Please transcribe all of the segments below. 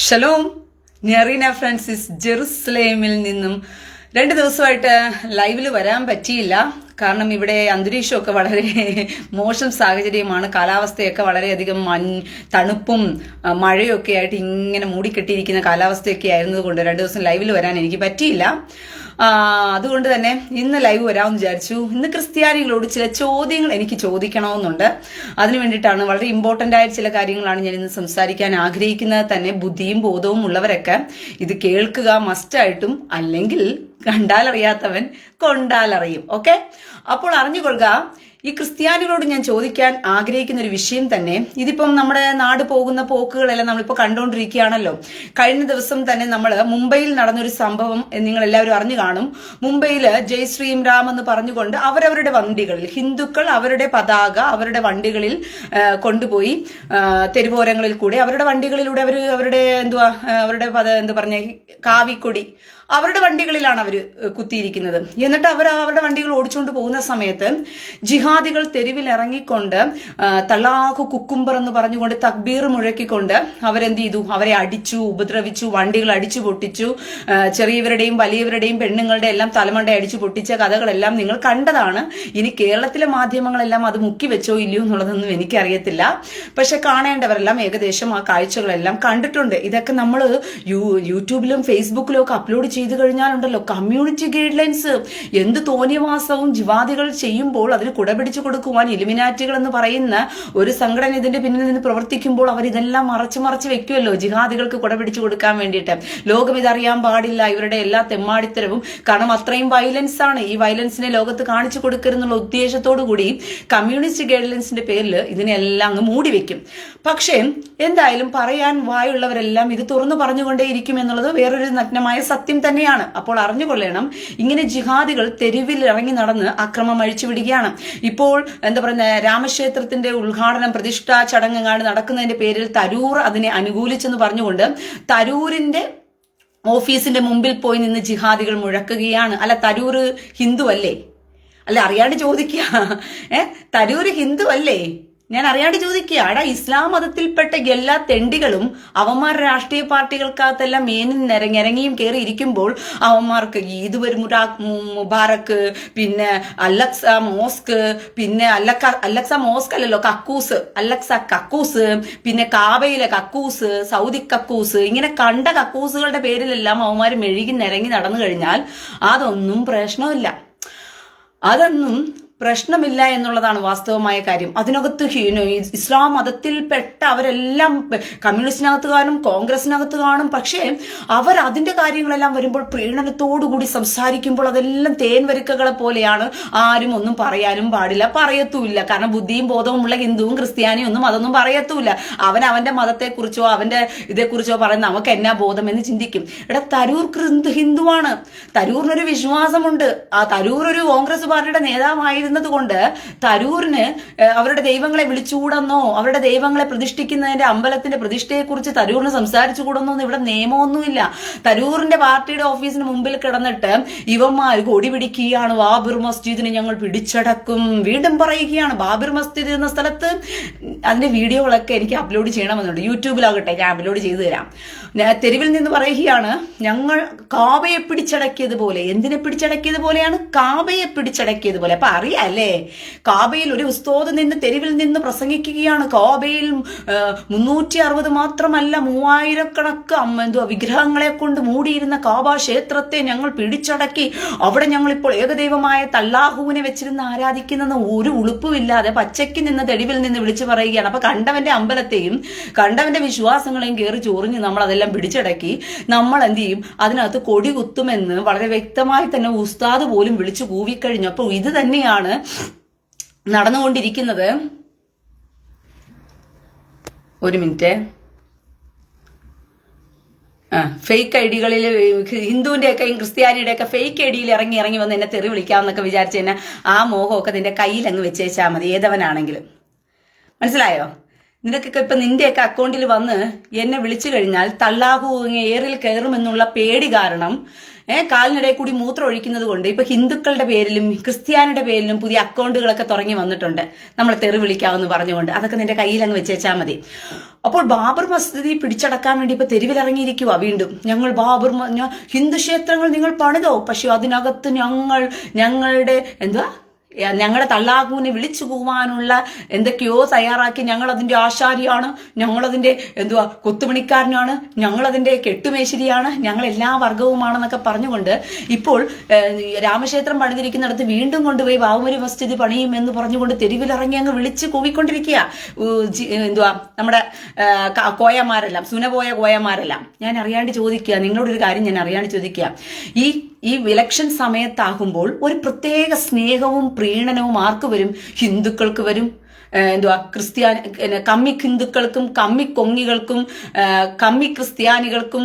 Shalom. നെറീന Francis ജെറുസലേമിൽ നിന്നും 2 ദിവസമായിട്ട് ലൈവിൽ വരാൻ പറ്റിയില്ല. കാരണം ഇവിടെ അന്തരീക്ഷമൊക്കെ വളരെ മോശം സാഹചര്യമാണ്. കാലാവസ്ഥയൊക്കെ വളരെയധികം തണുപ്പും മഴയൊക്കെ ആയിട്ട് ഇങ്ങനെ മൂടിക്കെട്ടിയിരിക്കുന്ന കാലാവസ്ഥയൊക്കെ ആയിരുന്നതുകൊണ്ട് 2 ദിവസം ലൈവിൽ വരാൻ എനിക്ക് പറ്റിയില്ല. അതുകൊണ്ട് തന്നെ ഇന്ന് ലൈവ് വരാമെന്ന് വിചാരിച്ചു. ഇന്ന് ക്രിസ്ത്യാനികളോട് ചില ചോദ്യങ്ങൾ എനിക്ക് ചോദിക്കണമെന്നുണ്ട്. അതിനു വേണ്ടിയിട്ടാണ്. വളരെ ഇമ്പോർട്ടൻ്റ് ആയ ചില കാര്യങ്ങളാണ് ഞാൻ ഇന്ന് സംസാരിക്കാൻ ആഗ്രഹിക്കുന്നത്. തന്നെ ബുദ്ധിയും ബോധവും ഉള്ളവരൊക്കെ ഇത് കേൾക്കുക മസ്റ്റായിട്ടും. അല്ലെങ്കിൽ കണ്ടാലറിയാത്തവൻ കൊണ്ടാലറിയും. ഓക്കെ, അപ്പോൾ അറിഞ്ഞുകൊള്ളുക. ഈ ക്രിസ്ത്യാനികളോട് ഞാൻ ചോദിക്കാൻ ആഗ്രഹിക്കുന്ന ഒരു വിഷയം തന്നെ, ഇതിപ്പം നമ്മുടെ നാട് പോകുന്ന പോക്കുകളെല്ലാം നമ്മളിപ്പോൾ കണ്ടുകൊണ്ടിരിക്കുകയാണല്ലോ. കഴിഞ്ഞ ദിവസം തന്നെ നമ്മൾ മുംബൈയിൽ നടന്നൊരു സംഭവം നിങ്ങൾ എല്ലാവരും അറിഞ്ഞു കാണും. മുംബൈയിൽ ജയ് ശ്രീറാം എന്ന് പറഞ്ഞുകൊണ്ട് അവരവരുടെ വണ്ടികളിൽ ഹിന്ദുക്കൾ അവരുടെ പതാക അവരുടെ വണ്ടികളിൽ കൊണ്ടുപോയി തെരുവോരങ്ങളിൽ കൂടെ അവരുടെ വണ്ടികളിലൂടെ അവരുടെ എന്താ പറഞ്ഞ കാവിക്കൊടി അവരുടെ വണ്ടികളിലാണ് അവർ കുത്തിയിരിക്കുന്നത്. എന്നിട്ട് അവരുടെ വണ്ടികൾ ഓടിച്ചുകൊണ്ട് പോകുന്ന സമയത്ത് ജിഹാദികൾ തെരുവിൽ ഇറങ്ങിക്കൊണ്ട് തലാഖ് കുക്കുംബർ എന്ന് പറഞ്ഞുകൊണ്ട് തക്ബീർ മുഴക്കിക്കൊണ്ട് അവരെന്ത് ചെയ്തു? അവരെ അടിച്ചു, ഉപദ്രവിച്ചു, വണ്ടികൾ അടിച്ചു പൊട്ടിച്ചു. ചെറിയവരുടെയും വലിയവരുടെയും പെണ്ണുങ്ങളുടെ എല്ലാം തലമണ്ട അടിച്ചു പൊട്ടിച്ച കഥകളെല്ലാം നിങ്ങൾ കണ്ടതാണ്. ഇനി കേരളത്തിലെ മാധ്യമങ്ങളെല്ലാം അത് മുക്കി വെച്ചോ ഇല്ലയോ എന്നുള്ളതൊന്നും എനിക്കറിയത്തില്ല. പക്ഷെ കാണേണ്ടവരെല്ലാം ഏകദേശം ആ കാഴ്ചകളെല്ലാം കണ്ടിട്ടുണ്ട്. ഇതൊക്കെ നമ്മൾ യൂട്യൂബിലും ഫേസ്ബുക്കിലും ഒക്കെ അപ്ലോഡ് ചെയ്തു കഴിഞ്ഞാലുണ്ടല്ലോ, കമ്മ്യൂണിറ്റി ഗൈഡ് ലൈൻസ് എന്ത് തോന്നിയവാസവും ജിഹാദികൾ ചെയ്യുമ്പോൾ അതിന് കുടപിടിച്ചു കൊടുക്കുവാൻ ഇലുമിനാറ്റികൾ എന്ന് പറയുന്ന ഒരു സംഘടന ഇതിന്റെ പിന്നിൽ നിന്ന് പ്രവർത്തിക്കുമ്പോൾ അവരിതെല്ലാം മറച്ചു വെക്കുമല്ലോ ജിഹാദികൾക്ക് കുടപിടിച്ചു കൊടുക്കാൻ വേണ്ടിയിട്ട്. ലോകം ഇതറിയാൻ പാടില്ല ഇവരുടെ എല്ലാ തെമ്മാടിത്തരവും. കാരണം അത്രയും വയലൻസ് ആണ്. ഈ വയലൻസിനെ ലോകത്ത് കാണിച്ചു കൊടുക്കരുന്നുള്ള ഉദ്ദേശത്തോടു കൂടി കമ്മ്യൂണിസ്റ്റ് ഗൈഡ് ലൈൻസിന്റെ പേരിൽ ഇതിനെല്ലാം അങ്ങ് മൂടി വെക്കും. പക്ഷേ എന്തായാലും പറയാൻ വായുള്ളവരെല്ലാം ഇത് തുറന്നു പറഞ്ഞുകൊണ്ടേയിരിക്കും എന്നുള്ളത് വേറൊരു നഗ്നമായ സത്യം തന്നെയാണ്. അപ്പോൾ അറിഞ്ഞുകൊള്ളണം, ഇങ്ങനെ ജിഹാദികൾ തെരുവിൽ ഇറങ്ങി നടന്ന് അക്രമം അഴിച്ചുവിടുകയാണ്. ഇപ്പോൾ എന്താ പറയുന്ന രാമക്ഷേത്രത്തിന്റെ ഉദ്ഘാടനം പ്രതിഷ്ഠാ ചടങ്ങാണ് നടക്കുന്നതിന്റെ പേരിൽ തരൂർ അതിനെ അനുകൂലിച്ചെന്ന് പറഞ്ഞുകൊണ്ട് തരൂരിന്റെ ഓഫീസിന്റെ മുമ്പിൽ പോയി നിന്ന് ജിഹാദികൾ മുഴക്കുകയാണ്. അല്ല, തരൂർ ഹിന്ദു അല്ലേ? അല്ല, അറിയാണ്ട് ചോദിക്കുക. തരൂർ ഹിന്ദു അല്ലേ? ഞാൻ അറിയാണ്ട് ചോദിക്കുക. അടാ, ഇസ്ലാം മതത്തിൽപ്പെട്ട എല്ലാ തെണ്ടികളും അവന്മാരുടെ രാഷ്ട്രീയ പാർട്ടികൾക്കകത്തെല്ലാം ഇറങ്ങിയും കയറി ഇരിക്കുമ്പോൾ അവന്മാർക്ക് ഈദ് മുബാറക്ക്, പിന്നെ അലക്സ മോസ്ക്, പിന്നെ അലക്സ മോസ്ക് അല്ലല്ലോ, കക്കൂസ്, അലക്സ കക്കൂസ്, പിന്നെ കാബയിലെ കക്കൂസ്, സൗദി കക്കൂസ്, ഇങ്ങനെ കണ്ട കക്കൂസുകളുടെ പേരിലെല്ലാം അവന്മാർ മെഴുകി നിരങ്ങി നടന്നു കഴിഞ്ഞാൽ അതൊന്നും പ്രശ്നമില്ല എന്നുള്ളതാണ് വാസ്തവമായ കാര്യം. അതിനകത്ത് ഇസ്ലാം മതത്തിൽപ്പെട്ട അവരെല്ലാം കമ്മ്യൂണിസ്റ്റിനകത്ത് കാണും, കോൺഗ്രസിനകത്ത് കാണും. പക്ഷേ അവർ അതിന്റെ കാര്യങ്ങളെല്ലാം വരുമ്പോൾ പ്രീണനത്തോടുകൂടി സംസാരിക്കുമ്പോൾ അതെല്ലാം തേൻവരുക്കകളെ പോലെയാണ്. ആരും ഒന്നും പറയാനും പാടില്ല, പറയത്തുമില്ല. കാരണം ബുദ്ധിയും ബോധവുമുള്ള ഹിന്ദുവും ക്രിസ്ത്യാനിയും ഒന്നും അതൊന്നും പറയത്തുമില്ല. അവന്റെ മതത്തെക്കുറിച്ചോ അവന്റെ ഇതേക്കുറിച്ചോ പറയുന്ന നമുക്ക് എന്നാ ബോധം എന്ന് ചിന്തിക്കും. തരൂർ ഹിന്ദുവാണ്. തരൂറിനൊരു വിശ്വാസമുണ്ട്. ആ തരൂർ ഒരു കോൺഗ്രസ് പാർട്ടിയുടെ നേതാവായി കൊണ്ട് തരൂരിന് അവരുടെ ദൈവങ്ങളെ വിളിച്ചുകൂടെന്നോ അവരുടെ ദൈവങ്ങളെ പ്രതിഷ്ഠിക്കുന്നതിന്റെ അമ്പലത്തിന്റെ പ്രതിഷ്ഠയെക്കുറിച്ച് തരൂരിന് സംസാരിച്ചു കൂടെന്നോ ഇവിടെ നിയമമൊന്നുമില്ല. തരൂറിന്റെ പാർട്ടിയുടെ ഓഫീസിന് മുമ്പിൽ കിടന്നിട്ട് ഇവന്മാർ കൊടി പിടിക്കുകയാണ്, ബാബർ മസ്ജിദിനെ ഞങ്ങൾ പിടിച്ചടക്കും. വീണ്ടും പറയുകയാണ്. ബാബർ മസ്ജിദ് എന്ന സ്ഥലത്ത് അതിന്റെ വീഡിയോകളൊക്കെ എനിക്ക് അപ്ലോഡ് ചെയ്യണമെന്നുണ്ട്. യൂട്യൂബിലാകട്ടെ, ഞാൻ അപ്ലോഡ് ചെയ്തു തരാം. തെരുവിൽ നിന്ന് പറയുകയാണ്, ഞങ്ങൾ കാബയെ പിടിച്ചടക്കിയതുപോലെ. എന്തിനെ പിടിച്ചടക്കിയതുപോലെയാണ്? കാബയെ പിടിച്ചടക്കിയതുപോലെ. അപ്പൊ അല്ലേ, കാബയിൽ ഒരു ഉസ്താദ് നിന്ന് തെരുവിൽ നിന്ന് പ്രസംഗിക്കുകയാണ്. കാബയിൽ 360 മാത്രമല്ല 3000 കണക്ക് വിഗ്രഹങ്ങളെ കൊണ്ട് മൂടിയിരുന്ന കാബ ക്ഷേത്രത്തെ ഞങ്ങൾ പിടിച്ചടക്കി. അവിടെ ഞങ്ങളിപ്പോൾ ഏകദൈവമായ തല്ലാഹുവിനെ വെച്ചിരുന്ന് ആരാധിക്കുന്ന ഒരു ഉളുപ്പുമില്ലാതെ പച്ചയ്ക്ക് നിന്ന് തെരുവിൽ നിന്ന് വിളിച്ചു പറയുകയാണ്. അപ്പൊ കണ്ടവന്റെ അമ്പലത്തെയും കണ്ടവന്റെ വിശ്വാസങ്ങളെയും കയറി ചൊറിഞ്ഞ് നമ്മൾ അതെല്ലാം പിടിച്ചടക്കി. നമ്മൾ എന്ത് ചെയ്യും? അതിനകത്ത് കൊടി കുത്തുമെന്ന് വളരെ വ്യക്തമായി തന്നെ ഉസ്താദ് പോലും വിളിച്ചു കൂവിക്കഴിഞ്ഞു. അപ്പോൾ ഇത് തന്നെയാണ് നടന്നുകൊണ്ടിരിക്കുന്നത്. ഒരു മിനിറ്റ്. ഫേക്ക് ഐഡികളിൽ ഹിന്ദുവിന്റെ ഒക്കെ ക്രിസ്ത്യാനിയുടെ ഒക്കെ ഫേക്ക് ഐഡിയിൽ ഇറങ്ങി വന്ന് എന്നെ തെറി വിളിക്കാമെന്നൊക്കെ വിചാരിച്ചു തന്നെ ആ മോഹമൊക്കെ നിന്റെ കയ്യിൽ അങ്ങ് വെച്ചേച്ചാൽ മതി, ഏതവനാണെങ്കിലും. മനസ്സിലായോ? നിനക്കൊക്കെ ഇപ്പൊ നിന്റെയൊക്കെ അക്കൗണ്ടിൽ വന്ന് എന്നെ വിളിച്ചു കഴിഞ്ഞാൽ തള്ളാഹു ഏറിൽ കയറുമെന്നുള്ള പേടി കാരണം കാലിനിടയിൽ കൂടി മൂത്രം ഒഴിക്കുന്നത് കൊണ്ട് ഇപ്പൊ ഹിന്ദുക്കളുടെ പേരിലും ക്രിസ്ത്യാനിയുടെ പേരിലും പുതിയ അക്കൗണ്ടുകളൊക്കെ തുടങ്ങി വന്നിട്ടുണ്ട്. നമ്മളെ തെറി വിളിക്കാമെന്ന് പറഞ്ഞുകൊണ്ട്. അതൊക്കെ നിന്റെ കയ്യിൽ അങ്ങ് വെച്ചേച്ചാൽ മതി. അപ്പോൾ ബാബർ മസ്ജിദി പിടിച്ചടക്കാൻ വേണ്ടി ഇപ്പൊ തെരുവിലിറങ്ങിയിരിക്കുക വീണ്ടും. ഞങ്ങൾ ഹിന്ദു ക്ഷേത്രങ്ങൾ നിങ്ങൾ പണിതോ, പക്ഷെ അതിനകത്ത് ഞങ്ങളുടെ ഞങ്ങളുടെ തള്ളാഹുവിനെ വിളിച്ചു പോവാനുള്ള എന്തൊക്കെയോ തയ്യാറാക്കി. ഞങ്ങൾ അതിന്റെ ആശാരിയാണ്, ഞങ്ങളതിന്റെ കൊത്തുപണിക്കാരനാണ്, ഞങ്ങളതിന്റെ കെട്ടുമേശിരിയാണ്, ഞങ്ങൾ എല്ലാ വർഗവുമാണെന്നൊക്കെ പറഞ്ഞുകൊണ്ട് ഇപ്പോൾ രാമക്ഷേത്രം പണിതിരിക്കുന്നിടത്ത് വീണ്ടും കൊണ്ടുപോയി ബാബുമരി മസ്ജിദ് പണിയും എന്ന് പറഞ്ഞുകൊണ്ട് തെരുവിലിറങ്ങി അങ്ങ് വിളിച്ച് കൂവിക്കൊണ്ടിരിക്കുക. നമ്മുടെ കോയമാരെല്ലാം, സുനപോയ കോയമാരെല്ലാം. ഞാൻ അറിയാണ്ട് ചോദിക്കുക, നിങ്ങളോടൊരു കാര്യം ഞാൻ അറിയാണ്ട് ചോദിക്കുക. ഈ ഇലക്ഷൻ സമയത്താകുമ്പോൾ ഒരു പ്രത്യേക സ്നേഹവും പ്രീണനവും ആർക്ക് വരും? ഹിന്ദുക്കൾക്ക് വരും. കമ്മി ഹിന്ദുക്കൾക്കും കമ്മി കൊങ്ങികൾക്കും കമ്മി ക്രിസ്ത്യാനികൾക്കും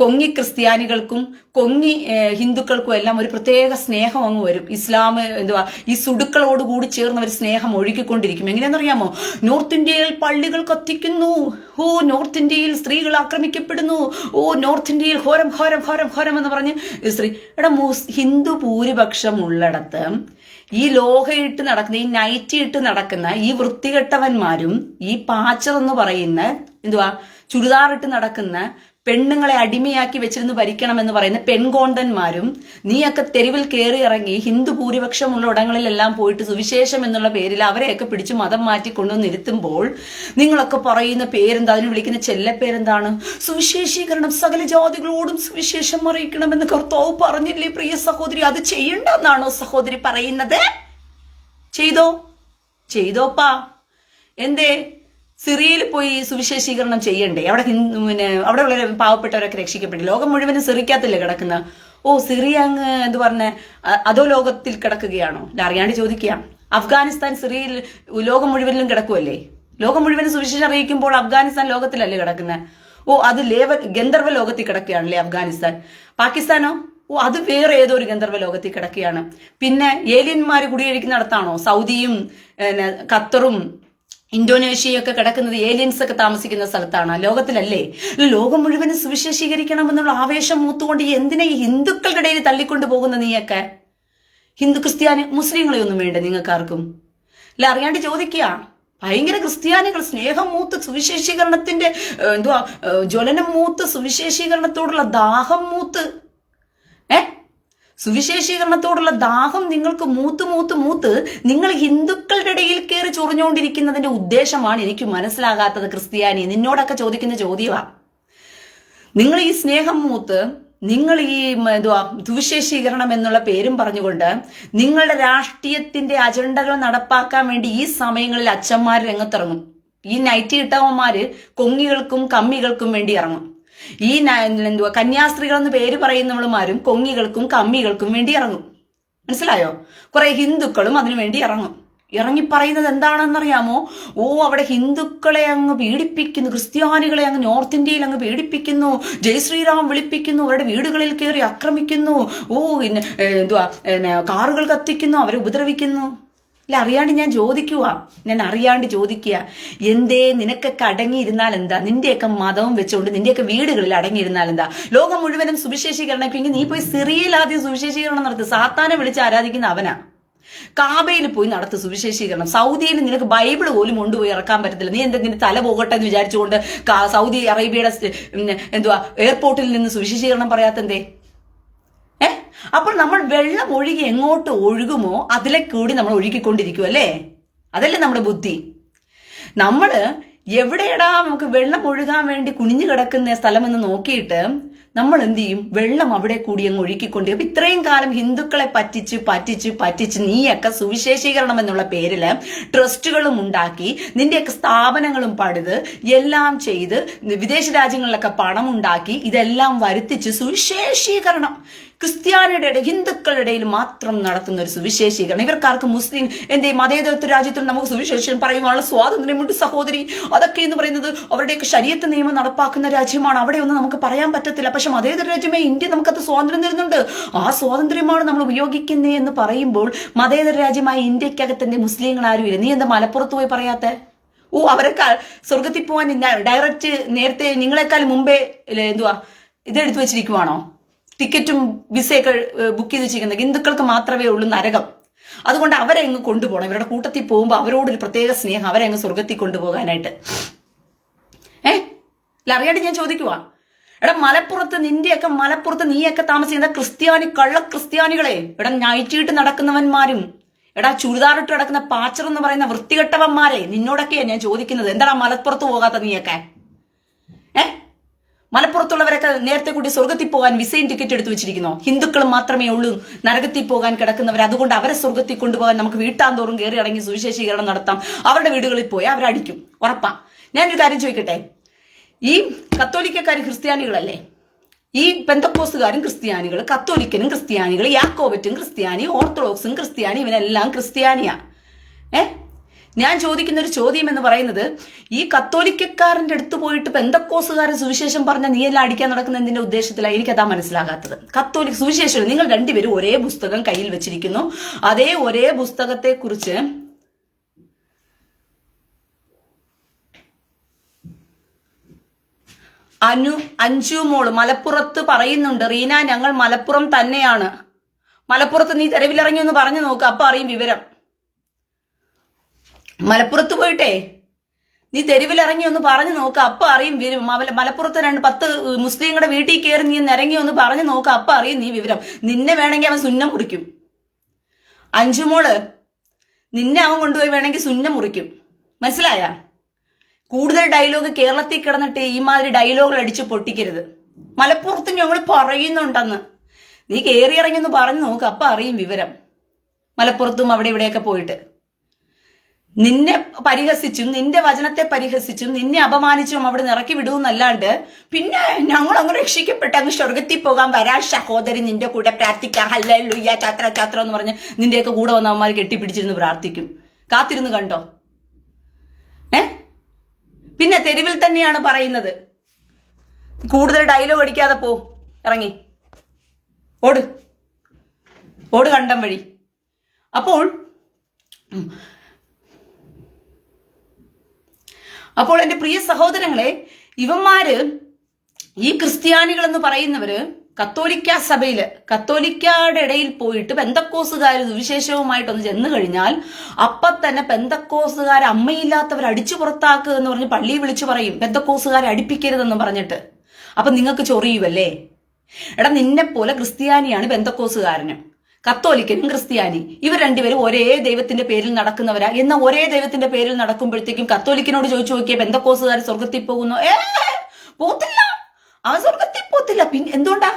കൊങ്ങി ക്രിസ്ത്യാനികൾക്കും കൊങ്ങി ഹിന്ദുക്കൾക്കും എല്ലാം ഒരു പ്രത്യേക സ്നേഹം അങ്ങ് വരും. ഇസ്ലാം ഈ സുടുക്കളോട് കൂടി ചേർന്ന് ഒരു സ്നേഹം ഒഴുകിക്കൊണ്ടിരിക്കും. എങ്ങനെയാണെന്നറിയാമോ? നോർത്ത് ഇന്ത്യയിൽ പള്ളികൾ കത്തിക്കുന്നു, നോർത്ത് ഇന്ത്യയിൽ സ്ത്രീകൾ ആക്രമിക്കപ്പെടുന്നു, നോർത്ത് ഇന്ത്യയിൽ ഘോരം ഘോരം ഘോരം ഘോരം എന്ന് പറഞ്ഞ് ഹിന്ദു ഭൂരിപക്ഷം ഉള്ളിടത്ത് ഈ ലോഹയിട്ട് നടക്കുന്ന, ഈ നൈറ്റി ഇട്ട് നടക്കുന്ന ഈ വൃത്തികെട്ടവന്മാരും ഈ പാച്ചർ എന്ന് പറയുന്ന ചുരിദാറിട്ട് നടക്കുന്ന പെണ്ണുങ്ങളെ അടിമയാക്കി വെച്ചിരുന്ന് ഭരിക്കണമെന്ന് പറയുന്ന പെൺകോണ്ടന്മാരും നീയൊക്കെ തെരുവിൽ കയറി ഇറങ്ങി ഹിന്ദു ഭൂരിപക്ഷമുള്ള ഇടങ്ങളിലെല്ലാം പോയിട്ട് സുവിശേഷം എന്നുള്ള പേരിൽ അവരെയൊക്കെ പിടിച്ച് മതം മാറ്റി കൊണ്ടുവന്നിരുത്തുമ്പോൾ നിങ്ങളൊക്കെ പറയുന്ന പേരെന്താ? അതിന് വിളിക്കുന്ന ചെല്ലപ്പേരെന്താണ്? സുവിശേഷീകരണം. സകല ജാതികളോടും സുവിശേഷം അറിയിക്കണമെന്ന് കർത്താവ് പറഞ്ഞില്ലേ പ്രിയ സഹോദരി? അത് ചെയ്യണ്ടെന്നാണോ സഹോദരി പറയുന്നത്? ചെയ്തോപ്പാ. എന്തേ സിറിയയിൽ പോയി സുവിശേഷീകരണം ചെയ്യണ്ടേ? അവിടെയുള്ള പാവപ്പെട്ടവരൊക്കെ രക്ഷിക്കപ്പെട്ടു. ലോകം മുഴുവനും സിറിക്കകത്തല്ലേ കിടക്കുന്ന? സിറിയ അങ്ങ് അതോ ലോകത്തിൽ കിടക്കുകയാണോ? അറിയാണ്ട് ചോദിക്കുക. അഫ്ഗാനിസ്ഥാൻ സിറിയയിൽ ലോകം മുഴുവനിലും കിടക്കുമല്ലേ? ലോകം മുഴുവനും സുവിശേഷം അറിയിക്കുമ്പോൾ അഫ്ഗാനിസ്ഥാൻ ലോകത്തിലല്ലേ കിടക്കുന്നത്? അത് ഗന്ധർവ ലോകത്തിൽ കിടക്കുകയാണല്ലേ അഫ്ഗാനിസ്ഥാൻ. പാകിസ്ഥാനോ? അത് വേറെ ഏതോ ഒരു ഗന്ധർവ ലോകത്തിൽ കിടക്കുകയാണ്. പിന്നെ ഏലിയന്മാര് കുടിയേറിക്കുന്നിടത്താണോ സൗദിയും ഖത്തറും ഇന്തോനേഷ്യയൊക്കെ കിടക്കുന്നത്? ഏലിയൻസ് ഒക്കെ താമസിക്കുന്ന സ്ഥലത്താണ്, ലോകത്തിലല്ലേ? ലോകം മുഴുവനും സുവിശേഷീകരിക്കണമെന്നുള്ള ആവേശം മൂത്തുകൊണ്ട് എന്തിനാ ഈ ഹിന്ദുക്കളുടെ ഇടയിൽ തള്ളിക്കൊണ്ടു പോകുന്ന നീയൊക്കെ? ഹിന്ദു ക്രിസ്ത്യാനി മുസ്ലിങ്ങളെ ഒന്നും വേണ്ട നിങ്ങൾക്കാർക്കും? അറിയാണ്ട് ചോദിക്കുക. ഭയങ്കര ക്രിസ്ത്യാനികൾ സ്നേഹം മൂത്ത് സുവിശേഷീകരണത്തിന്റെ ജ്വലനം മൂത്ത് സുവിശേഷീകരണത്തോടുള്ള ദാഹം മൂത്ത് സുവിശേഷീകരണത്തോടുള്ള ദാഹം നിങ്ങൾക്ക് മൂത്ത് നിങ്ങൾ ഹിന്ദുക്കളുടെ ഇടയിൽ കയറി ചൊറിഞ്ഞുകൊണ്ടിരിക്കുന്നതിന്റെ ഉദ്ദേശമാണ് എനിക്ക് മനസ്സിലാകാത്തത്. ക്രിസ്ത്യാനി, നിന്നോടൊക്കെ ചോദിക്കുന്ന ചോദ്യമാണ്. നിങ്ങൾ ഈ സ്നേഹം മൂത്ത് നിങ്ങൾ ഈ സുവിശേഷീകരണം എന്നുള്ള പേരും പറഞ്ഞുകൊണ്ട് നിങ്ങളുടെ രാഷ്ട്രീയത്തിന്റെ അജണ്ടകൾ നടപ്പാക്കാൻ വേണ്ടി ഈ സമയങ്ങളിൽ അച്ഛന്മാർ രംഗത്തിറങ്ങും. ഈ നൈറ്റി ഇട്ടവന്മാര് കൊങ്ങികൾക്കും കമ്മികൾക്കും വേണ്ടി ഇറങ്ങും. ഈ കന്യാസ്ത്രീകൾ എന്ന് പേര് പറയുന്നവളുമാരും കൊങ്ങികൾക്കും കമ്മികൾക്കും വേണ്ടി ഇറങ്ങും. മനസ്സിലായോ? കുറെ ഹിന്ദുക്കളും അതിനു വേണ്ടി ഇറങ്ങി പറയുന്നത് എന്താണെന്നറിയാമോ? അവിടെ ഹിന്ദുക്കളെ അങ്ങ് പീഡിപ്പിക്കുന്നു, ക്രിസ്ത്യാനികളെ അങ്ങ് നോർത്ത് ഇന്ത്യയിൽ അങ്ങ് പീഡിപ്പിക്കുന്നു, ജയ് ശ്രീറാം വിളിപ്പിക്കുന്നു, അവരുടെ വീടുകളിൽ കയറി ആക്രമിക്കുന്നു, കാറുകൾ കത്തിക്കുന്നു, അവരെ ഉപദ്രവിക്കുന്നു. അറിയാണ്ട് ഞാൻ അറിയാണ്ട് ചോദിക്കുക. എന്തേ നിനക്കൊക്കെ അടങ്ങിയിരുന്നാൽ എന്താ? നിന്റെയൊക്കെ മതവും വെച്ചുകൊണ്ട് നിന്റെയൊക്കെ വീടുകളിൽ അടങ്ങിയിരുന്നാൽ എന്താ? ലോകം മുഴുവനും സുവിശേഷീകരണം. ഇപ്പൊ നീ പോയി സിറിയയിൽ ആദ്യം സുവിശേഷീകരണം നടത്തി. സാത്താനെ വിളിച്ച് ആരാധിക്കുന്ന അവനാ. കാബയിൽ പോയി നടത്തു സുവിശേഷീകരണം. സൗദിയിൽ നിനക്ക് ബൈബിൾ പോലും കൊണ്ടുപോയി ഇറക്കാൻ പറ്റത്തില്ല. നീ എന്തെങ്കിലും തല പോകട്ടെ എന്ന് വിചാരിച്ചുകൊണ്ട് സൗദി അറേബ്യയുടെ എയർപോർട്ടിൽ നിന്ന് സുവിശേഷീകരണം പറയാത്തെന്തേ? അപ്പോൾ നമ്മൾ വെള്ളം ഒഴുകി എങ്ങോട്ട് ഒഴുകുമോ അതിലെ കൂടി നമ്മൾ ഒഴുകിക്കൊണ്ടിരിക്കും അല്ലേ? അതല്ലേ നമ്മുടെ ബുദ്ധി. നമ്മള് എവിടെയടാ നമുക്ക് വെള്ളം ഒഴുകാൻ വേണ്ടി കുനിഞ്ഞു കിടക്കുന്ന സ്ഥലമെന്ന് നോക്കിയിട്ട് നമ്മൾ എന്ത് ചെയ്യും? വെള്ളം അവിടെ കൂടി അങ്ങ് ഒഴുക്കിക്കൊണ്ട്. അപ്പൊ ഇത്രയും കാലം ഹിന്ദുക്കളെ പറ്റിച്ച് നീയൊക്കെ സുവിശേഷീകരണം എന്നുള്ള പേരില് ട്രസ്റ്റുകളും ഉണ്ടാക്കി നിന്റെയൊക്കെ സ്ഥാപനങ്ങളും പണിത് എല്ലാം ചെയ്ത് വിദേശ രാജ്യങ്ങളിലൊക്കെ പണം ഉണ്ടാക്കി ഇതെല്ലാം വരുത്തിച്ച് സുവിശേഷീകരണം ക്രിസ്ത്യാനിയുടെ ഇടയിൽ, ഹിന്ദുക്കളുടെ ഇടയിൽ മാത്രം നടത്തുന്ന ഒരു സുവിശേഷീകരണം. ഇവർക്കാർക്ക് മുസ്ലിം എന്റെ മതേതരത്വ രാജ്യത്തിൽ നമുക്ക് സുവിശേഷം പറയുവാനുള്ള സ്വാതന്ത്ര്യമുണ്ട് സഹോദരി. അതൊക്കെ എന്ന് പറയുന്നത് അവരുടെയൊക്കെ ശരീഅത്ത് നിയമം നടപ്പാക്കുന്ന രാജ്യമാണ്. അവിടെ ഒന്നും നമുക്ക് പറയാൻ പറ്റത്തില്ല. പക്ഷെ മതേതര രാജ്യമേ ഇന്ത്യ നമുക്കത് സ്വാതന്ത്ര്യം തരുന്നുണ്ട്. ആ സ്വാതന്ത്ര്യമാണ് നമ്മൾ ഉപയോഗിക്കുന്നത് എന്ന് പറയുമ്പോൾ മതേതര രാജ്യമായ ഇന്ത്യക്കകത്തിന്റെ മുസ്ലിങ്ങൾ ആരും ഇല്ല. നീ എന്താ മലപ്പുറത്ത് പോയി പറയാത്ത? അവരെക്കാൾ സ്വർഗത്തിൽ പോകാൻ ഡയറക്റ്റ് നേരത്തെ നിങ്ങളെക്കാൾ മുമ്പേ ഇതെടുത്തു വെച്ചിരിക്കുവാണോ? ടിക്കറ്റും വിസയൊക്കെ ബുക്ക് ചെയ്ത് വെച്ചിരിക്കുന്നത് ഹിന്ദുക്കൾക്ക് മാത്രമേ ഉള്ളൂ നരകം. അതുകൊണ്ട് അവരെ അങ്ങ് കൊണ്ടുപോകണം. ഇവരുടെ കൂട്ടത്തിൽ പോകുമ്പോൾ അവരോടൊരു പ്രത്യേക സ്നേഹം, അവരെ അങ്ങ് സ്വർഗത്തിൽ കൊണ്ടുപോകാനായിട്ട്. അറിയാണ്ട് ഞാൻ ചോദിക്കുവാ, എടാ മലപ്പുറത്ത് നിന്റെയൊക്കെ മലപ്പുറത്ത് നീയൊക്കെ താമസിക്കുന്ന ക്രിസ്ത്യാനി കള്ള ക്രിസ്ത്യാനികളെ, എടാ നൈറ്റിയിട്ട് നടക്കുന്നവന്മാരും, എടാ ചുരിദാറിട്ട് നടക്കുന്ന പാച്ചർ എന്ന് പറയുന്ന വൃത്തികെട്ടവന്മാരെ, നിന്നോടൊക്കെയാ ഞാൻ ചോദിക്കുന്നത്. എന്താടാ മലപ്പുറത്ത് പോകാത്ത നീയൊക്കെ? മലപ്പുറത്തുള്ളവരൊക്കെ നേരത്തെ കൂടി സ്വർഗത്തിൽ പോകാൻ വിസയും ടിക്കറ്റ് എടുത്തു വെച്ചിരിക്കുന്നോ? ഹിന്ദുക്കൾ മാത്രമേ ഉള്ളൂ നരകത്തിൽ പോകാൻ കിടക്കുന്നവർ. അതുകൊണ്ട് അവരെ സ്വർഗത്തിൽ കൊണ്ടുപോകാൻ നമുക്ക് വീട്ടാന്തോറും കയറി ഇറങ്ങി സുവിശേഷീകരണം നടത്താം. അവരുടെ വീടുകളിൽ പോയി അവരടിക്കും, ഉറപ്പാ. ഞാനൊരു കാര്യം ചോദിക്കട്ടെ, ഈ കത്തോലിക്കക്കാർ ക്രിസ്ത്യാനികളല്ലേ? ഈ പെന്തക്കോസുകാരും ക്രിസ്ത്യാനികൾ, കത്തോലിക്കനും ക്രിസ്ത്യാനികൾ, യാക്കോബറ്റും ക്രിസ്ത്യാനി, ഓർത്തഡോക്സും ക്രിസ്ത്യാനി, ഇവനെല്ലാം ക്രിസ്ത്യാനിയാ. ഞാൻ ചോദിക്കുന്ന ഒരു ചോദ്യം എന്ന് പറയുന്നത്, ഈ കത്തോലിക്കക്കാരന്റെ അടുത്ത് പോയിട്ട് പെന്തക്കോസുകാരൻ സുവിശേഷം പറഞ്ഞ നീയെല്ലാം അടിക്കാൻ നടക്കുന്ന എന്തിന്റെ ഉദ്ദേശത്തിലാണ്? എനിക്കതാ മനസ്സിലാകാത്തത്. കത്തോലിക് സുവിശേഷം നിങ്ങൾ രണ്ടുപേരും ഒരേ പുസ്തകം കയ്യിൽ വെച്ചിരിക്കുന്നു. അതേ ഒരേ പുസ്തകത്തെ കുറിച്ച് അഞ്ചു മോള് മലപ്പുറത്ത് പറയുന്നുണ്ട്, റീന ഞങ്ങൾ മലപ്പുറം തന്നെയാണ്. മലപ്പുറത്ത് നീ തെരുവിലിറങ്ങി ഒന്ന് പറഞ്ഞു നോക്ക്, അപ്പൊ അറിയും വിവരം. മലപ്പുറത്ത് പോയിട്ടേ നീ തെരുവിലിറങ്ങി ഒന്ന് പറഞ്ഞു നോക്ക്, അപ്പൊ അറിയും വിവരം. മലപ്പുറത്ത് 10 മുസ്ലിങ്ങളുടെ വീട്ടിൽ കയറി നീ ഇറങ്ങി ഒന്ന് പറഞ്ഞു നോക്ക്, അപ്പൊ അറിയും നീ വിവരം. നിന്നെ വേണമെങ്കിൽ അവൻ സുന്നം മുറിക്കും. അഞ്ചുമോള് നിന്നെ അവൻ കൊണ്ടുപോയി വേണമെങ്കിൽ സുന്നം മുറിക്കും. മനസ്സിലായ? കൂടുതൽ ഡയലോഗ് കേരളത്തിൽ കിടന്നിട്ട് ഈ മാതിരി ഡയലോഗുകൾ അടിച്ച് പൊട്ടിക്കരുത്. മലപ്പുറത്ത് ഞങ്ങൾ പറയുന്നുണ്ടെന്ന് നീ കയറി ഇറങ്ങി ഒന്ന് പറഞ്ഞു നോക്ക്, അപ്പൊ അറിയും വിവരം. മലപ്പുറത്തും അവിടെ ഇവിടെയൊക്കെ പോയിട്ട് നിന്നെ പരിഹസിച്ചും നിന്റെ വചനത്തെ പരിഹസിച്ചും നിന്നെ അപമാനിച്ചും അവിടെ ഇറക്കി വിടുമെന്നല്ലാണ്ട് പിന്നെ ഞങ്ങൾ അങ്ങ് രക്ഷിക്കപ്പെട്ട് അങ്ങ് സ്വർഗത്തിൽ പോകാൻ വരാ സഹോദരി, നിന്റെ കൂടെ പ്രാർത്ഥിക്കാം, ഹല്ലേലൂയ ചാത്ര ചാത്ര എന്ന് പറഞ്ഞ് നിന്റെയൊക്കെ കൂടെ വന്ന അവന്മാർ കെട്ടിപ്പിടിച്ചിരുന്ന് പ്രാർത്ഥിക്കും. കാത്തിരുന്ന് കണ്ടോ? പിന്നെ തെരുവിൽ തന്നെയാണ് പറയുന്നത്. കൂടുതൽ ഡയലോഗ് അടിക്കാതെ പോ, ഇറങ്ങി ഓട് ഓട് കണ്ടം വഴി. അപ്പോൾ എന്റെ പ്രിയ സഹോദരങ്ങളെ, ഇവന്മാര് ഈ ക്രിസ്ത്യാനികൾ എന്ന് പറയുന്നവര് കത്തോലിക്ക സഭയില് കത്തോലിക്കയുടെ ഇടയിൽ പോയിട്ട് പെന്തക്കോസുകാർ സുവിശേഷവുമായിട്ടൊന്ന് ചെന്ന് കഴിഞ്ഞാൽ അപ്പൊ തന്നെ പെന്തക്കോസുകാർ അമ്മയില്ലാത്തവർ അടിച്ചു പുറത്താക്കുക എന്ന് പറഞ്ഞ് പള്ളിയിൽ വിളിച്ചു പറയും, പെന്തക്കോസുകാരെ അടുപ്പിക്കരുതെന്ന് പറഞ്ഞിട്ട്. അപ്പൊ നിങ്ങൾക്ക് ചൊറിയുവല്ലേ? എടാ നിന്നെ പോലെ ക്രിസ്ത്യാനിയാണ് പെന്തക്കോസുകാരനും, കത്തോലിക്കനും ക്രിസ്ത്യാനി. ഇവർ രണ്ടുപേരും ഒരേ ദൈവത്തിന്റെ പേരിൽ നടക്കുന്നവരാ. എന്നാൽ ഒരേ ദൈവത്തിന്റെ പേരിൽ നടക്കുമ്പോഴത്തേക്കും കത്തോലിക്കനോട് ചോദിച്ചു നോക്കിയ പെന്തക്കോസുകാർ സ്വർഗത്തിൽ പോകുന്നു? പോത്തില്ല, അവൻ സ്വർഗത്തിൽ പോത്തില്ല. പിന്നെ എന്തുകൊണ്ടാ?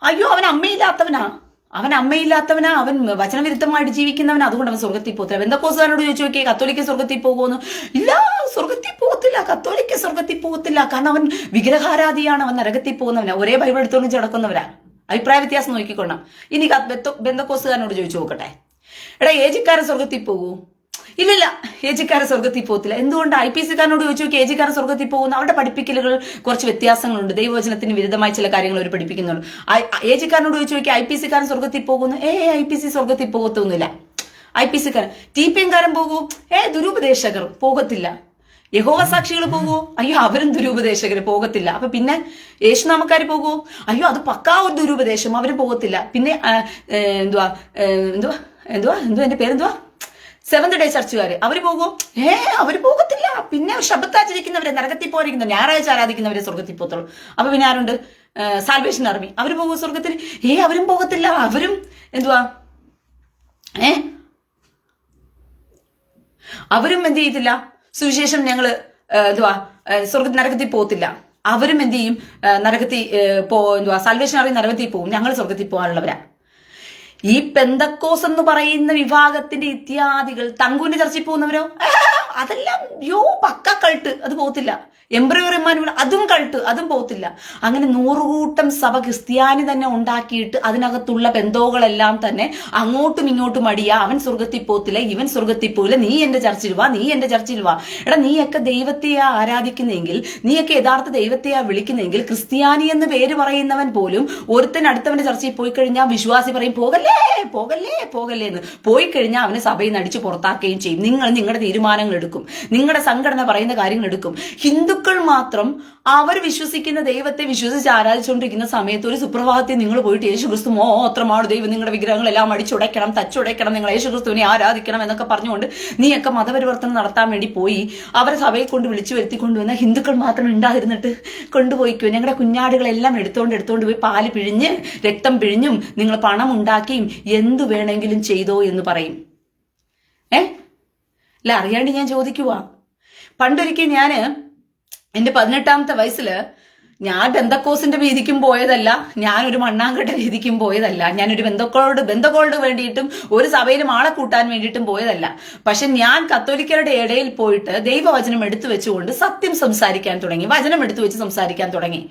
അയ്യോ അവൻ അമ്മയില്ലാത്തവനാ, അവൻ വചനവിരുദ്ധമായിട്ട് ജീവിക്കുന്നവനാ, അതുകൊണ്ട് അവൻ സ്വർഗത്തിൽ പോത്തില്ല. പെന്തക്കോസുകാരനോട് ചോദിച്ചു നോക്കിയേ കത്തോലിക്ക സ്വർഗത്തിൽ പോകുമെന്ന്? ഇല്ല, സ്വർഗത്തിൽ പോകത്തില്ല, കത്തോലിക്ക സ്വർഗത്തിൽ പോകത്തില്ല. കാരണം അവൻ വിഗ്രഹാരാധിയാണ്, അവൻ നരകത്തിൽ പോകുന്നവനാ. ഒരേ ബൈബിൾ എടുത്തോണ്ട് നടക്കുന്നവരാ. അഭിപ്രായ വ്യത്യാസം നോക്കിക്കൊള്ളാം. ഇനി ബന്ധക്കോസുകാരനോട് ചോദിച്ചു നോക്കട്ടെ, എടാ ഏജിക്കാരൻ സ്വർഗത്തിൽ പോകൂ? ഇല്ലില്ല, ഏജിക്കാരൻ സ്വർഗത്തിൽ പോകത്തില്ല. എന്തുകൊണ്ട്? IPC കാരനോട് ചോദിച്ചു നോക്കി ഏജിക്കാരൻ സ്വർഗത്തിൽ പോകുന്നു. അവരുടെ പഠിപ്പിക്കലുകൾ കുറച്ച് വ്യത്യാസങ്ങളുണ്ട്, ദൈവവചനത്തിന് വിരുദ്ധമായ ചില കാര്യങ്ങൾ അവർ പഠിപ്പിക്കുന്നുള്ളൂ. ഏജിക്കാരനോട് ചോദിച്ചു നോക്കി IPC കാരൻ സ്വർഗത്തിൽ പോകുന്നു? IPC സ്വർഗത്തിൽ പോകത്തൊന്നുമില്ല. IPC കാരൻ TPM കാരൻ പോകൂ? ദുരുപദേശകർ പോകത്തില്ല. യഹോവ സാക്ഷികൾ പോകുമോ? അയ്യോ അവരും ദുരുപദേശകര് പോകത്തില്ല. അപ്പൊ പിന്നെ യേശുനാമക്കാര് പോകുമോ? അയ്യോ അത് പക്കാ ഒരു ദുരുപദേശം, അവരും പോകത്തില്ല. പിന്നെ എന്റെ പേരെന്തുവാ, സെവന്ത് ഡേ ചർച്ചുകാര്, അവര് പോകുമോ? അവര് പോകത്തില്ല. പിന്നെ ശബത്താചരിക്കുന്നവരെ, നരകത്തിൽ പോയിരിക്കുന്നവർ, ഞായറാഴ്ച ആരാധിക്കുന്നവരെ സ്വർഗത്തിൽ പോകത്തുള്ളൂ. അപ്പൊ പിന്നെ ആരുണ്ട്? സാൽവേഷൻ ആർമി, അവര് പോകുമോ സ്വർഗത്തിൽ? അവരും പോകത്തില്ല. അവരും അവരും എന്ത് ചെയ്യത്തില്ല? സുവിശേഷം ഞങ്ങള് നരകത്തിൽ പോകത്തില്ല. അവരും എന്ത് ചെയ്യും? നരകത്തിൽ സാൽവേഷൻ ആർമി നരകത്തിൽ പോകും, ഞങ്ങൾ സ്വർഗത്തിൽ പോകാനുള്ളവരാ. ഈ പെന്തക്കോസ് എന്ന് പറയുന്ന വിഭാഗത്തിന്റെ ഇത്യാദികൾ തങ്കൂന്റെ ചർച്ചയിൽ പോകുന്നവരോ? അതെല്ലാം പക്ക കൾട്ട്, അത് പോകത്തില്ല. എംബ്രവറി ഇമ്മാനുവൽ അതും കൾട്ട്, അതും പോകത്തില്ല. അങ്ങനെ 100 കൂട്ടം സഭ ക്രിസ്ത്യാനി തന്നെ ഉണ്ടാക്കിയിട്ട് അതിനകത്തുള്ള ബന്ധോകളെല്ലാം തന്നെ അങ്ങോട്ടും ഇങ്ങോട്ടും അടിയാ. അവൻ സ്വർഗത്തിൽ പോകത്തില്ല, ഇവൻ സ്വർഗത്തിൽ പോകില്ല, നീ എന്റെ ചർച്ചിൽ വാ, നീ എന്റെ ചർച്ചിൽ വാ. എടാ, നീയൊക്കെ ദൈവത്തെയാ ആരാധിക്കുന്നെങ്കിൽ, നീയൊക്കെ യഥാർത്ഥ ദൈവത്തെയാ വിളിക്കുന്നെങ്കിൽ, ക്രിസ്ത്യാനി എന്ന് പേര് പറയുന്നവൻ പോലും ഒരുത്തൻ അടുത്തവന്റെ ചർച്ചയിൽ പോയി കഴിഞ്ഞാൽ വിശ്വാസി പറയും പോകല്ലേ പോകല്ലേ പോകല്ലേ എന്ന്. പോയി കഴിഞ്ഞാൽ അവനെ സഭയിൽ നിന്ന് അടിച്ച് പുറത്താക്കുകയും ചെയ്യും. നിങ്ങൾ നിങ്ങളുടെ തീരുമാനങ്ങൾ എടുക്കും, നിങ്ങളുടെ സംഘടന പറയുന്ന കാര്യങ്ങൾ എടുക്കും. ഹിന്ദുക്കൾ മാത്രം അവർ വിശ്വസിക്കുന്ന ദൈവത്തെ വിശ്വസിച്ച് ആരാധിച്ചുകൊണ്ടിരിക്കുന്ന സമയത്ത് ഒരു സുപ്രഭാതത്തിൽ നിങ്ങൾ പോയിട്ട് യേശുക്രിസ്തു മാത്രമാണ് ദൈവം, നിങ്ങളുടെ വിഗ്രഹങ്ങളെല്ലാം അടിച്ചുടയ്ക്കണം, തച്ചുടയ്ക്കണം, നിങ്ങൾ യേശുക്രിസ്തുവിനെ ആരാധിക്കണം എന്നൊക്കെ പറഞ്ഞുകൊണ്ട് നീയൊക്കെ മതപരിവർത്തനം നടത്താൻ വേണ്ടി പോയി അവരെ സഭയെ കൊണ്ട് വിളിച്ചു വരുത്തി കൊണ്ടുവന്ന ഹിന്ദുക്കൾ മാത്രം ഉണ്ടായിരുന്നിട്ട് കൊണ്ടുപോയിക്കോ. ഞങ്ങളുടെ കുഞ്ഞാടുകളെല്ലാം എടുത്തോണ്ട് പോയി പാല് പിഴിഞ്ഞ് രക്തം പിഴിഞ്ഞും നിങ്ങൾ പണം ഉണ്ടാക്കിയും എന്തു വേണമെങ്കിലും ചെയ്തോ എന്ന് പറയും. അല്ല, അറിയാണ്ട് ഞാൻ ചോദിക്കുവാ. പണ്ടൊരിക്കൽ എന്റെ 18ാമത്തെ വയസ്സില് ഞാൻ ബെന്തക്കോസിന്റെ രീതിക്കും പോയതല്ല, ഞാനൊരു മണ്ണാങ്കട്ട രീതിക്കും പോയതല്ല, ഞാനൊരു ബന്ധക്കോളോട് വേണ്ടിയിട്ടും ഒരു സഭയിലും ആളെ കൂട്ടാൻ വേണ്ടിയിട്ടും പോയതല്ല. പക്ഷെ ഞാൻ കത്തോലിക്കരുടെ ഇടയിൽ പോയിട്ട് ദൈവവചനം എടുത്തു വെച്ചുകൊണ്ട് സത്യം സംസാരിക്കാൻ തുടങ്ങി, വചനം എടുത്തു വെച്ച് സംസാരിക്കാൻ തുടങ്ങി.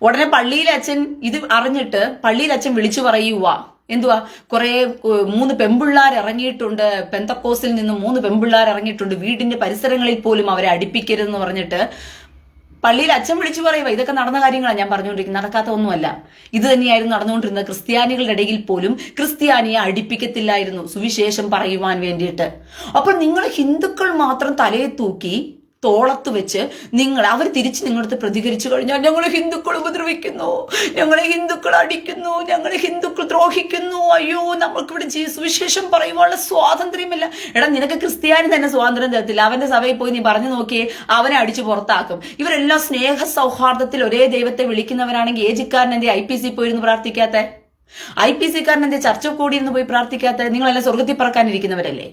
ഉടനെ പള്ളിയിലെ അച്ഛൻ ഇത് അറിഞ്ഞിട്ട് പള്ളിയിലെ അച്ഛൻ വിളിച്ചു പറയുവാ, എന്തുവാ, 3 പെമ്പിള്ളാർ ഇറങ്ങിയിട്ടുണ്ട്, പെന്തക്കോസിൽ നിന്ന് 3 പെമ്പിള്ളാർ ഇറങ്ങിയിട്ടുണ്ട്, വീടിന്റെ പരിസരങ്ങളിൽ പോലും അവരെ അടുപ്പിക്കരുതെന്ന് പറഞ്ഞിട്ട് പള്ളിയിൽ അച്ഛൻ വിളിച്ചു പറയുക. ഇതൊക്കെ നടന്ന കാര്യങ്ങളാണ് ഞാൻ പറഞ്ഞുകൊണ്ടിരിക്കുന്നത്, നടക്കാത്ത ഒന്നുമല്ല. ഇത് തന്നെയായിരുന്നു നടന്നുകൊണ്ടിരുന്നത്. ക്രിസ്ത്യാനികളുടെ ഇടയിൽ പോലും ക്രിസ്ത്യാനിയെ അടുപ്പിക്കത്തില്ലായിരുന്നു സുവിശേഷം പറയുവാൻ വേണ്ടിയിട്ട്. അപ്പോൾ നിങ്ങൾ ഹിന്ദുക്കൾ മാത്രം തലയെ തൂക്കി തോളത്ത് വെച്ച് അവർ തിരിച്ച് നിങ്ങളടുത്ത് പ്രതികരിച്ചു കഴിഞ്ഞാൽ ഞങ്ങളെ ഹിന്ദുക്കൾ ഉപദ്രവിക്കുന്നു, ഞങ്ങളെ ഹിന്ദുക്കൾ അടിക്കുന്നു, ഞങ്ങളെ ഹിന്ദുക്കൾ ദ്രോഹിക്കുന്നു, അയ്യോ നമുക്കിവിടെ സുവിശേഷം പറയുവാനുള്ള സ്വാതന്ത്ര്യമില്ല. എടാ, നിനക്ക് ക്രിസ്ത്യാനി തന്നെ സ്വാതന്ത്ര്യം തരത്തില്ല. അവന്റെ സഭയിൽ പോയി നീ പറഞ്ഞു നോക്കിയേ, അവനെ അടിച്ചു പുറത്താക്കും. ഇവരെല്ലാം സ്നേഹ സൗഹാർദ്ദത്തിൽ ഒരേ ദൈവത്തെ വിളിക്കുന്നവരാണെങ്കിൽ ഏജിക്കാരൻ എന്തേ IPC പോയിരുന്നു പ്രാർത്ഥിക്കാത്ത? IPC കാരൻ എന്തേ ചർച്ച കൂടിയിരുന്ന് പോയി പ്രാർത്ഥിക്കാത്ത? നിങ്ങളെല്ലാം സ്വർഗത്തിൽ പറക്കാനിരിക്കുന്നവരല്ലേ?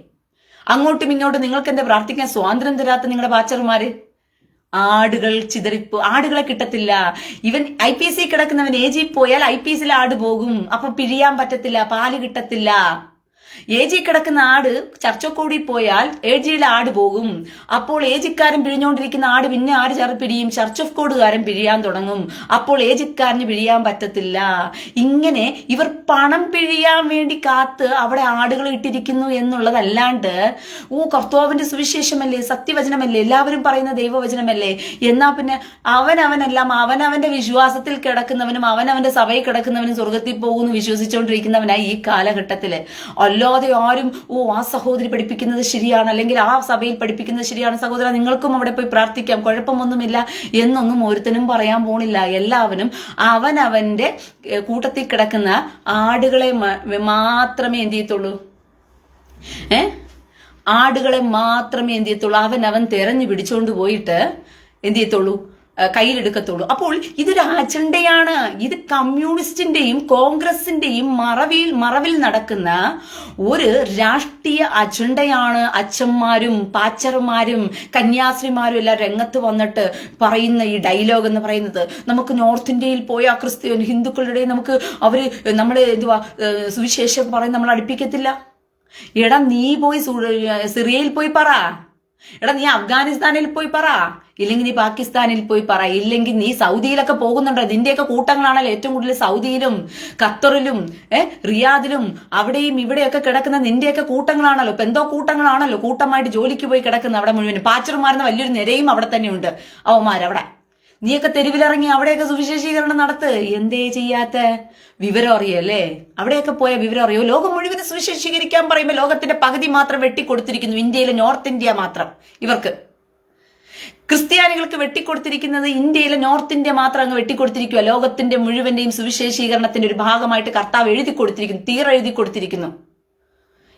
അങ്ങോട്ടും ഇങ്ങോട്ടും നിങ്ങൾക്ക് എന്താ പ്രാർത്ഥിക്കാൻ സ്വാതന്ത്ര്യം തരാത്ത നിങ്ങളുടെ പാച്ചർമാര്? ആടുകളെ കിട്ടത്തില്ല. ഇവൻ IPC കിടക്കുന്നവൻ AG പോയാൽ IPCയിലെ ആട് പോകും, അപ്പൊ പിഴിയാൻ പറ്റത്തില്ല, പാല് കിട്ടത്തില്ല. AG കിടക്കുന്ന ആട് ചർച്ചക്കൂടി പോയാൽ AGയിലെ ആട് പോകും. അപ്പോൾ AGക്കാരൻ പിഴിഞ്ഞുകൊണ്ടിരിക്കുന്ന ആട് പിന്നെ ആര് പിഴിയും? ചർച്ച് ഓഫ് കോഡുകാരൻ പിഴിയാൻ തുടങ്ങും. അപ്പോൾ AGക്കാരന് പിഴിയാൻ പറ്റത്തില്ല. ഇങ്ങനെ ഇവർ പണം പിഴിയാൻ വേണ്ടി കാത്ത് അവിടെ ആടുകൾ ഇട്ടിരിക്കുന്നു എന്നുള്ളതല്ലാണ്ട് കർത്താവിന്റെ സുവിശേഷമല്ലേ, സത്യവചനമല്ലേ, എല്ലാവരും പറയുന്ന ദൈവവചനമല്ലേ, എന്നാ പിന്നെ അവനെല്ലാം അവനവന്റെ വിശ്വാസത്തിൽ കിടക്കുന്നവനും അവനവന്റെ സഭയിൽ കിടക്കുന്നവനും സ്വർഗത്തിൽ പോകുന്നു വിശ്വസിച്ചുകൊണ്ടിരിക്കുന്നവനായി ഈ കാലഘട്ടത്തില്. അല്ലാതെ ആരും ആ സഹോദരി പഠിപ്പിക്കുന്നത് ശരിയാണ്, അല്ലെങ്കിൽ ആ സഭയിൽ പഠിപ്പിക്കുന്നത് ശരിയാണ്, സഹോദര നിങ്ങൾക്കും അവിടെ പോയി പ്രാർത്ഥിക്കാം, കുഴപ്പമൊന്നുമില്ല എന്നൊന്നും ഒരുത്തനും പറയാൻ പോണില്ല. എല്ലാവരും അവനവന്റെ കൂട്ടത്തിൽ കിടക്കുന്ന ആടുകളെ മാത്രമേ എന്ത് ചെയ്യത്തുള്ളൂ, ആടുകളെ മാത്രമേ എന്ത് ചെയ്യത്തുള്ളൂ, അവൻ തെരഞ്ഞു പിടിച്ചോണ്ട് പോയിട്ട് എന്ത് ചെയ്യത്തുള്ളൂ, കയ്യിലെടുക്കത്തുള്ളൂ. അപ്പോൾ ഇതൊരു അജണ്ടയാണ്. ഇത് കമ്മ്യൂണിസ്റ്റിന്റെയും കോൺഗ്രസിന്റെയും മറവിൽ നടക്കുന്ന ഒരു രാഷ്ട്രീയ അജണ്ടയാണ്. അച്ഛന്മാരും പാച്ചർമാരും കന്യാസ്ത്രീമാരും എല്ലാം രംഗത്ത് വന്നിട്ട് പറയുന്ന ഈ ഡയലോഗ് എന്ന് പറയുന്നത്, നമുക്ക് നോർത്ത് ഇന്ത്യയിൽ പോയ ഹിന്ദുക്കളുടെ നമ്മള് സുവിശേഷം പറയുന്ന നമ്മൾ അടുപ്പിക്കത്തില്ല. എടാ, നീ പോയി സിറിയയിൽ പോയി പറ, എടാ നീ അഫ്ഗാനിസ്ഥാനിൽ പോയി പറ, ഇല്ലെങ്കിൽ നീ പാകിസ്ഥാനിൽ പോയി പറ, ഇല്ലെങ്കിൽ നീ സൗദിയിലൊക്കെ പോകുന്നുണ്ടോ? നിന്റെയൊക്കെ കൂട്ടങ്ങളാണല്ലോ ഏറ്റവും കൂടുതൽ സൗദിയിലും ഖത്തറിലും റിയാദിലും അവിടെയും ഇവിടെയൊക്കെ കിടക്കുന്ന നിന്റെയൊക്കെ കൂട്ടങ്ങളാണല്ലോ, പെന്തോ കൂട്ടങ്ങളാണല്ലോ കൂട്ടമായിട്ട് ജോലിക്ക് പോയി കിടക്കുന്ന അവിടെ മുഴുവൻ. പാച്ചർമാരുന്ന വലിയൊരു നിരയും അവിടെ തന്നെയുണ്ട്. അവന്മാരവിടെ നീയൊക്കെ തെരുവിലിറങ്ങി അവിടെയൊക്കെ സുവിശേഷീകരണം നടത്ത്. എന്തേ ചെയ്യാത്ത? വിവരം അറിയല്ലേ? അവിടെയൊക്കെ പോയ വിവരം അറിയോ? ലോകം മുഴുവൻ സുവിശേഷീകരിക്കാൻ പറയുമ്പോൾ ലോകത്തിന്റെ പകുതി മാത്രം വെട്ടിക്കൊടുത്തിരിക്കുന്നു. ഇന്ത്യയിലെ നോർത്ത് ഇന്ത്യ മാത്രം. ഇവർക്ക് ക്രിസ്ത്യാനികൾക്ക് വെട്ടിക്കൊടുത്തിരിക്കുന്നത് ഇന്ത്യയിലെ നോർത്ത് ഇന്ത്യ മാത്രം അങ്ങ് വെട്ടിക്കൊടുത്തിരിക്കുക. ലോകത്തിന്റെ മുഴുവന്റെയും സുവിശേഷീകരണത്തിന്റെ ഒരു ഭാഗമായിട്ട് കർത്താവ് എഴുതി കൊടുത്തിരിക്കുന്നു, എഴുതി കൊടുത്തിരിക്കുന്നു.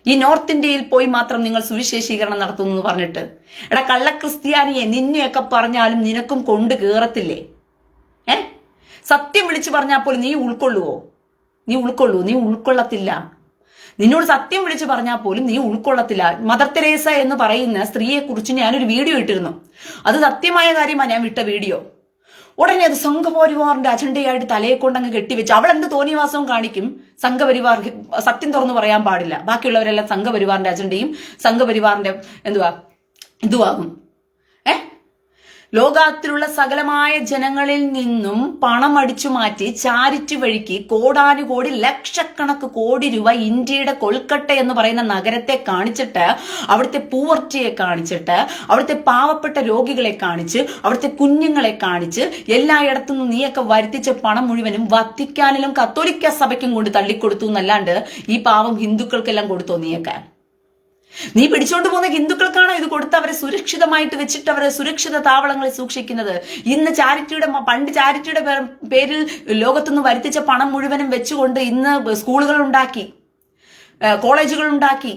ഈ നോർത്ത് ഇന്ത്യയിൽ പോയി മാത്രം നിങ്ങൾ സുവിശേഷീകരണം നടത്തുന്നു എന്ന് പറഞ്ഞിട്ട്, എടാ കള്ള ക്രിസ്ത്യാനിയെ, നിന്നെയൊക്കെ പറഞ്ഞാലും നിനക്കും കൊണ്ട് കേറത്തില്ലേ? സത്യം വിളിച്ചു പറഞ്ഞാൽ പോലും നീ ഉൾക്കൊള്ളുവോ? നീ ഉൾക്കൊള്ളത്തില്ല. നിന്നോട് സത്യം വിളിച്ചു പറഞ്ഞാൽ പോലും നീ ഉൾക്കൊള്ളത്തില്ല. മദർ തെരേസ എന്ന് പറയുന്ന സ്ത്രീയെ കുറിച്ച് ഞാനൊരു വീഡിയോ ഇട്ടിരുന്നു. അത് സത്യമായ കാര്യമാണ് ഞാൻ വിട്ട വീഡിയോ. ഉടനെ അത് സംഘപരിവാറിന്റെ അജണ്ടയായിട്ട് തലയെ കൊണ്ടങ്ങ് കെട്ടിവെച്ച് അവൾ എന്ത് തോന്നിവാസവും കാണിക്കും. സംഘപരിവാർ സത്യം തുറന്നു പറയാൻ പാടില്ല. ബാക്കിയുള്ളവരെല്ലാം സംഘപരിവാറിന്റെ അജണ്ടയും സംഘപരിവാറിന്റെ ഇതുവാകും. ലോകത്തിലുള്ള സകലമായ ജനങ്ങളിൽ നിന്നും പണം അടിച്ചു മാറ്റി ചാരിറ്റി വഴിക്ക് കോടാനുകോടി ലക്ഷക്കണക്ക് കോടി രൂപ ഇന്ത്യയുടെ കൊൽക്കട്ട എന്ന് പറയുന്ന നഗരത്തെ കാണിച്ചിട്ട്, അവിടുത്തെ പൂവർട്ടിയെ കാണിച്ചിട്ട്, അവിടുത്തെ പാവപ്പെട്ട രോഗികളെ കാണിച്ച്, അവിടുത്തെ കുഞ്ഞുങ്ങളെ കാണിച്ച്, എല്ലായിടത്തുനിന്നും നീയൊക്കെ വരുത്തിച്ച പണം മുഴുവനും വത്തിക്കാനിലും കത്തോലിക്ക സഭയ്ക്കും കൊണ്ട് തള്ളിക്കൊടുത്തു എന്നല്ലാണ്ട് ഈ പാവം ഹിന്ദുക്കൾക്കെല്ലാം കൊടുത്തോ നീയൊക്കെ? നീ പിടിച്ചോണ്ട് പോകുന്ന ഹിന്ദുക്കൾക്കാണോ ഇത് കൊടുത്ത് അവരെ സുരക്ഷിതമായിട്ട് വെച്ചിട്ട് അവരെ സുരക്ഷിത താവളങ്ങളിൽ സൂക്ഷിക്കുന്നത്? ഇന്ന് പണ്ട് ചാരിറ്റിയുടെ പേരിൽ ലോകത്തുനിന്ന് വരുത്തിച്ച പണം മുഴുവനും വെച്ചുകൊണ്ട് ഇന്ന് സ്കൂളുകൾ ഉണ്ടാക്കി, കോളേജുകൾ ഉണ്ടാക്കി,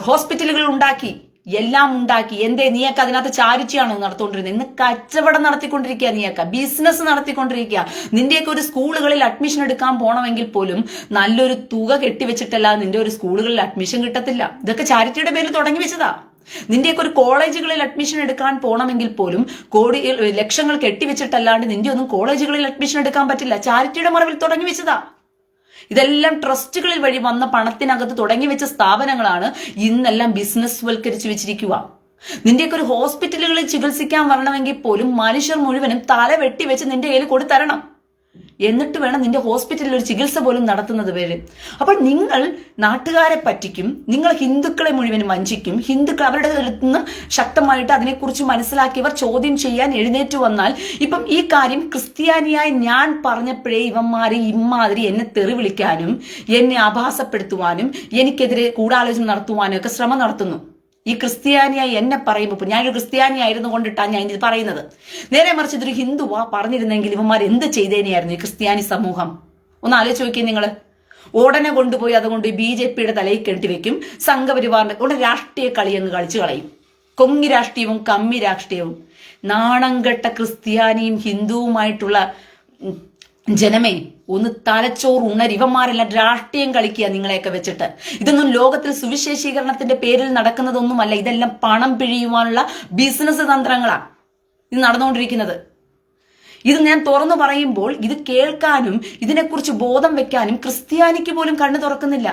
ഹോസ്പിറ്റലുകൾ ഉണ്ടാക്കി, എല്ലാം ഉണ്ടാക്കി. എന്തേ? നീയൊക്കെ അതിനകത്ത് ചാരിറ്റിയാണ് നടത്തിക്കൊണ്ടിരുന്നത്. ഇന്ന് കച്ചവടം നടത്തിക്കൊണ്ടിരിക്കുക, നീയൊക്കെ ബിസിനസ് നടത്തിക്കൊണ്ടിരിക്കുക. നിന്റെയൊക്കെ ഒരു സ്കൂളുകളിൽ അഡ്മിഷൻ എടുക്കാൻ പോകണമെങ്കിൽ പോലും നല്ലൊരു തുക കെട്ടിവെച്ചിട്ടല്ല നിന്റെ ഒരു സ്കൂളുകളിൽ അഡ്മിഷൻ കിട്ടത്തില്ല. ഇതൊക്കെ ചാരിറ്റിയുടെ പേരിൽ തുടങ്ങി വെച്ചതാ. നിന്റെയൊക്കെ ഒരു കോളേജുകളിൽ അഡ്മിഷൻ എടുക്കാൻ പോകണമെങ്കിൽ പോലും ലക്ഷങ്ങൾ കെട്ടിവെച്ചിട്ടല്ലാണ്ട് നിന്റെ ഒന്നും കോളേജുകളിൽ അഡ്മിഷൻ എടുക്കാൻ പറ്റില്ല. ചാരിറ്റിയുടെ മറവിൽ തുടങ്ങി വെച്ചതാ. ഇതെല്ലാം ട്രസ്റ്റുകളിൽ വഴി വന്ന പണത്തിനകത്ത് തുടങ്ങി വെച്ച സ്ഥാപനങ്ങളാണ് ഇന്നെല്ലാം ബിസിനസ് വൽക്കരിച്ചു വെച്ചിരിക്കുക. നിന്റെയൊക്കെ ഒരു ഹോസ്പിറ്റലുകളിൽ ചികിത്സിക്കാൻ വരണമെങ്കിൽ പോലും മനുഷ്യർ മുഴുവനും തല വെട്ടിവെച്ച് നിന്റെ കയ്യിൽ കൊടുത്തരണം. എന്നിട്ട് വേണം നിന്റെ ഹോസ്പിറ്റലിൽ ഒരു ചികിത്സ പോലും നടത്തുന്നത് പേര്. അപ്പോൾ നിങ്ങൾ നാട്ടുകാരെ പറ്റിക്കും, നിങ്ങൾ ഹിന്ദുക്കളെ മുഴുവനും വഞ്ചിക്കും. ഹിന്ദുക്കൾ അവരുടെ അടുത്ത് നിന്ന് ശക്തമായിട്ട് അതിനെക്കുറിച്ച് മനസ്സിലാക്കിയവർ ചോദ്യം ചെയ്യാൻ എഴുന്നേറ്റ് വന്നാൽ, ഇപ്പം ഈ കാര്യം ക്രിസ്ത്യാനിയായി ഞാൻ പറഞ്ഞപ്പോഴേ ഇവന്മാര് ഇമ്മാതിരി എന്നെ തെറി വിളിക്കാനും എന്നെ ആഭാസപ്പെടുത്തുവാനും എനിക്കെതിരെ ഗൂഢാലോചന നടത്തുവാനും ഒക്കെ ശ്രമം നടത്തുന്നു. ഈ ക്രിസ്ത്യാനിയായി എന്നെ പറയുമ്പോൾ, ഞാനൊരു ക്രിസ്ത്യാനി ആയിരുന്നു കൊണ്ടിട്ടാണ് ഞാൻ ഇത് പറയുന്നത്. നേരെ മറിച്ച് ഇതൊരു ഹിന്ദുവാ പറഞ്ഞിരുന്നെങ്കിൽ ഇവന്മാർ എന്ത് ചെയ്തേനെയായിരുന്നു ഈ ക്രിസ്ത്യാനി സമൂഹം? ഒന്ന് ആലോചിച്ച് നോക്കിയേ നിങ്ങൾ. ഉടനെ കൊണ്ടുപോയി അതുകൊണ്ട് BJPയുടെ തലയിൽ കെട്ടിവെക്കും. സംഘപരിവാറിന്റെ കൂടെ രാഷ്ട്രീയ കളി അങ്ങ് കളിച്ചു കളയും. കൊങ്ങി രാഷ്ട്രീയവും കമ്മി രാഷ്ട്രീയവും. നാണം കെട്ട ക്രിസ്ത്യാനിയും ഹിന്ദുവുമായിട്ടുള്ള ജനമേ, ഒന്ന് തലച്ചോറ് ഉണരി. ഇവന്മാരെല്ലാം രാഷ്ട്രീയം കളിക്കുക നിങ്ങളെയൊക്കെ വെച്ചിട്ട്. ഇതൊന്നും ലോകത്തിൽ സുവിശേഷീകരണത്തിന്റെ പേരിൽ നടക്കുന്നതൊന്നുമല്ല. ഇതെല്ലാം പണം പിഴിയുവാനുള്ള ബിസിനസ് തന്ത്രങ്ങളാണ് ഇത് നടന്നുകൊണ്ടിരിക്കുന്നത്. ഇത് ഞാൻ തുറന്നു പറയുമ്പോൾ ഇത് കേൾക്കാനും ഇതിനെക്കുറിച്ച് ബോധം വെക്കാനും ക്രിസ്ത്യാനിക്ക് പോലും കണ്ണു തുറക്കുന്നില്ല.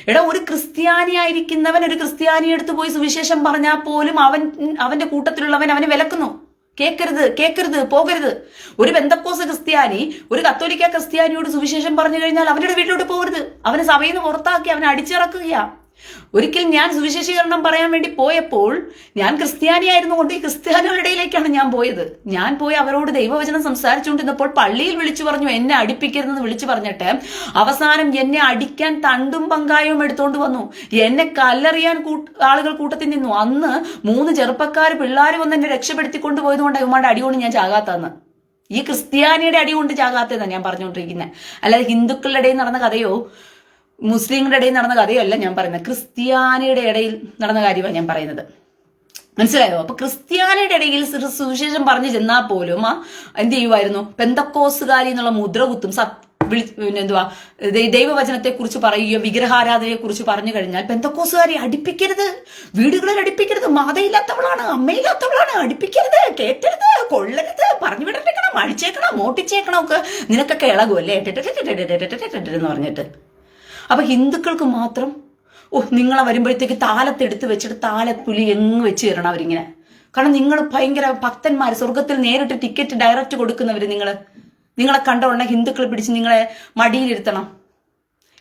എടാ, ഒരു ക്രിസ്ത്യാനി ആയിരിക്കുന്നവൻ ഒരു ക്രിസ്ത്യാനി എടുത്തു പോയി സുവിശേഷം പറഞ്ഞാൽ പോലും അവന്റെ കൂട്ടത്തിലുള്ളവൻ അവനെ വിലക്കുന്നു. കേൾക്കരുത്, പോകരുത്. ഒരു പെന്തക്കോസ് ക്രിസ്ത്യാനി ഒരു കത്തോലിക്ക ക്രിസ്ത്യാനിയോട് സുവിശേഷം പറഞ്ഞു കഴിഞ്ഞാൽ അവരുടെ വീട്ടിലോട്ട് പോകരുത്. അവനെ സഭയിൽ നിന്ന് പുറത്താക്കി അവനെ അടിച്ചിറക്കുകയാ. ഒരിക്കൽ ഞാൻ സുവിശേഷീകരണം പറയാൻ വേണ്ടി പോയപ്പോൾ, ഞാൻ ക്രിസ്ത്യാനിയായിരുന്നു കൊണ്ട് ഈ ക്രിസ്ത്യാനികളുടെ ഇടയിലേക്കാണ് ഞാൻ പോയത്. ഞാൻ പോയി അവരോട് ദൈവവചനം സംസാരിച്ചുകൊണ്ടിരുന്നപ്പോൾ പള്ളിയിൽ വിളിച്ചു പറഞ്ഞു എന്നെ അടിപ്പിക്കരുതെന്ന് വിളിച്ചു പറഞ്ഞിട്ട് അവസാനം എന്നെ അടിക്കാൻ തണ്ടും പങ്കായവും എടുത്തോണ്ട് വന്നു. എന്നെ കല്ലെറിയാൻ ആളുകൾ കൂട്ടത്തിൽ നിന്നു. അന്ന് 3 ചെറുപ്പക്കാർ പിള്ളേർ വന്ന് എന്നെ രക്ഷപ്പെടുത്തിക്കൊണ്ട് പോയതുകൊണ്ട് ഇവന്മാരുടെ അടികൊണ്ട് ഞാൻ ചാകാത്തന്ന്. ഈ ക്രിസ്ത്യാനിയുടെ അടി കൊണ്ട് ചാകാത്തതാണ് ഞാൻ പറഞ്ഞുകൊണ്ടിരിക്കുന്നത്. അല്ലാതെ ഹിന്ദുക്കളുടെ ഇടയിൽ നടന്ന കഥയോ മുസ്ലിങ്ങളുടെ ഇടയിൽ നടന്ന കഥയല്ല ഞാൻ പറയുന്നത്. ക്രിസ്ത്യാനിയുടെ ഇടയിൽ നടന്ന കാര്യമാണ് ഞാൻ പറയുന്നത്. മനസ്സിലായോ? അപ്പൊ ക്രിസ്ത്യാനിയുടെ ഇടയിൽ സുവിശേഷം പറഞ്ഞു ചെന്നാൽ പോലും എന്ത് ചെയ്യുമായിരുന്നു? പെന്തക്കോസുകാരി എന്നുള്ള മുദ്രകുത്തും എന്തുവാ ദൈവവചനത്തെ കുറിച്ച് പറയുകയോ വിഗ്രഹാരാധനയെ കുറിച്ച് പറഞ്ഞു കഴിഞ്ഞാൽ പെന്തക്കോസുകാരെ അടിപ്പിക്കരുത്, വീടുകളിൽ അടിപ്പിക്കരുത്, മാതയില്ലാത്തവളാണ്, അമ്മയില്ലാത്തവളാണ്, അടിപ്പിക്കരുത്, കേറ്റരുത്, കൊള്ളരുത്, പറഞ്ഞു വിടട്ടേക്കണം, അടിച്ചേക്കണം, മോട്ടിച്ചേക്കണം ഒക്കെ നിനക്കൊക്കെ ഇളകുമല്ലേ എന്ന് പറഞ്ഞിട്ട്. അപ്പൊ ഹിന്ദുക്കൾക്ക് മാത്രം നിങ്ങളെ വരുമ്പോഴത്തേക്ക് താലത്തെടുത്ത് വെച്ചിട്ട് താലപ്പുലി എങ്ങ് വെച്ച് തരണം അവരിങ്ങനെ. കാരണം നിങ്ങൾ ഭയങ്കര ഭക്തന്മാർ, സ്വർഗത്തിൽ നേരിട്ട് ടിക്കറ്റ് ഡയറക്റ്റ് കൊടുക്കുന്നവര്. നിങ്ങളെ കണ്ടോണ്ട ഹിന്ദുക്കളെ പിടിച്ച് നിങ്ങളെ മടിയിലിരുത്തണം.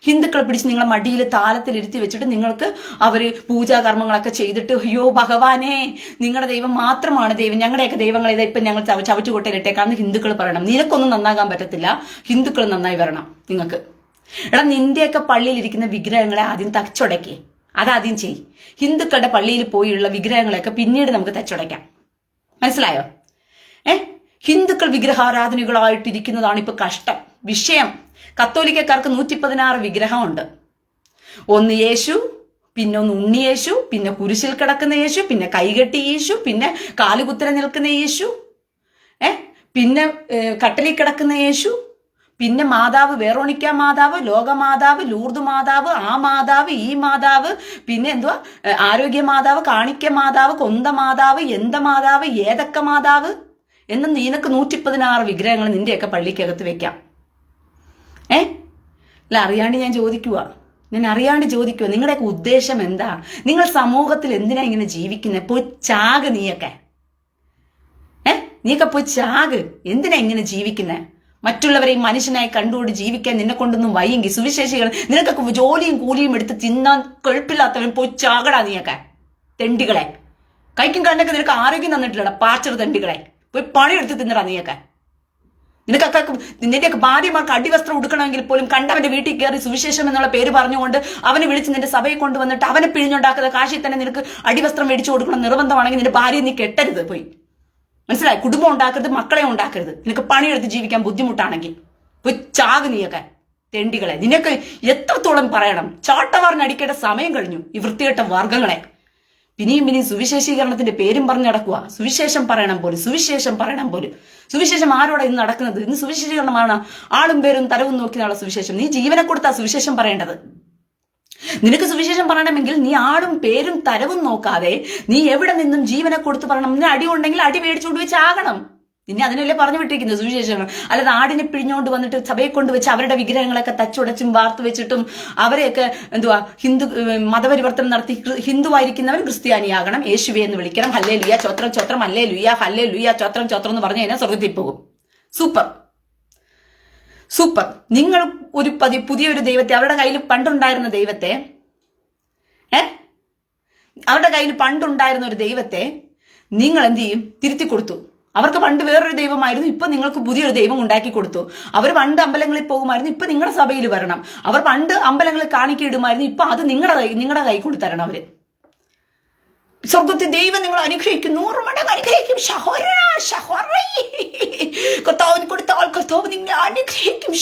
ഹിന്ദുക്കളെ പിടിച്ച് നിങ്ങളെ മടിയിൽ താലത്തിലിരുത്തി വെച്ചിട്ട് നിങ്ങൾക്ക് അവര് പൂജാകർമ്മങ്ങളൊക്കെ ചെയ്തിട്ട്, അയ്യോ ഭഗവാനെ നിങ്ങളുടെ ദൈവം മാത്രമാണ് ദൈവം, ഞങ്ങളുടെയൊക്കെ ദൈവങ്ങളെ ഇപ്പം ഞങ്ങൾ ചവറ്റുകൊട്ടയിലിട്ടേക്കാന്ന് ഹിന്ദുക്കൾ പറയണം. നിനക്കൊന്നും നന്നാകാൻ പറ്റത്തില്ല, ഹിന്ദുക്കൾ നന്നായി വരണം നിങ്ങൾക്ക്. എടാ, നിന്റെയൊക്കെ പള്ളിയിലിരിക്കുന്ന വിഗ്രഹങ്ങളെ ആദ്യം തച്ചുടക്കി, അതാദ്യം ചെയ്. ഹിന്ദുക്കളുടെ പള്ളിയിൽ പോയുള്ള വിഗ്രഹങ്ങളെയൊക്കെ പിന്നീട് നമുക്ക് തച്ചുടയ്ക്കാം. മനസ്സിലായോ? ഹിന്ദുക്കൾ വിഗ്രഹാരാധനകളായിട്ടിരിക്കുന്നതാണ് ഇപ്പൊ കഷ്ടം വിഷയം. കത്തോലിക്കക്കാർക്ക് 116 വിഗ്രഹമുണ്ട്. ഒന്ന് യേശു, പിന്നെ ഒന്ന് ഉണ്ണിയേശു, പിന്നെ കുരിശിൽ കിടക്കുന്ന യേശു, പിന്നെ കൈകെട്ടി യേശു, പിന്നെ കാലുകുത്തര നിൽക്കുന്ന യേശു, പിന്നെ കട്ടലിൽ കിടക്കുന്ന യേശു, പിന്നെ മാതാവ് വേറോണിക്ക മാതാവ്, ലോകമാതാവ്, ലൂർദ് മാതാവ്, ആ മാതാവ്, ഈ മാതാവ്, പിന്നെ എന്തുവാ ആരോഗ്യ മാതാവ്, കാണിക്ക മാതാവ്, കൊന്ത മാതാവ്, എന്ത മാതാവ്, ഏതൊക്കെ മാതാവ് എന്ന് നിനക്ക് 116 വിഗ്രഹങ്ങൾ നിന്റെയൊക്കെ പള്ളിക്കകത്ത് വെക്കാം. അല്ല, അറിയാണ്ട് ഞാൻ ചോദിക്കുക, നിങ്ങളുടെയൊക്കെ ഉദ്ദേശം എന്താ? നിങ്ങൾ സമൂഹത്തിൽ എന്തിനാ ഇങ്ങനെ ജീവിക്കുന്നത്? പോയി ചാക നീയൊക്കെ. നീയൊക്കെ പോയി ചാക്. എന്തിനാ ഇങ്ങനെ ജീവിക്കുന്നേ? മറ്റുള്ളവരെയും മനുഷ്യനായി കണ്ടുകൊണ്ട് ജീവിക്കാൻ നിന്നെ കൊണ്ടൊന്നും വയ്യെങ്കിൽ സുവിശേഷികൾ നിനക്കൊക്കെ ജോലിയും കൂലിയും എടുത്ത് തിന്നാൻ കൊഴുപ്പില്ലാത്തവൻ പോയി ചാകടാ. നീയൊക്കെ തെണ്ടികളെ, കൈക്കും കണ്ണൊക്കെ നിനക്ക് ആരോഗ്യം തന്നിട്ടില്ലടാ പാച്ചർ തെണ്ടികളെ. പോയി പണിയെടുത്ത് തിന്നടാ നീയൊക്കെ. നിനക്കൊക്കെ നിന്റെയൊക്കെ ഭാര്യമാർക്ക് അടിവസ്ത്രം ഉടുക്കണമെങ്കിൽ പോലും കണ്ടവന്റെ വീട്ടിൽ കയറി സുവിശേഷം എന്നുള്ള പേര് പറഞ്ഞുകൊണ്ട് അവനെ വിളിച്ച് നിന്റെ സഭയെ കൊണ്ടുവന്നിട്ട് അവനെ പിഴിഞ്ഞുണ്ടാക്കുന്ന കാശിൽ തന്നെ നിനക്ക് അടിവസ്ത്രം മേടിച്ചു കൊടുക്കണം നിർബന്ധമാണെങ്കിൽ നിന്റെ ഭാര്യയെ നീ കെട്ടരുത്. പോയി മനസ്സിലായി? കുടുംബം ഉണ്ടാക്കരുത്, മക്കളെ ഉണ്ടാക്കരുത്. നിനക്ക് പണിയെടുത്ത് ജീവിക്കാൻ ബുദ്ധിമുട്ടാണെങ്കിൽ പോയി ചാക് നീയൊക്കെ തെണ്ടികളെ. നിനക്ക് എത്രത്തോളം പറയണം? ചാട്ടവാറിനടിക്കേണ്ട സമയം കഴിഞ്ഞു ഈ വൃത്തികെട്ട വർഗ്ഗങ്ങളെ. പിന്നെയും സുവിശേഷീകരണത്തിന്റെ പേരും പറഞ്ഞു നടക്കുക. സുവിശേഷം പറയണം പോലും, സുവിശേഷം പറയണം പോലും. സുവിശേഷം ആരോടെ ഇന്ന് നടക്കുന്നത്? ഇന്ന് സുവിശേഷീകരണമാണ് ആളും പേരും തരവും നോക്കിയുള്ള സുവിശേഷം. നീ ജീവനെ കൊടുത്താ സുവിശേഷം പറയേണ്ടത്. നിനക്ക് സുവിശേഷം പറയണമെങ്കിൽ നീ ആളും പേരും തരവും നോക്കാതെ നീ എവിടെ നിന്നും ജീവനെ കൊടുത്ത് പറയണം. നിന്നെ അടി ഉണ്ടെങ്കിൽ അടി മേടിച്ചുകൊണ്ട് വെച്ച് ആകണം. നിന്നെ അതിനല്ലേ പറഞ്ഞു വിട്ടിരിക്കുന്നത് സുവിശേഷങ്ങൾ. അല്ലാതെ ആടിനെ പിഴിഞ്ഞുകൊണ്ട് വന്നിട്ട് സഭയെ കൊണ്ടുവച്ച് അവരുടെ വിഗ്രഹങ്ങളൊക്കെ തച്ചുടച്ചും വാർത്തു വെച്ചിട്ടും അവരെയൊക്കെ മതപരിവർത്തനം നടത്തി ഹിന്ദുവായിരിക്കുന്നവൻ ക്രിസ്ത്യാനിയാകണം, യേശുവെ എന്ന് വിളിക്കണം, ഹല്ലേ ലുയ ചോത്രം ചോത്രം, ഹല്ലേ ലുയ ചോത്രം ചോത്രം എന്ന് പറഞ്ഞു കഴിഞ്ഞാൽ സ്വർഗത്തിൽ പോകും. Super super. നിങ്ങൾ ഒരു പുതിയൊരു ദൈവത്തെ, അവരുടെ കയ്യിൽ പണ്ടുണ്ടായിരുന്ന ദൈവത്തെ, അവരുടെ കയ്യിൽ പണ്ടുണ്ടായിരുന്ന ഒരു ദൈവത്തെ നിങ്ങൾ എന്ത് ചെയ്യും? തിരുത്തി കൊടുത്തു. അവർക്ക് പണ്ട് വേറൊരു ദൈവമായിരുന്നു, ഇപ്പൊ നിങ്ങൾക്ക് പുതിയൊരു ദൈവം ഉണ്ടാക്കി കൊടുത്തു. അവർ പണ്ട് അമ്പലങ്ങളിൽ പോകുമായിരുന്നു, ഇപ്പൊ നിങ്ങളുടെ സഭയിൽ വരണം. അവർ പണ്ട് അമ്പലങ്ങളിൽ കാണിക്കയിടുമായിരുന്നു, ഇപ്പൊ അത് നിങ്ങളുടെ കൈ കൊടുത്തരണം. അവര് സ്വർഗത്തിൽ ദൈവം നിങ്ങൾ അനുഗ്രഹിക്കും, 100 മടങ്ങ് അനുഗ്രഹിക്കും. കർത്താവിന് കൊടുത്താൽ കർത്താവ് നിങ്ങളെ അനുഗ്രഹിക്കും.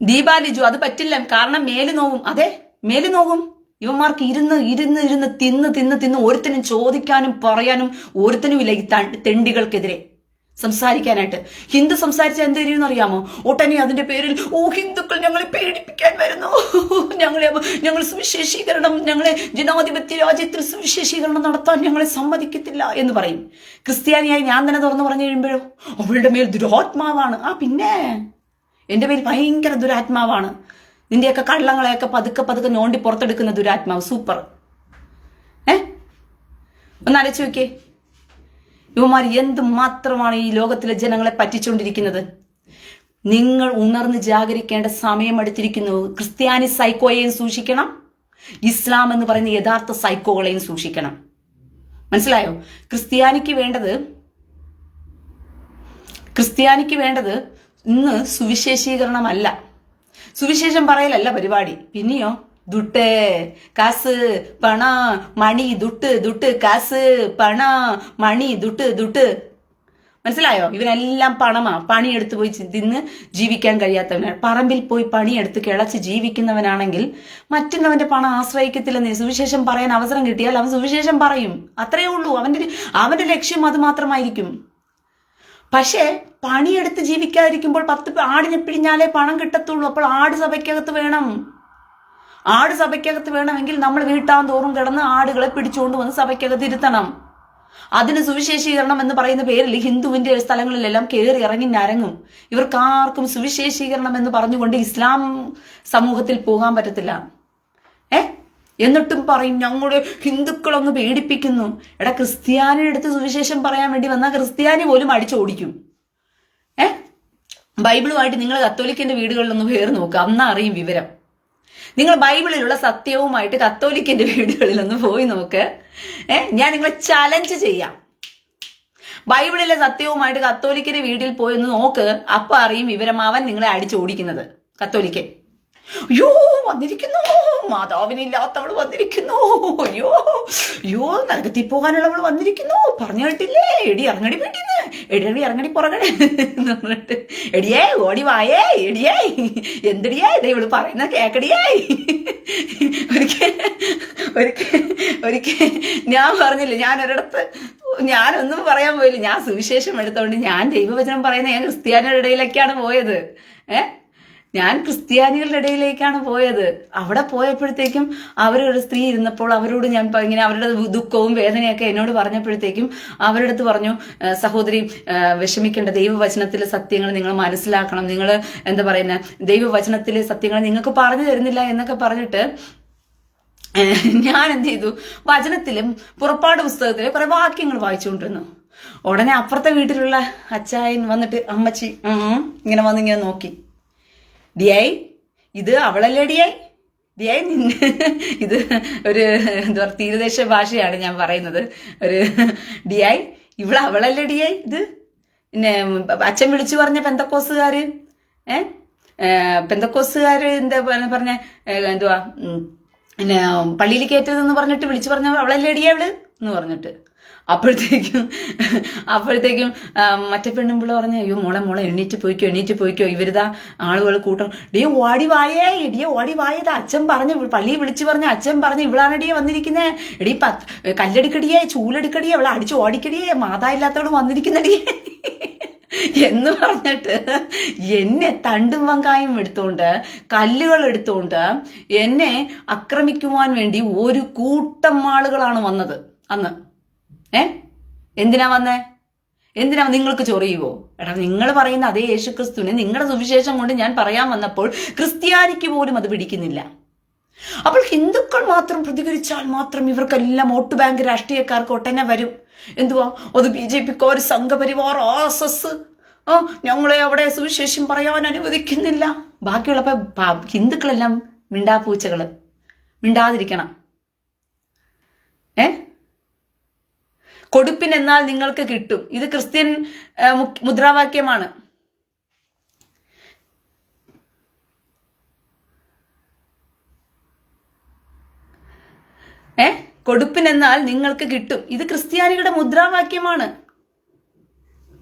ദീപാലിജു അത് പറ്റില്ല, കാരണം മേല് നോവും. അതെ, മേല് നോവും. ഇവന്മാർക്ക് ഇരുന്ന് തിന്ന് ഒരുത്തനും ചോദിക്കാനും പറയാനും ഒരുത്തനും ഇല്ല ഈ തെണ്ടികൾക്കെതിരെ സംസാരിക്കാനായിട്ട്. ഹിന്ദു സംസാരിച്ച എന്ത് ചെയ്യുമെന്ന് അറിയാമോ? ഒട്ടനെ അതിന്റെ പേരിൽ ഹിന്ദുക്കൾ ഞങ്ങളെ പീഡിപ്പിക്കാൻ വരുന്നു, ഞങ്ങൾ സുവിശേഷീകരണം, ഞങ്ങളെ ജനാധിപത്യ രാജ്യത്തിൽ സുവിശേഷീകരണം നടത്താൻ ഞങ്ങളെ സമ്മതിക്കത്തില്ല എന്ന് പറയും. ക്രിസ്ത്യാനിയായി ഞാൻ തന്നെ തുറന്നു പറഞ്ഞു കഴിയുമ്പോഴോ അവളുടെ മേൽ ദുരാത്മാവാണ്. പിന്നെ എന്റെ പേര് ഭയങ്കര ദുരാത്മാവാണ്. നിന്റെയൊക്കെ കള്ളങ്ങളെയൊക്കെ പതുക്കെ നോണ്ടി പുറത്തെടുക്കുന്ന ദുരാത്മാവ്. സൂപ്പർ. ഒന്ന് അലച്ചു നോക്കിയേ, ഇവന്മാർ എന്ത് മാത്രമാണ് ഈ ലോകത്തിലെ ജനങ്ങളെ പറ്റിച്ചുകൊണ്ടിരിക്കുന്നത്. നിങ്ങൾ ഉണർന്ന് ജാഗരിക്കേണ്ട സമയം എടുത്തിരിക്കുന്നു. ക്രിസ്ത്യാനി സൈക്കോയെയും സൂക്ഷിക്കണം, ഇസ്ലാം എന്ന് പറയുന്ന യഥാർത്ഥ സൈക്കോകളെയും സൂക്ഷിക്കണം. മനസ്സിലായോ? ക്രിസ്ത്യാനിക്ക് വേണ്ടത് ഇന്ന് സുവിശേഷീകരണമല്ല, സുവിശേഷം പറയലല്ല പരിപാടി. പിന്നെയോ ദുട്ട്, കാസ്, പണ, മണി, ദുട്ട്, കാസ്, പണ, മണി, ദുട്ട്. മനസ്സിലായോ? ഇവനെല്ലാം പണമാ. പണിയെടുത്ത് പോയി തിന്ന് ജീവിക്കാൻ കഴിയാത്തവനാണ്. പറമ്പിൽ പോയി പണിയെടുത്ത് കിളച്ച് ജീവിക്കുന്നവനാണെങ്കിൽ മറ്റുള്ളവന്റെ പണം ആശ്രയിക്കത്തില്ലെന്നേ. സുവിശേഷം പറയാൻ അവസരം കിട്ടിയാൽ അവൻ സുവിശേഷം പറയും. അത്രയേ ഉള്ളൂ. അവന്റെ ലക്ഷ്യം അത് മാത്രമായിരിക്കും. പക്ഷേ പണിയെടുത്ത് ജീവിക്കാതിരിക്കുമ്പോൾ 10 ആടിനെ പിഴിഞ്ഞാലേ പണം കിട്ടത്തുള്ളൂ. അപ്പോൾ ആട് സഭയ്ക്കകത്ത് വേണമെങ്കിൽ നമ്മൾ വീട്ടാന്തോറും കിടന്ന് ആടുകളെ പിടിച്ചുകൊണ്ട് വന്ന് സഭയ്ക്കകത്ത് ഇരുത്തണം. അതിന് സുവിശേഷീകരണം എന്ന് പറയുന്ന പേരിൽ ഹിന്ദുവിന്റെ സ്ഥലങ്ങളിലെല്ലാം കയറി ഇറങ്ങി ഞരങ്ങും. ഇവർക്കാർക്കും സുവിശേഷീകരണം എന്ന് പറഞ്ഞുകൊണ്ട് ഇസ്ലാം സമൂഹത്തിൽ പോകാൻ പറ്റത്തില്ല. എന്നിട്ടും പറയും ഞങ്ങളുടെ ഹിന്ദുക്കളൊന്ന് പേടിപ്പിക്കുന്നു. ക്രിസ്ത്യാനിയുടെ അടുത്ത് സുവിശേഷം പറയാൻ വേണ്ടി വന്നാൽ ക്രിസ്ത്യാനി പോലും അടിച്ചോടിക്കും. ബൈബിളുമായിട്ട് നിങ്ങൾ കത്തോലിക്കന്റെ വീടുകളിലൊന്ന് പേര് നോക്കുക, അന്നാ അറിയും വിവരം. നിങ്ങൾ ബൈബിളിലുള്ള സത്യവുമായിട്ട് കത്തോലിക്കന്റെ വീടുകളിലൊന്ന് പോയി നോക്ക്. ഞാൻ നിങ്ങളെ ചലഞ്ച് ചെയ്യാം. ബൈബിളിലെ സത്യവുമായിട്ട് കത്തോലിക്കന്റെ വീട്ടിൽ പോയി ഒന്ന് നോക്ക്, അപ്പൊ അറിയും വിവരം. അവൻ നിങ്ങളെ അടിച്ചോടിക്കുന്നത് കത്തോലിക്കൻ. അയ്യോ വന്നിരിക്കുന്നു, മാതാവിനില്ലാത്തവൾ വന്നിരിക്കുന്നു, അയ്യോ നരകത്തിൽ പോകാനുള്ളവൾ വന്നിരിക്കുന്നു, പറഞ്ഞു കേട്ടില്ലേ? എടി ഇറങ്ങടി വീട്ടിന്ന്, എടി ഇറങ്ങടി പുറകടി എന്ന് പറഞ്ഞിട്ട്, എടിയേ ഓടി വായേ, എടിയേ എന്തടിയേ ഇവള് പറയുന്ന കേക്കടിയേ. ഒരിക്കൽ ഞാൻ പറഞ്ഞില്ലേ, ഞാനൊന്നും പറയാൻ പോയില്ല. ഞാൻ സുവിശേഷം എടുത്തോണ്ട് ഞാൻ ദൈവവചനം പറയുന്ന ഞാൻ ക്രിസ്ത്യാനികളുടെ ഇടയിലേക്കാണ് പോയത്. ഞാൻ ക്രിസ്ത്യാനികളുടെ ഇടയിലേക്കാണ് പോയത്. അവിടെ പോയപ്പോഴത്തേക്കും അവരൊരു സ്ത്രീ ഇരുന്നപ്പോൾ അവരോട് ഞാൻ ഇങ്ങനെ അവരുടെ ദുഃഖവും വേദനയൊക്കെ എന്നോട് പറഞ്ഞപ്പോഴത്തേക്കും അവരുടെ അടുത്ത് പറഞ്ഞു, സഹോദരി വിഷമിക്കേണ്ട, ദൈവവചനത്തിലെ സത്യങ്ങൾ നിങ്ങൾ മനസ്സിലാക്കണം, നിങ്ങൾ എന്താ പറയുന്ന ദൈവവചനത്തിലെ സത്യങ്ങൾ നിങ്ങൾക്ക് പറഞ്ഞു തരുന്നില്ല എന്നൊക്കെ പറഞ്ഞിട്ട് ഞാൻ എന്ത് ചെയ്തു, വചനത്തിലും പുറപ്പാട് പുസ്തകത്തിലെ കുറെ വാക്യങ്ങൾ വായിച്ചുകൊണ്ടിരുന്നു. ഉടനെ അപ്പുറത്തെ വീട്ടിലുള്ള അച്ചായൻ വന്നിട്ട് അമ്മച്ചി ഇങ്ങനെ വന്ന് ഇങ്ങനെ നോക്കി. ഡിയായി, ഇത് അവളല്ലേ ഡിയായി? ഡിയായി ഇത് ഒരു എന്താ പറയുക, തീരദേശ ഭാഷയാണ് ഞാൻ പറയുന്നത്. ഒരു ഡിയായി, അവളല്ലേ ഡിയായി? ഇത് പിന്നെ അച്ഛൻ വിളിച്ചു പറഞ്ഞ പെന്തക്കോസുകാര് പെന്തക്കോസുകാര് എന്താ പറഞ്ഞ എന്തുവാ പിന്നെ പള്ളിയിൽ കയറ്റതെന്ന് പറഞ്ഞിട്ട് വിളിച്ചു പറഞ്ഞ അവളല്ലേ ഡിയാ അവള് എന്ന് പറഞ്ഞിട്ട്. അപ്പോഴത്തേക്കും മറ്റേ പെണ്ണുമ്പിള്ള പറഞ്ഞ അയ്യോ മോളെ എണ്ണീറ്റ് പോയിക്കോ ഇവരിതാ ആളുകൾ കൂട്ടം. ഡിയെ ഓടി വായേതാ അച്ഛൻ പറഞ്ഞ് പള്ളിയിൽ വിളിച്ചു പറഞ്ഞ അച്ഛൻ പറഞ്ഞ് ഇവളാണ് വന്നിരിക്കുന്നേ. എടീ കല്ലെടുക്കടിയേ, ചൂലെടുക്കടിയേ, അവളെ അടിച്ച് ഓടിക്കടിയേ, മാതാ ഇല്ലാത്തവള് വന്നിരിക്കുന്നടിയേ എന്ന് പറഞ്ഞിട്ട് എന്നെ തണ്ടും വങ്കായും എടുത്തോണ്ട് കല്ലുകൾ എടുത്തോണ്ട് എന്നെ ആക്രമിക്കുവാൻ വേണ്ടി ഒരു കൂട്ടം ആളുകളാണ് വന്നത് അന്ന്. എന്തിനാ വന്നേ? നിങ്ങൾക്ക് ചൊറിയുവോ? എടാ, നിങ്ങൾ പറയുന്ന അതേ യേശുക്രിസ്തുവിനെ നിങ്ങളുടെ സുവിശേഷം കൊണ്ട് ഞാൻ പറയാൻ വന്നപ്പോൾ ക്രിസ്ത്യാനിക്ക് പോലും അത് പിടിക്കുന്നില്ല. അപ്പോൾ ഹിന്ദുക്കൾ മാത്രം പ്രതികരിച്ചാൽ മാത്രം ഇവർക്കെല്ലാം വോട്ട് ബാങ്ക് രാഷ്ട്രീയക്കാർക്ക് ഒട്ടനെ വരും. എന്തുവാ അത് BJP-ക്കാർ, സംഘപരിവാർ, RSS ഞങ്ങളെ അവിടെ സുവിശേഷം പറയാൻ അനുവദിക്കുന്നില്ല. ബാക്കിയുള്ളപ്പോ ഹിന്ദുക്കളെല്ലാം മിണ്ടാപ്പൂച്ചകള്, മിണ്ടാതിരിക്കണം. കൊടുപ്പിൻ എന്നാൽ നിങ്ങൾക്ക് കിട്ടും. ഇത് ക്രിസ്ത്യൻ മുദ്രാവാക്യമാണ്. കൊടുപ്പിൻ എന്നാൽ നിങ്ങൾക്ക് കിട്ടും. ഇത് ക്രിസ്ത്യാനികളുടെ മുദ്രാവാക്യമാണ്.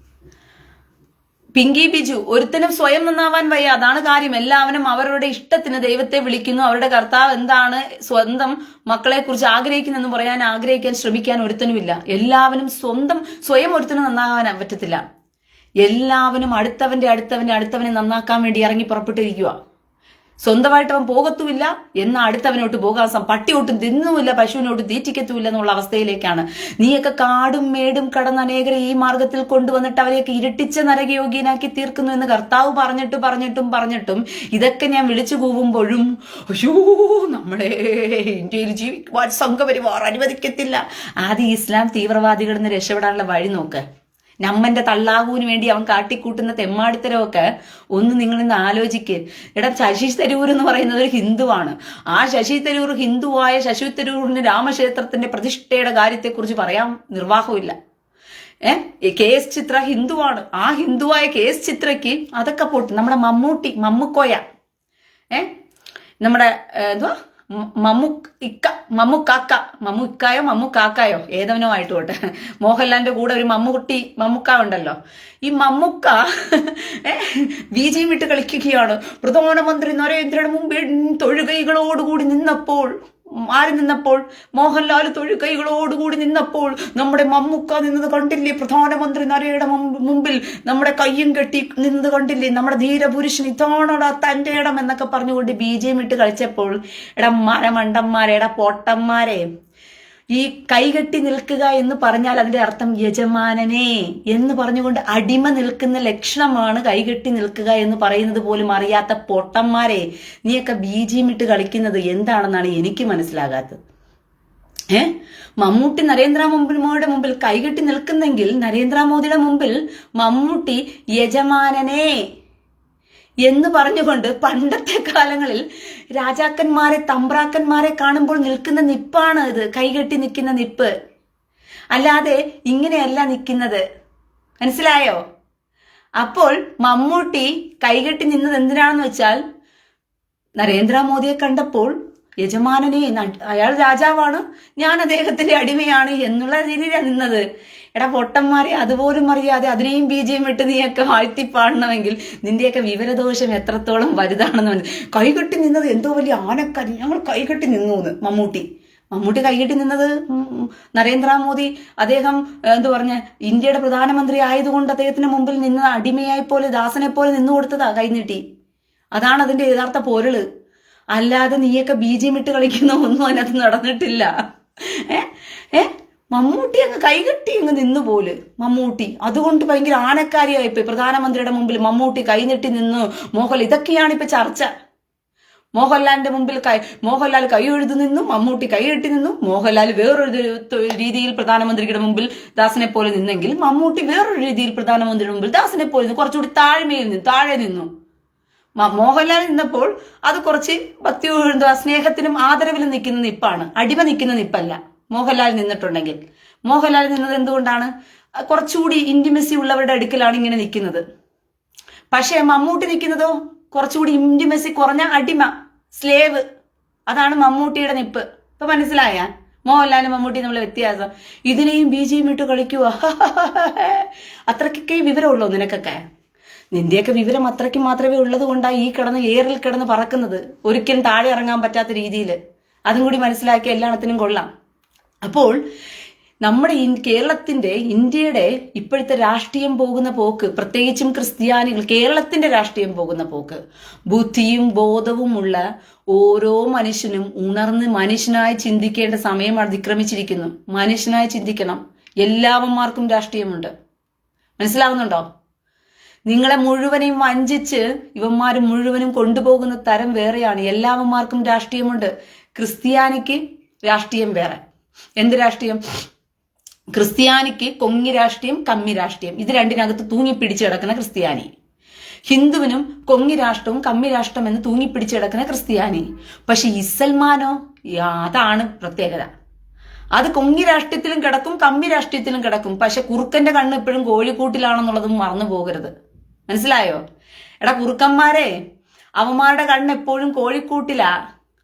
പിങ്കി ബിജു, ഒരുത്തനും സ്വയം നന്നാവാൻ വയ്യ, അതാണ് കാര്യം. എല്ലാവരും അവരുടെ ഇഷ്ടത്തിന് ദൈവത്തെ വിളിക്കുന്നു. അവരുടെ കർത്താവ് എന്താണ് സ്വന്തം മക്കളെ കുറിച്ച് ആഗ്രഹിക്കുന്നെന്ന് ആഗ്രഹിക്കാൻ ശ്രമിക്കാൻ ഒരുത്തനുമില്ല. എല്ലാവരും സ്വയം ഒരുത്തനും നന്നാകാൻ പറ്റത്തില്ല. എല്ലാവരും അടുത്തവനെ നന്നാക്കാൻ വേണ്ടി ഇറങ്ങി പുറപ്പെട്ടിരിക്കുക. സ്വന്തമായിട്ട് അവൻ പോകത്തുമില്ല, എന്നാൽ അടുത്തവനോട്ട് പോകാൻ പട്ടിയോട്ടും തിന്നുമില്ല, പശുവിനോട്ട് തീറ്റിക്കത്തുമില്ല എന്നുള്ള അവസ്ഥയിലേക്കാണ്. നീയൊക്കെ കാടും മേടും കടന്ന് അനേകരെ ഈ മാർഗത്തിൽ കൊണ്ടുവന്നിട്ട് അവരെയൊക്കെ ഇരട്ടിച്ച നരകയോഗ്യനാക്കി തീർക്കുന്നു എന്ന് കർത്താവ് പറഞ്ഞിട്ടും ഇതൊക്കെ ഞാൻ വിളിച്ചു കൂവുമ്പോഴും അയ്യോ നമ്മളെ ഇന്ത്യയിൽ ജീവിക്കുവാൻ സംഘപരിവാർ അനുവദിക്കത്തില്ല. ആദ്യം ഇസ്ലാം തീവ്രവാദികളിൽ നിന്ന് രക്ഷപ്പെടാനുള്ള വഴി നോക്ക്. നമ്മന്റെ തള്ളാകൂവിന് വേണ്ടി അവൻ കാട്ടിക്കൂട്ടുന്ന തെമ്മാടിത്തരമൊക്കെ ഒന്ന് നിങ്ങളിന്ന് ആലോചിക്ക്. എടാ, ശശി തരൂർ എന്ന് പറയുന്നത് ഒരു ഹിന്ദുവാണ്. ആ ശശി തരൂർ ഹിന്ദുവായ ശശി തരൂരിന് രാമക്ഷേത്രത്തിന്റെ പ്രതിഷ്ഠയുടെ കാര്യത്തെക്കുറിച്ച് പറയാൻ നിർവാഹമില്ല. KS ചിത്ര ഹിന്ദുവാണ്. ആ ഹിന്ദുവായ KS ചിത്രയ്ക്ക് അതൊക്കെ പോട്ട് നമ്മുടെ മമ്മുക്കോയ നമ്മുടെ എന്തുവാ മമ്മുക്കായോ ഏതവനോ ആയിട്ട് പോട്ടെ, മോഹൻലാലിന്റെ കൂടെ ഒരു മമ്മുക്ക ഉണ്ടല്ലോ. ഈ മമ്മുക്ക ബീജം വിട്ട് കളിക്കുകയാണ്. പ്രധാനമന്ത്രി നരേന്ദ്രന് മുമ്പേ തൊഴുകൈകളോടുകൂടി നിന്നപ്പോൾ മോഹൻലാൽ തൊഴുകൈകളോടുകൂടി നിന്നപ്പോൾ നമ്മുടെ മമ്മുക്ക നിന്നത് കണ്ടില്ലേ? പ്രധാനമന്ത്രി നരയുടെ മുമ്പിൽ നമ്മുടെ കയ്യും കെട്ടി നിന്നത് കണ്ടില്ലേ? നമ്മുടെ ധീരപുരുഷൻ ഇതാണോടാ തന്റെ ഇടം എന്നൊക്കെ പറഞ്ഞുകൊണ്ട് BJP ഇട്ട് കളിച്ചപ്പോൾ എടാ മരമണ്ടന്മാരെ, എടാ പൊട്ടന്മാരെ, ഈ കൈകെട്ടി നിൽക്കുക എന്ന് പറഞ്ഞാൽ അതിന്റെ അർത്ഥം യജമാനനെ എന്ന് പറഞ്ഞുകൊണ്ട് അടിമ നിൽക്കുന്ന ലക്ഷണമാണ് കൈകെട്ടി നിൽക്കുക എന്ന് പറയുന്നത് പോലും അറിയാത്ത പൊട്ടന്മാരെ, നീയൊക്കെ BJP ഇട്ട് കളിക്കുന്നത് എന്താണെന്നാണ് എനിക്ക് മനസ്സിലാകാത്തത്. മമ്മൂട്ടി നരേന്ദ്രമോദിയുടെ മുമ്പിൽ കൈകെട്ടി നിൽക്കുന്നെങ്കിൽ നരേന്ദ്രമോദിയുടെ മുമ്പിൽ മമ്മൂട്ടി യജമാനനെ എന്ന് പറഞ്ഞുകൊണ്ട് പണ്ടത്തെ കാലങ്ങളിൽ രാജാക്കന്മാരെ തമ്പ്രാക്കന്മാരെ കാണുമ്പോൾ നിൽക്കുന്ന നിപ്പാണ് ഇത്, കൈകെട്ടി നിൽക്കുന്ന നിപ്പ്. അല്ലാതെ ഇങ്ങനെയല്ല നിൽക്കുന്നത്, മനസ്സിലായോ? അപ്പോൾ മമ്മൂട്ടി കൈകെട്ടി നിന്നത് എന്തിനാണെന്ന് വെച്ചാൽ നരേന്ദ്രമോദിയെ കണ്ടപ്പോൾ യജമാനനെ, അയാൾ രാജാവാണ്, ഞാൻ അദ്ദേഹത്തിന്റെ അടിമയാണ് എന്നുള്ള രീതിയിലാണ് നിന്നത്. എടാ പൊട്ടന്മാരെ, അതുപോലും അറിയാതെ അതിനെയും BJP ഇട്ട് നീയൊക്കെ വാഴ്ത്തിപ്പാടണമെങ്കിൽ നിന്റെയൊക്കെ വിവരദോഷം എത്രത്തോളം വലുതാണെന്ന് കൈകെട്ടി നിന്നത് എന്തോ വലിയ ആനക്കാരി, ഞങ്ങൾ കൈകെട്ടി നിന്നു എന്ന് മമ്മൂട്ടി കൈകെട്ടി നിന്നത് നരേന്ദ്രമോദി അദ്ദേഹം എന്തു പറഞ്ഞ ഇന്ത്യയുടെ പ്രധാനമന്ത്രി ആയതുകൊണ്ട് അദ്ദേഹത്തിന് മുമ്പിൽ നിന്ന് അടിമയായി പോലെ ദാസനെ പോലെ നിന്നു കൊടുത്തതാ കൈനീട്ടി. അതാണ് അതിന്റെ യഥാർത്ഥ പൊരുള്. അല്ലാതെ നീയൊക്കെ BJP ഇട്ട് കളിക്കുന്ന ഒന്നും അതിനകത്ത് നടന്നിട്ടില്ല. മമ്മൂട്ടി അങ്ങ് കൈകെട്ടി അങ്ങ് നിന്നുപോലെ മമ്മൂട്ടി. അതുകൊണ്ട് ഭയങ്കര ആനക്കാരിയായിപ്പോയി. പ്രധാനമന്ത്രിയുടെ മുമ്പിൽ മമ്മൂട്ടി കൈനീട്ടി നിന്നു. മോഹൻലാൽ, ഇതൊക്കെയാണ് ഇപ്പൊ ചർച്ച. മോഹൻലാലിന്റെ മുമ്പിൽ മോഹൻലാൽ കൈ എഴുതി നിന്നു, മമ്മൂട്ടി കൈയെട്ടി നിന്നു. മോഹൻലാൽ വേറൊരു രീതിയിൽ പ്രധാനമന്ത്രിയുടെ മുമ്പിൽ ദാസനെ പോലെ നിന്നെങ്കിൽ മമ്മൂട്ടി വേറൊരു രീതിയിൽ പ്രധാനമന്ത്രിയുടെ മുമ്പിൽ ദാസനെ പോലെ നിന്നു, കുറച്ചുകൂടി താഴെ നിന്നു. മോഹൻലാൽ നിന്നപ്പോൾ അത് കുറച്ച് ഭക്തി സ്നേഹത്തിനും ആദരവിലും നിൽക്കുന്ന നിപ്പാണ്, അടിമ നിൽക്കുന്ന നിപ്പല്ല. മോഹൻലാൽ നിന്നിട്ടുണ്ടെങ്കിൽ മോഹൻലാൽ നിന്നത് എന്തുകൊണ്ടാണ്? കുറച്ചുകൂടി ഇന്റിമസി ഉള്ളവരുടെ അടുക്കലാണ് ഇങ്ങനെ നിൽക്കുന്നത്. പക്ഷേ മമ്മൂട്ടി നിൽക്കുന്നതോ കുറച്ചുകൂടി ഇന്റിമസി കുറഞ്ഞ അടിമ, സ്ലേവ്. അതാണ് മമ്മൂട്ടിയുടെ നിപ്പ്. ഇപ്പൊ മനസ്സിലായ മോഹൻലാലും മമ്മൂട്ടി നമ്മളെ വ്യത്യാസം? ഇതിനെയും ബീജിയും ഇട്ട് കളിക്കുക. അത്രയ്ക്കൊക്കെ വിവരമുള്ളൂ നിനക്കൊക്കെ. നിന്റെയൊക്കെ വിവരം അത്രയ്ക്ക് മാത്രമേ ഉള്ളത് കൊണ്ടാണ് ഈ ഏറിൽ കിടന്ന് പറക്കുന്നത്, ഒരിക്കലും താഴെ ഇറങ്ങാൻ പറ്റാത്ത രീതിയിൽ. അതും കൂടി മനസ്സിലാക്കി എല്ലാത്തിനും കൊള്ളാം. അപ്പോൾ നമ്മുടെ കേരളത്തിന്റെ, ഇന്ത്യയുടെ ഇപ്പോഴത്തെ രാഷ്ട്രീയം പോകുന്ന പോക്ക്, പ്രത്യേകിച്ചും ക്രിസ്ത്യാനികൾ, കേരളത്തിന്റെ രാഷ്ട്രീയം പോകുന്ന പോക്ക്, ബുദ്ധിയും ബോധവുമുള്ള ഓരോ മനുഷ്യനും ഉണർന്ന് മനുഷ്യനായി ചിന്തിക്കേണ്ട സമയം അതിക്രമിച്ചിരിക്കുന്നു. മനുഷ്യനായി ചിന്തിക്കണം. എല്ലാവന്മാർക്കും രാഷ്ട്രീയമുണ്ട്. മനസ്സിലാവുന്നുണ്ടോ? നിങ്ങളെ മുഴുവനെയും വഞ്ചിച്ച് ഇവന്മാർ മുഴുവനും കൊണ്ടുപോകുന്ന തരം വേറെയാണ്. എല്ലാവന്മാർക്കും രാഷ്ട്രീയമുണ്ട്. ക്രിസ്ത്യാനിക്ക് രാഷ്ട്രീയം വേറെ. എന്ത് രാഷ്ട്രീയം? ക്രിസ്ത്യാനിക്ക് കൊങ്ങി രാഷ്ട്രീയം, കമ്മി രാഷ്ട്രീയം. ഇത് രണ്ടിനകത്ത് തൂങ്ങിപ്പിടിച്ച് കിടക്കുന്ന ക്രിസ്ത്യാനി. ഹിന്ദുവിനും കൊങ്ങി രാഷ്ട്രവും കമ്മി രാഷ്ട്രം എന്ന് തൂങ്ങിപ്പിടിച്ച് കിടക്കുന്ന ക്രിസ്ത്യാനി. പക്ഷെ ഇസൽമാനോ, അതാണ് പ്രത്യേകത. അത് കൊങ്ങി രാഷ്ട്രീയത്തിലും കിടക്കും, കമ്മി രാഷ്ട്രീയത്തിലും കിടക്കും. പക്ഷെ കുറുക്കന്റെ കണ്ണ് എപ്പോഴും കോഴിക്കൂട്ടിലാണെന്നുള്ളതും മറന്നു പോകരുത്. മനസ്സിലായോ? എടാ കുറുക്കന്മാരെ, അവന്മാരുടെ കണ്ണ് എപ്പോഴും കോഴിക്കൂട്ടിലാ.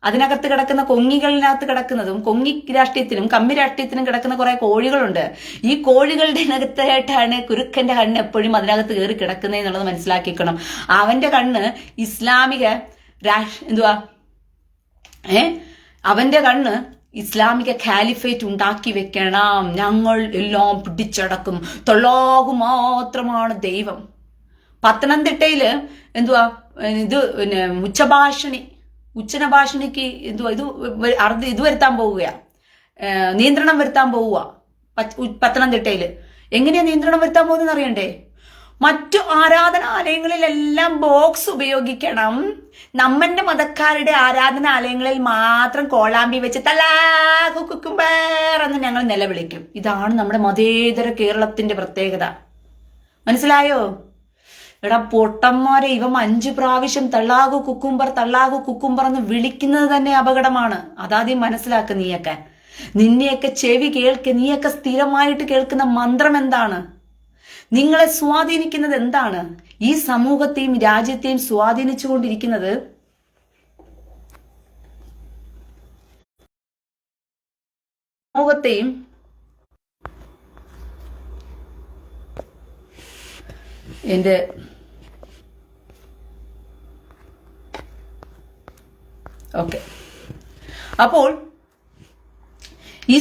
അതിനകത്ത് കിടക്കുന്ന കൊങ്ങികളിനകത്ത് കിടക്കുന്നതും, കൊങ്ങി രാഷ്ട്രീയത്തിനും കമ്മി രാഷ്ട്രീയത്തിനും കിടക്കുന്ന കുറെ കോഴികളുണ്ട്. ഈ കോഴികളുടെ അകത്തായിട്ടാണ് കുരുക്കന്റെ കണ്ണ് എപ്പോഴും അതിനകത്ത് കയറി കിടക്കുന്നത് എന്നുള്ളത് മനസ്സിലാക്കിക്കണം. അവന്റെ കണ്ണ് ഇസ്ലാമിക അവന്റെ കണ്ണ് ഇസ്ലാമിക ഖാലിഫേറ്റ് ഉണ്ടാക്കി വെക്കണം. ഞങ്ങൾ എല്ലാം പിടിച്ചടക്കും. തൊള്ളാഹു മാത്രമാണ് ദൈവം. പത്തനംതിട്ടയില് ഉച്ചഭാഷണിക്ക് ഇത് വരുത്താൻ പോവുക, നിയന്ത്രണം വരുത്താൻ പോവുക പത്തനംതിട്ടയില്. എങ്ങനെയാ നിയന്ത്രണം വരുത്താൻ പോകുന്നതെന്ന് അറിയണ്ടേ? മറ്റു ആരാധനാലയങ്ങളിലെല്ലാം ബോക്സ് ഉപയോഗിക്കണം. നമ്മന്റെ മതക്കാരുടെ ആരാധനാലയങ്ങളിൽ മാത്രം കോളാമ്പി വെച്ച് തലാകുക്കുംബേർ എന്ന് ഞങ്ങൾ നിലവിളിക്കും. ഇതാണ് നമ്മുടെ മതേതര കേരളത്തിന്റെ പ്രത്യേകത. മനസ്സിലായോ? എടാ പൊട്ടന്മാരെ, ഇവം 5 പ്രാവശ്യം തള്ളാകു കുക്കുംബർ എന്ന് വിളിക്കുന്നത് തന്നെ അപകടമാണ്. അതാദ്യം മനസ്സിലാക്കുക. നിന്നെയൊക്കെ ചെവി നീയൊക്കെ സ്ഥിരമായിട്ട് കേൾക്കുന്ന മന്ത്രം എന്താണ്? നിങ്ങളെ സ്വാധീനിക്കുന്നത് എന്താണ്? ഈ സമൂഹത്തെയും രാജ്യത്തെയും സ്വാധീനിച്ചുകൊണ്ടിരിക്കുന്നത് സമൂഹത്തെയും എന്റെ ഓക്കെ. അപ്പോൾ ഈ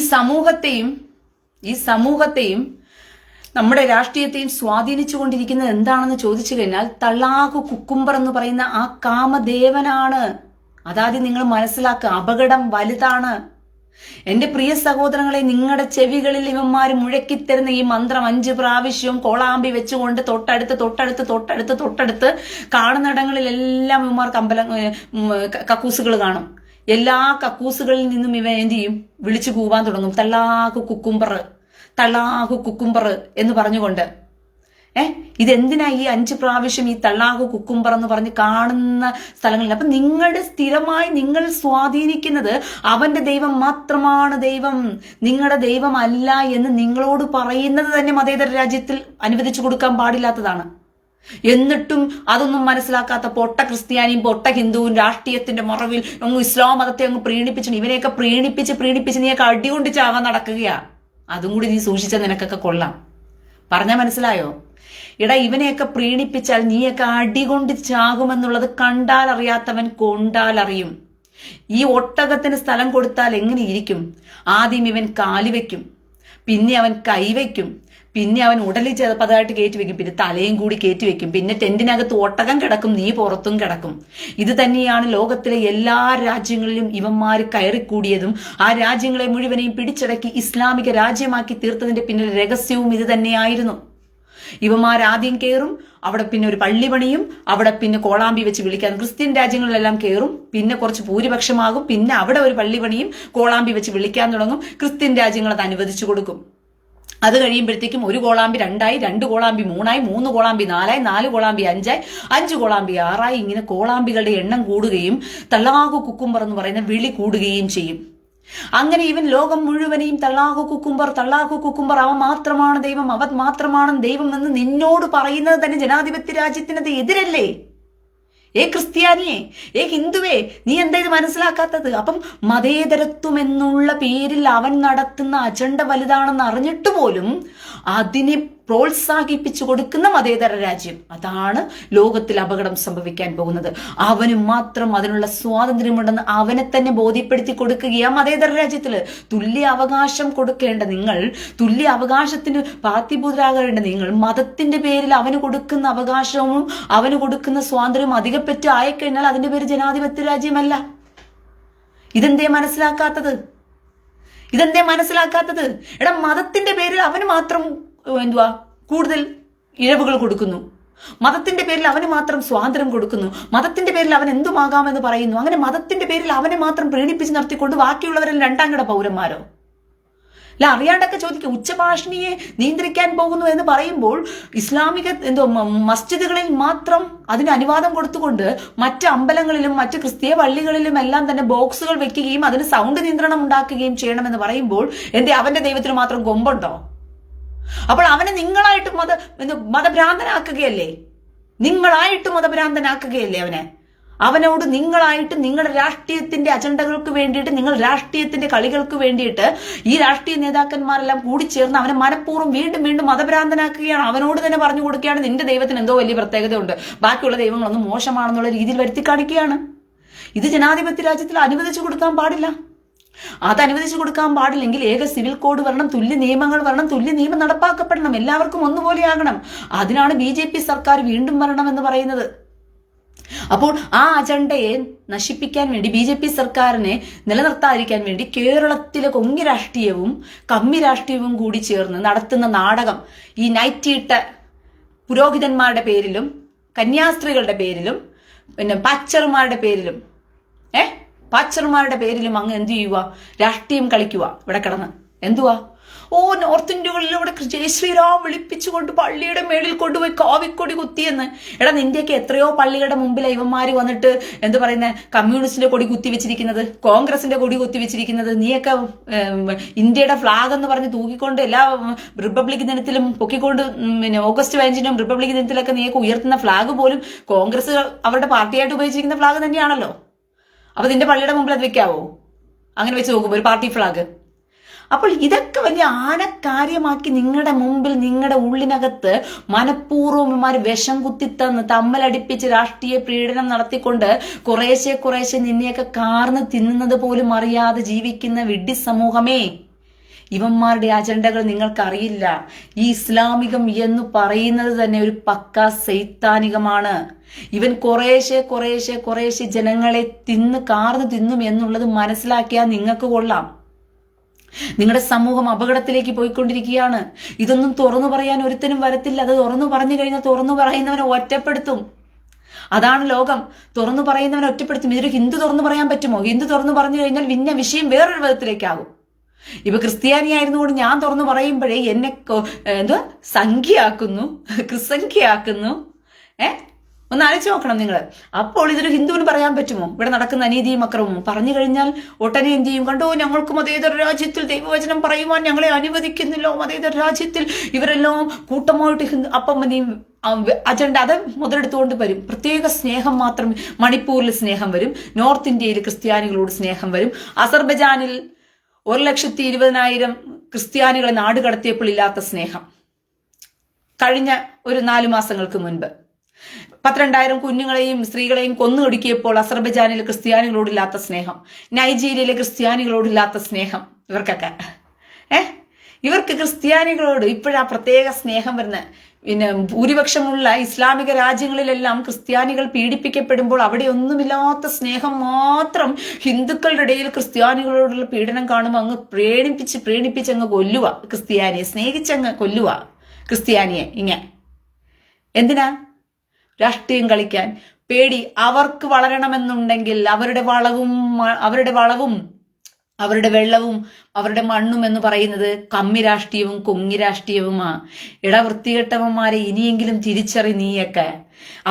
സമൂഹത്തെയും നമ്മുടെ രാഷ്ട്രീയത്തെയും സ്വാധീനിച്ചുകൊണ്ടിരിക്കുന്നത് എന്താണെന്ന് ചോദിച്ചു കഴിഞ്ഞാൽ തള്ളാഹു കുക്കുംബർ എന്ന് പറയുന്ന ആ കാമദേവനാണ്. അതാദ്യം നിങ്ങൾ മനസ്സിലാക്കുക. അപകടം വലുതാണ്. എന്റെ പ്രിയ സഹോദരങ്ങളെ, നിങ്ങളുടെ ചെവികളിൽ ഇവന്മാർ മുഴക്കിത്തരുന്ന ഈ മന്ത്രം 5 പ്രാവശ്യവും കോളാമ്പി വെച്ചുകൊണ്ട് തൊട്ടടുത്ത് കാണുന്നിടങ്ങളിലെല്ലാം ഇവന്മാർക്ക് കക്കൂസുകൾ കാണും. എല്ലാ കക്കൂസുകളിൽ നിന്നും ഇവ എന്ത് ചെയ്യും? വിളിച്ചു കൂവാൻ തുടങ്ങും. തള്ളാഹു കുക്കുംബർ എന്ന് പറഞ്ഞുകൊണ്ട്. ഇതെന്തിനാ ഈ 5 പ്രാവശ്യം ഈ തള്ളാഹു കുക്കുംബർ എന്ന് പറഞ്ഞ് കാണുന്ന സ്ഥലങ്ങളിൽ? അപ്പൊ സ്ഥിരമായി നിങ്ങൾ സ്വാധീനിക്കുന്നത് അവന്റെ ദൈവം മാത്രമാണ് ദൈവം, നിങ്ങളുടെ ദൈവം അല്ല എന്ന് നിങ്ങളോട് പറയുന്നത് തന്നെ മതേതര രാജ്യത്തിൽ അനുവദിച്ചു കൊടുക്കാൻ പാടില്ലാത്തതാണ്. എന്നിട്ടും അതൊന്നും മനസ്സിലാക്കാത്ത പൊട്ട ക്രിസ്ത്യാനിയും പൊട്ട ഹിന്ദുവും രാഷ്ട്രീയത്തിന്റെ മറവിൽ ഇസ്ലാം മതത്തെ അങ്ങ് പ്രീണിപ്പിച്ചു. ഇവനെയൊക്കെ പ്രീണിപ്പിച്ച് നീയൊക്കെ അടികൊണ്ട് ചാകാൻ നടക്കുകയാ. അതും കൂടി നീ സൂക്ഷിച്ച നിനക്കൊക്കെ കൊള്ളാം. പറഞ്ഞാൽ മനസ്സിലായോ? എടാ, ഇവനെയൊക്കെ പ്രീണിപ്പിച്ചാൽ നീയൊക്കെ അടികൊണ്ട് ചാകുമെന്നുള്ളത് കണ്ടാൽ അറിയാത്തവൻ കൊണ്ടാൽ അറിയും. ഈ ഒട്ടകത്തിന് സ്ഥലം കൊടുത്താൽ എങ്ങനെ ഇരിക്കും? ആദ്യം ഇവൻ കാലുവെക്കും, പിന്നെ അവൻ കൈവയ്ക്കും, പിന്നെ അവൻ ഉടലിൽ പതായിട്ട് കയറ്റിവെക്കും, പിന്നെ തലയും കൂടി കയറ്റിവെക്കും, പിന്നെ ടെന്റിനകത്ത് ഒട്ടകം കിടക്കും, നീ പുറത്തും കിടക്കും. ഇത് തന്നെയാണ് ലോകത്തിലെ എല്ലാ രാജ്യങ്ങളിലും ഇവന്മാർ കയറിക്കൂടിയതും ആ രാജ്യങ്ങളെ മുഴുവനെയും പിടിച്ചടക്കി ഇസ്ലാമിക രാജ്യമാക്കി തീർത്തതിന്റെ പിന്നിൽ രഹസ്യവും ഇത് തന്നെയായിരുന്നു. ഇവന്മാരാദ്യം കയറും, അവിടെ പിന്നെ ഒരു പള്ളി പണിയും, അവിടെ പിന്നെ കോളാമ്പി വെച്ച് വിളിക്കാൻ ക്രിസ്ത്യൻ രാജ്യങ്ങളിലെല്ലാം കയറും, പിന്നെ കുറച്ച് ഭൂരിപക്ഷമാകും, പിന്നെ അവിടെ ഒരു പള്ളി പണിയും കോളാമ്പി വെച്ച് വിളിക്കാൻ തുടങ്ങും. ക്രിസ്ത്യൻ രാജ്യങ്ങൾ അത് അനുവദിച്ചു കൊടുക്കും. അത് കഴിയുമ്പോഴത്തേക്കും 1 കോളാമ്പി 2ആയി, 2 കോളാമ്പി 3ആയി, 3 കോളാമ്പി 4ആയി, 4 കോളാമ്പി 5ആയി, 5 കോളാമ്പി 6ആയി. ഇങ്ങനെ കോളാമ്പികളുടെ എണ്ണം കൂടുകയും തല്ലാഹു കുക്കുംബർ എന്ന് പറയുന്ന വിളി കൂടുകയും ചെയ്യും. അങ്ങനെ ഇവൻ ലോകം മുഴുവനെയും തല്ലാഹു കുക്കുംബർ അവൻ മാത്രമാണ് ദൈവം, അവൻ മാത്രമാണ് ദൈവം എന്ന് നിന്നോട് പറയുന്നത് തന്നെ ജനാധിപത്യ രാജ്യത്തിനത് എതിരല്ലേ? ക്രിസ്ത്യാനിയെ, ഹിന്ദുവേ, നീ എന്താ ഇത് മനസ്സിലാക്കാത്തത്? അപ്പം മതേതരത്വം എന്നുള്ള പേരിൽ അവൻ നടത്തുന്ന അജണ്ട വലുതാണെന്ന് അറിഞ്ഞിട്ട് പോലും അതിനെ പ്രോത്സാഹിപ്പിച്ചു കൊടുക്കുന്ന മതേതര രാജ്യം, അതാണ് ലോകത്തിൽ അപകടം സംഭവിക്കാൻ പോകുന്നത്. അവന് മാത്രം അതിനുള്ള സ്വാതന്ത്ര്യമുണ്ടെന്ന് അവനെ തന്നെ ബോധ്യപ്പെടുത്തി കൊടുക്കുകയാണ് മതേതര രാജ്യത്തില്. തുല്യ അവകാശം കൊടുക്കേണ്ട നിങ്ങൾ, തുല്യ അവകാശത്തിന് പാർട്ടിഭൂതരാകേണ്ട നിങ്ങൾ, മതത്തിന്റെ പേരിൽ അവന് കൊടുക്കുന്ന അവകാശവും അവന് കൊടുക്കുന്ന സ്വാതന്ത്ര്യവും അധികപ്പറ്റ് ആയിക്കഴിഞ്ഞാൽ അതിന്റെ പേര് ജനാധിപത്യ രാജ്യമല്ല. ഇതെന്തേ മനസ്സിലാക്കാത്തത്? എടാ, മതത്തിന്റെ പേരിൽ അവന് മാത്രം കൂടുതൽ ഇഴവുകൾ കൊടുക്കുന്നു, മതത്തിന്റെ പേരിൽ അവന് മാത്രം സ്വാതന്ത്ര്യം കൊടുക്കുന്നു, മതത്തിന്റെ പേരിൽ അവൻ എന്തുമാകാമെന്ന് പറയുന്നു. അങ്ങനെ മതത്തിന്റെ പേരിൽ അവനെ മാത്രം പ്രീണിപ്പിച്ച് നിർത്തിക്കൊണ്ട് ബാക്കിയുള്ളവരെല്ലാം 2ാം കിട പൗരന്മാരോ? അറിയാണ്ടൊക്കെ ചോദിക്കുക. ഉച്ചഭാഷണിയെ നിയന്ത്രിക്കാൻ പോകുന്നു എന്ന് പറയുമ്പോൾ ഇസ്ലാമിക മസ്ജിദുകളിൽ മാത്രം അതിന് അനുവാദം കൊടുത്തുകൊണ്ട് മറ്റ് അമ്പലങ്ങളിലും മറ്റ് ക്രിസ്തീയ പള്ളികളിലും എല്ലാം തന്നെ ബോക്സുകൾ വെക്കുകയും അതിന് സൗണ്ട് നിയന്ത്രണം ഉണ്ടാക്കുകയും ചെയ്യണമെന്ന് പറയുമ്പോൾ അവന്റെ ദൈവത്തിന് മാത്രം കൊമ്പുണ്ടോ? അപ്പോൾ അവനെ നിങ്ങളായിട്ട് മതഭ്രാന്തനാക്കുകയല്ലേ? അവനോട് നിങ്ങളായിട്ട് നിങ്ങളുടെ രാഷ്ട്രീയത്തിന്റെ അജണ്ടകൾക്ക് വേണ്ടിയിട്ട്, നിങ്ങൾ രാഷ്ട്രീയത്തിന്റെ കളികൾക്ക് വേണ്ടിയിട്ട് ഈ രാഷ്ട്രീയ നേതാക്കന്മാരെല്ലാം കൂടിച്ചേർന്ന് അവനെ മനഃപൂർവ്വം വീണ്ടും വീണ്ടും മതഭ്രാന്തനാക്കുകയാണ്. അവനോട് തന്നെ പറഞ്ഞു കൊടുക്കുകയാണ് നിന്റെ ദൈവത്തിന് എന്തോ വലിയ പ്രത്യേകതയുണ്ട്, ബാക്കിയുള്ള ദൈവങ്ങളൊന്നും മോശമാണെന്നുള്ള രീതിയിൽ വരുത്തി കാണിക്കുകയാണ്. ഇത് ജനാധിപത്യ രാജ്യത്തിൽ അനുവദിച്ചു കൊടുക്കാൻ പാടില്ല. അത് അനുവദിച്ചു കൊടുക്കാൻ പാടില്ലെങ്കിൽ സിവിൽ കോഡ് വരണം, തുല്യ നിയമങ്ങൾ വരണം, തുല്യ നിയമം നടപ്പാക്കപ്പെടണം, എല്ലാവർക്കും ഒന്നുപോലെയാകണം. അതിനാണ് BJP സർക്കാർ വീണ്ടും വരണം എന്ന് പറയുന്നത്. അപ്പോൾ ആ അജണ്ടയെ നശിപ്പിക്കാൻ വേണ്ടി, BJP സർക്കാരിനെ നിലനിർത്താതിരിക്കാൻ വേണ്ടി കേരളത്തിലെ കൊങ്ങി രാഷ്ട്രീയവും കമ്മി രാഷ്ട്രീയവും കൂടി ചേർന്ന് നടത്തുന്ന നാടകം, ഈ നൈറ്റിയിട്ട പുരോഹിതന്മാരുടെ പേരിലും കന്യാസ്ത്രീകളുടെ പേരിലും പിന്നെ പാച്ചർമാരുടെ പേരിലും അങ്ങ് എന്ത് ചെയ്യുക? രാഷ്ട്രീയം കളിക്കുക ഇവിടെ കിടന്ന്. എന്തുവാ? നോർത്ത് ഇന്ത്യകളിലൂടെ ജയ് ശ്രീറാം വിളിപ്പിച്ചുകൊണ്ട് പള്ളിയുടെ മേളിൽ കൊണ്ടുപോയി കാവിക്കൊടി കുത്തിയെന്ന്. നിന്റെയൊക്കെ എത്രയോ പള്ളികളുടെ മുമ്പിൽ ഇവന്മാര് വന്നിട്ട് എന്ത് പറയുന്ന കമ്മ്യൂണിസ്റ്റിന്റെ കൊടി കുത്തിവെച്ചിരിക്കുന്നത്, കോൺഗ്രസിന്റെ കൊടി കുത്തിവെച്ചിരിക്കുന്നത്. നീയൊക്കെ ഇന്ത്യയുടെ ഫ്ലാഗ് എന്ന് പറഞ്ഞ് തൂക്കിക്കൊണ്ട് എല്ലാ റിപ്പബ്ലിക് ദിനത്തിലും പൊക്കിക്കൊണ്ട്, പിന്നെ ഓഗസ്റ്റ് 15-നും റിപ്പബ്ലിക് ദിനത്തിലൊക്കെ നീയൊക്കെ ഉയർത്തുന്ന ഫ്ലാഗ് പോലും കോൺഗ്രസ് അവരുടെ പാർട്ടിയായിട്ട് ഉപയോഗിച്ചിരിക്കുന്ന ഫ്ലാഗ് തന്നെയാണല്ലോ. അപ്പൊ നിന്റെ പള്ളിയുടെ മുമ്പിൽ അത് വെക്കാവോ? അങ്ങനെ വെച്ച് നോക്കുമ്പോ ഒരു പാർട്ടി ഫ്ലാഗ്. അപ്പോൾ ഇതൊക്കെ വലിയ ആനക്കാര്യമാക്കി നിങ്ങളുടെ മുമ്പിൽ, നിങ്ങളുടെ ഉള്ളിനകത്ത് മനഃപൂർവ്വം വിഷം കുത്തിത്തന്ന് തമ്മലടിപ്പിച്ച് രാഷ്ട്രീയ പീഡനം നടത്തിക്കൊണ്ട് കുറേശ്ശെ നിന്നെയൊക്കെ കാർന്ന് തിന്നുന്നത് പോലും അറിയാതെ ജീവിക്കുന്ന വിഡ്ഢി സമൂഹമേ, ഇവന്മാരുടെ അജണ്ടകൾ നിങ്ങൾക്കറിയില്ല. ഈ ഇസ്ലാമികം എന്ന് പറയുന്നത് തന്നെ ഒരു പക്കാ സൈത്താനികമാണ്. ഇവൻ കുറേശ്ശെ ജനങ്ങളെ കാർന്ന് തിന്നും എന്നുള്ളത് മനസ്സിലാക്കിയാൽ നിങ്ങൾക്ക് കൊള്ളാം. നിങ്ങളുടെ സമൂഹം അപകടത്തിലേക്ക് പോയിക്കൊണ്ടിരിക്കുകയാണ്. ഇതൊന്നും തുറന്നു പറയാൻ ഒരുത്തനും വരത്തില്ല. അത് തുറന്നു പറഞ്ഞു കഴിഞ്ഞാൽ തുറന്നു പറയുന്നവനെ ഒറ്റപ്പെടുത്തും. അതാണ് ലോകം. തുറന്നു പറയുന്നവനെ ഒറ്റപ്പെടുത്തും. ഇതൊരു ഹിന്ദു തുറന്നു പറയാൻ പറ്റുമോ? ഹിന്ദു തുറന്നു പറഞ്ഞു കഴിഞ്ഞാൽ പിന്നെ വിഷയം വേറൊരു വിധത്തിലേക്കാകും. ഇപ്പൊ ക്രിസ്ത്യാനിയായിരുന്നുകൊണ്ട് ഞാൻ തുറന്നു പറയുമ്പോഴേ എന്നെ സംഖ്യയാക്കുന്നു, ക്രിസംഖ്യയാക്കുന്നു. ഒന്ന് അഴിച്ചു നോക്കണം നിങ്ങൾ. അപ്പോൾ ഇതൊരു ഹിന്ദുവിന് പറയാൻ പറ്റുമോ? ഇവിടെ നടക്കുന്ന അനീതിയും അക്രമവും പറഞ്ഞു കഴിഞ്ഞാൽ ഒട്ടനെ എന്ത് ചെയ്യും? കണ്ടോ, ഞങ്ങൾക്ക് മതേതര രാജ്യത്തിൽ ദൈവവചനം പറയുവാൻ ഞങ്ങളെ അനുവദിക്കുന്നില്ലോ, മതേതര രാജ്യത്തിൽ ഇവരെല്ലാം കൂട്ടമായിട്ട് അപ്പം അജണ്ട അത് മുതലെടുത്തുകൊണ്ട് വരും. പ്രത്യേക സ്നേഹം മാത്രം. മണിപ്പൂരിൽ സ്നേഹം വരും, നോർത്ത് ഇന്ത്യയിൽ ക്രിസ്ത്യാനികളോട് സ്നേഹം വരും, അസർബൈജാനിൽ 1,20,000 ക്രിസ്ത്യാനികളെ നാട് കടത്തിയപ്പോൾ ഇല്ലാത്ത സ്നേഹം. കഴിഞ്ഞ ഒരു 4 മാസങ്ങൾക്ക് മുൻപ് 12,000 കുഞ്ഞുങ്ങളെയും സ്ത്രീകളെയും കൊന്നൊടുക്കിയപ്പോൾ അസർബൈജാനിലെ ക്രിസ്ത്യാനികളോടില്ലാത്ത സ്നേഹം, നൈജീരിയയിലെ ക്രിസ്ത്യാനികളോടില്ലാത്ത സ്നേഹം. ഇവർക്ക് ക്രിസ്ത്യാനികളോട് ഇപ്പോഴാ പ്രത്യേക സ്നേഹം വരുന്നത്. പിന്നെ ഭൂരിപക്ഷമുള്ള ഇസ്ലാമിക രാജ്യങ്ങളിലെല്ലാം ക്രിസ്ത്യാനികൾ പീഡിപ്പിക്കപ്പെടുമ്പോൾ അവിടെ ഒന്നുമില്ലാത്ത സ്നേഹം മാത്രം ഹിന്ദുക്കളുടെ ഇടയിൽ ക്രിസ്ത്യാനികളോടുള്ള പീഡനം കാണുമ്പോൾ അങ്ങ് പ്രീണിപ്പിച്ച് അങ്ങ് കൊല്ലുക. ക്രിസ്ത്യാനിയെ സ്നേഹിച്ചങ്ങ് കൊല്ലുക. ക്രിസ്ത്യാനിയെ എന്തിനാ? രാഷ്ട്രീയം കളിക്കാൻ. പേടി. അവർക്ക് വളരണമെന്നുണ്ടെങ്കിൽ അവരുടെ വളവും അവരുടെ വെള്ളവും അവരുടെ മണ്ണും എന്ന് പറയുന്നത് കമ്മി രാഷ്ട്രീയവും കൊങ്ങി രാഷ്ട്രീയവുമാ. വൃത്തികെട്ടവന്മാരെ ഇനിയെങ്കിലും തിരിച്ചറി നീയൊക്കെ.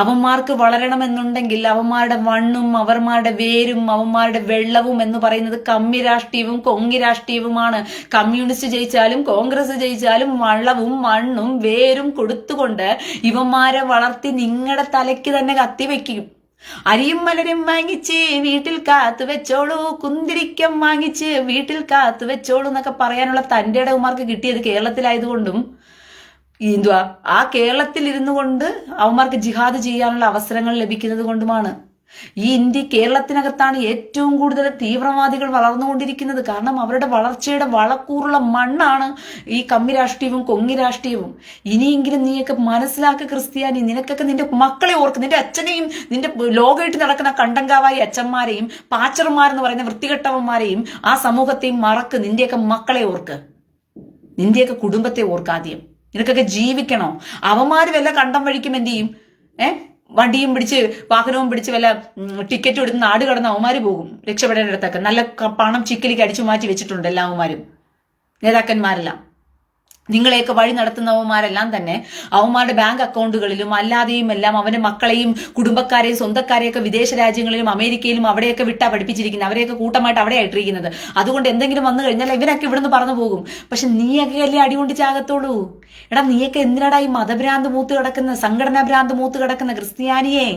അവന്മാർക്ക് വളരണമെന്നുണ്ടെങ്കിൽ അവന്മാരുടെ മണ്ണും അവന്മാരുടെ വേരും അവന്മാരുടെ വെള്ളവും എന്ന് പറയുന്നത് കമ്മി രാഷ്ട്രീയവും കൊങ്ങി രാഷ്ട്രീയവുമാണ്. കമ്മ്യൂണിസ്റ്റ് ജയിച്ചാലും കോൺഗ്രസ് ജയിച്ചാലും വള്ളവും മണ്ണും വേരും കൊടുത്തുകൊണ്ട് ഇവന്മാരെ വളർത്തി നിങ്ങളുടെ തലയ്ക്ക് തന്നെ കത്തിവെക്കും. അരിയും മലരും വാങ്ങിച്ച് വീട്ടിൽ കാത്തു വെച്ചോളൂ, കുന്തിരിക്കം വാങ്ങിച്ച് വീട്ടിൽ കാത്തു വെച്ചോളൂ എന്നൊക്കെ പറയാനുള്ള തന്റെ ഇടവന്മാർക്ക് കിട്ടിയത് കേരളത്തിലായതുകൊണ്ടും ആ കേരളത്തിൽ ഇരുന്നു കൊണ്ട് അവന്മാർക്ക് ജിഹാദ് ചെയ്യാനുള്ള അവസരങ്ങൾ ലഭിക്കുന്നത് കൊണ്ടുമാണ്. ഈ കേരളത്തിനകത്താണ് ഏറ്റവും കൂടുതൽ തീവ്രവാദികൾ വളർന്നുകൊണ്ടിരിക്കുന്നത്. കാരണം അവരുടെ വളർച്ചയുടെ വളക്കൂറുള്ള മണ്ണാണ് ഈ കമ്മി രാഷ്ട്രീയവും കൊങ്ങി രാഷ്ട്രീയവും. ഇനിയെങ്കിലും നീയൊക്കെ മനസ്സിലാക്കുക ക്രിസ്ത്യാനി. നിനക്കൊക്കെ നിന്റെ മക്കളെ ഓർക്ക്, നിന്റെ അച്ഛനെയും നിന്റെ ലോകമായിട്ട് നടക്കുന്ന കണ്ടങ്കാവായി അച്ഛന്മാരെയും പാച്ചർമാരെന്ന് പറയുന്ന വൃത്തികെട്ടവന്മാരെയും ആ സമൂഹത്തെയും മറക്ക്. നിന്റെയൊക്കെ മക്കളെ ഓർക്ക്, നിന്റെയൊക്കെ കുടുംബത്തെ ഓർക്ക്. ആദ്യം നിനക്കൊക്കെ ജീവിക്കണോ? അവന്മാര് വല്ല കണ്ടം വഴിക്കും എന്ത് ചെയ്യും? വണ്ടിയും പിടിച്ച് വാഹനവും പിടിച്ച് വല്ല ടിക്കറ്റ് എടുത്ത് നാട് കടന്ന് അവന്മാര് പോകും രക്ഷപ്പെടേണ്ടിടത്തൊക്കെ. നല്ല പണം ചിക്കലിക്ക് അടിച്ചു മാറ്റി വെച്ചിട്ടുണ്ട് എല്ലാവന്മാരും, നേതാക്കന്മാരെല്ലാം. നിങ്ങളെയൊക്കെ വഴി നടത്തുന്നവന്മാരെല്ലാം തന്നെ അവന്മാരുടെ ബാങ്ക് അക്കൗണ്ടുകളിലും അല്ലാതെയും എല്ലാം അവന്റെ മക്കളെയും കുടുംബക്കാരെയും സ്വന്തക്കാരെയൊക്കെ വിദേശ രാജ്യങ്ങളിലും അമേരിക്കയിലും അവിടെയൊക്കെ വിട്ടാ പഠിപ്പിച്ചിരിക്കുന്നത്. അവരെയൊക്കെ കൂട്ടമായിട്ട് അവിടെ ആയിട്ടിരിക്കുന്നത്. അതുകൊണ്ട് എന്തെങ്കിലും വന്നു കഴിഞ്ഞാൽ ഇവരൊക്കെ ഇവിടുന്ന് പറഞ്ഞു പോകും. പക്ഷെ നീയൊക്കെ അല്ലേ അടികൊണ്ട് ചാകത്തോളൂ. നീയൊക്കെ എന്തിനാടാ ഈ മതഭ്രാന്ത് മൂത്ത് കിടക്കുന്ന, സംഘടനാ ഭ്രാന്ത് മൂത്ത് കിടക്കുന്ന ക്രിസ്ത്യാനിയെ?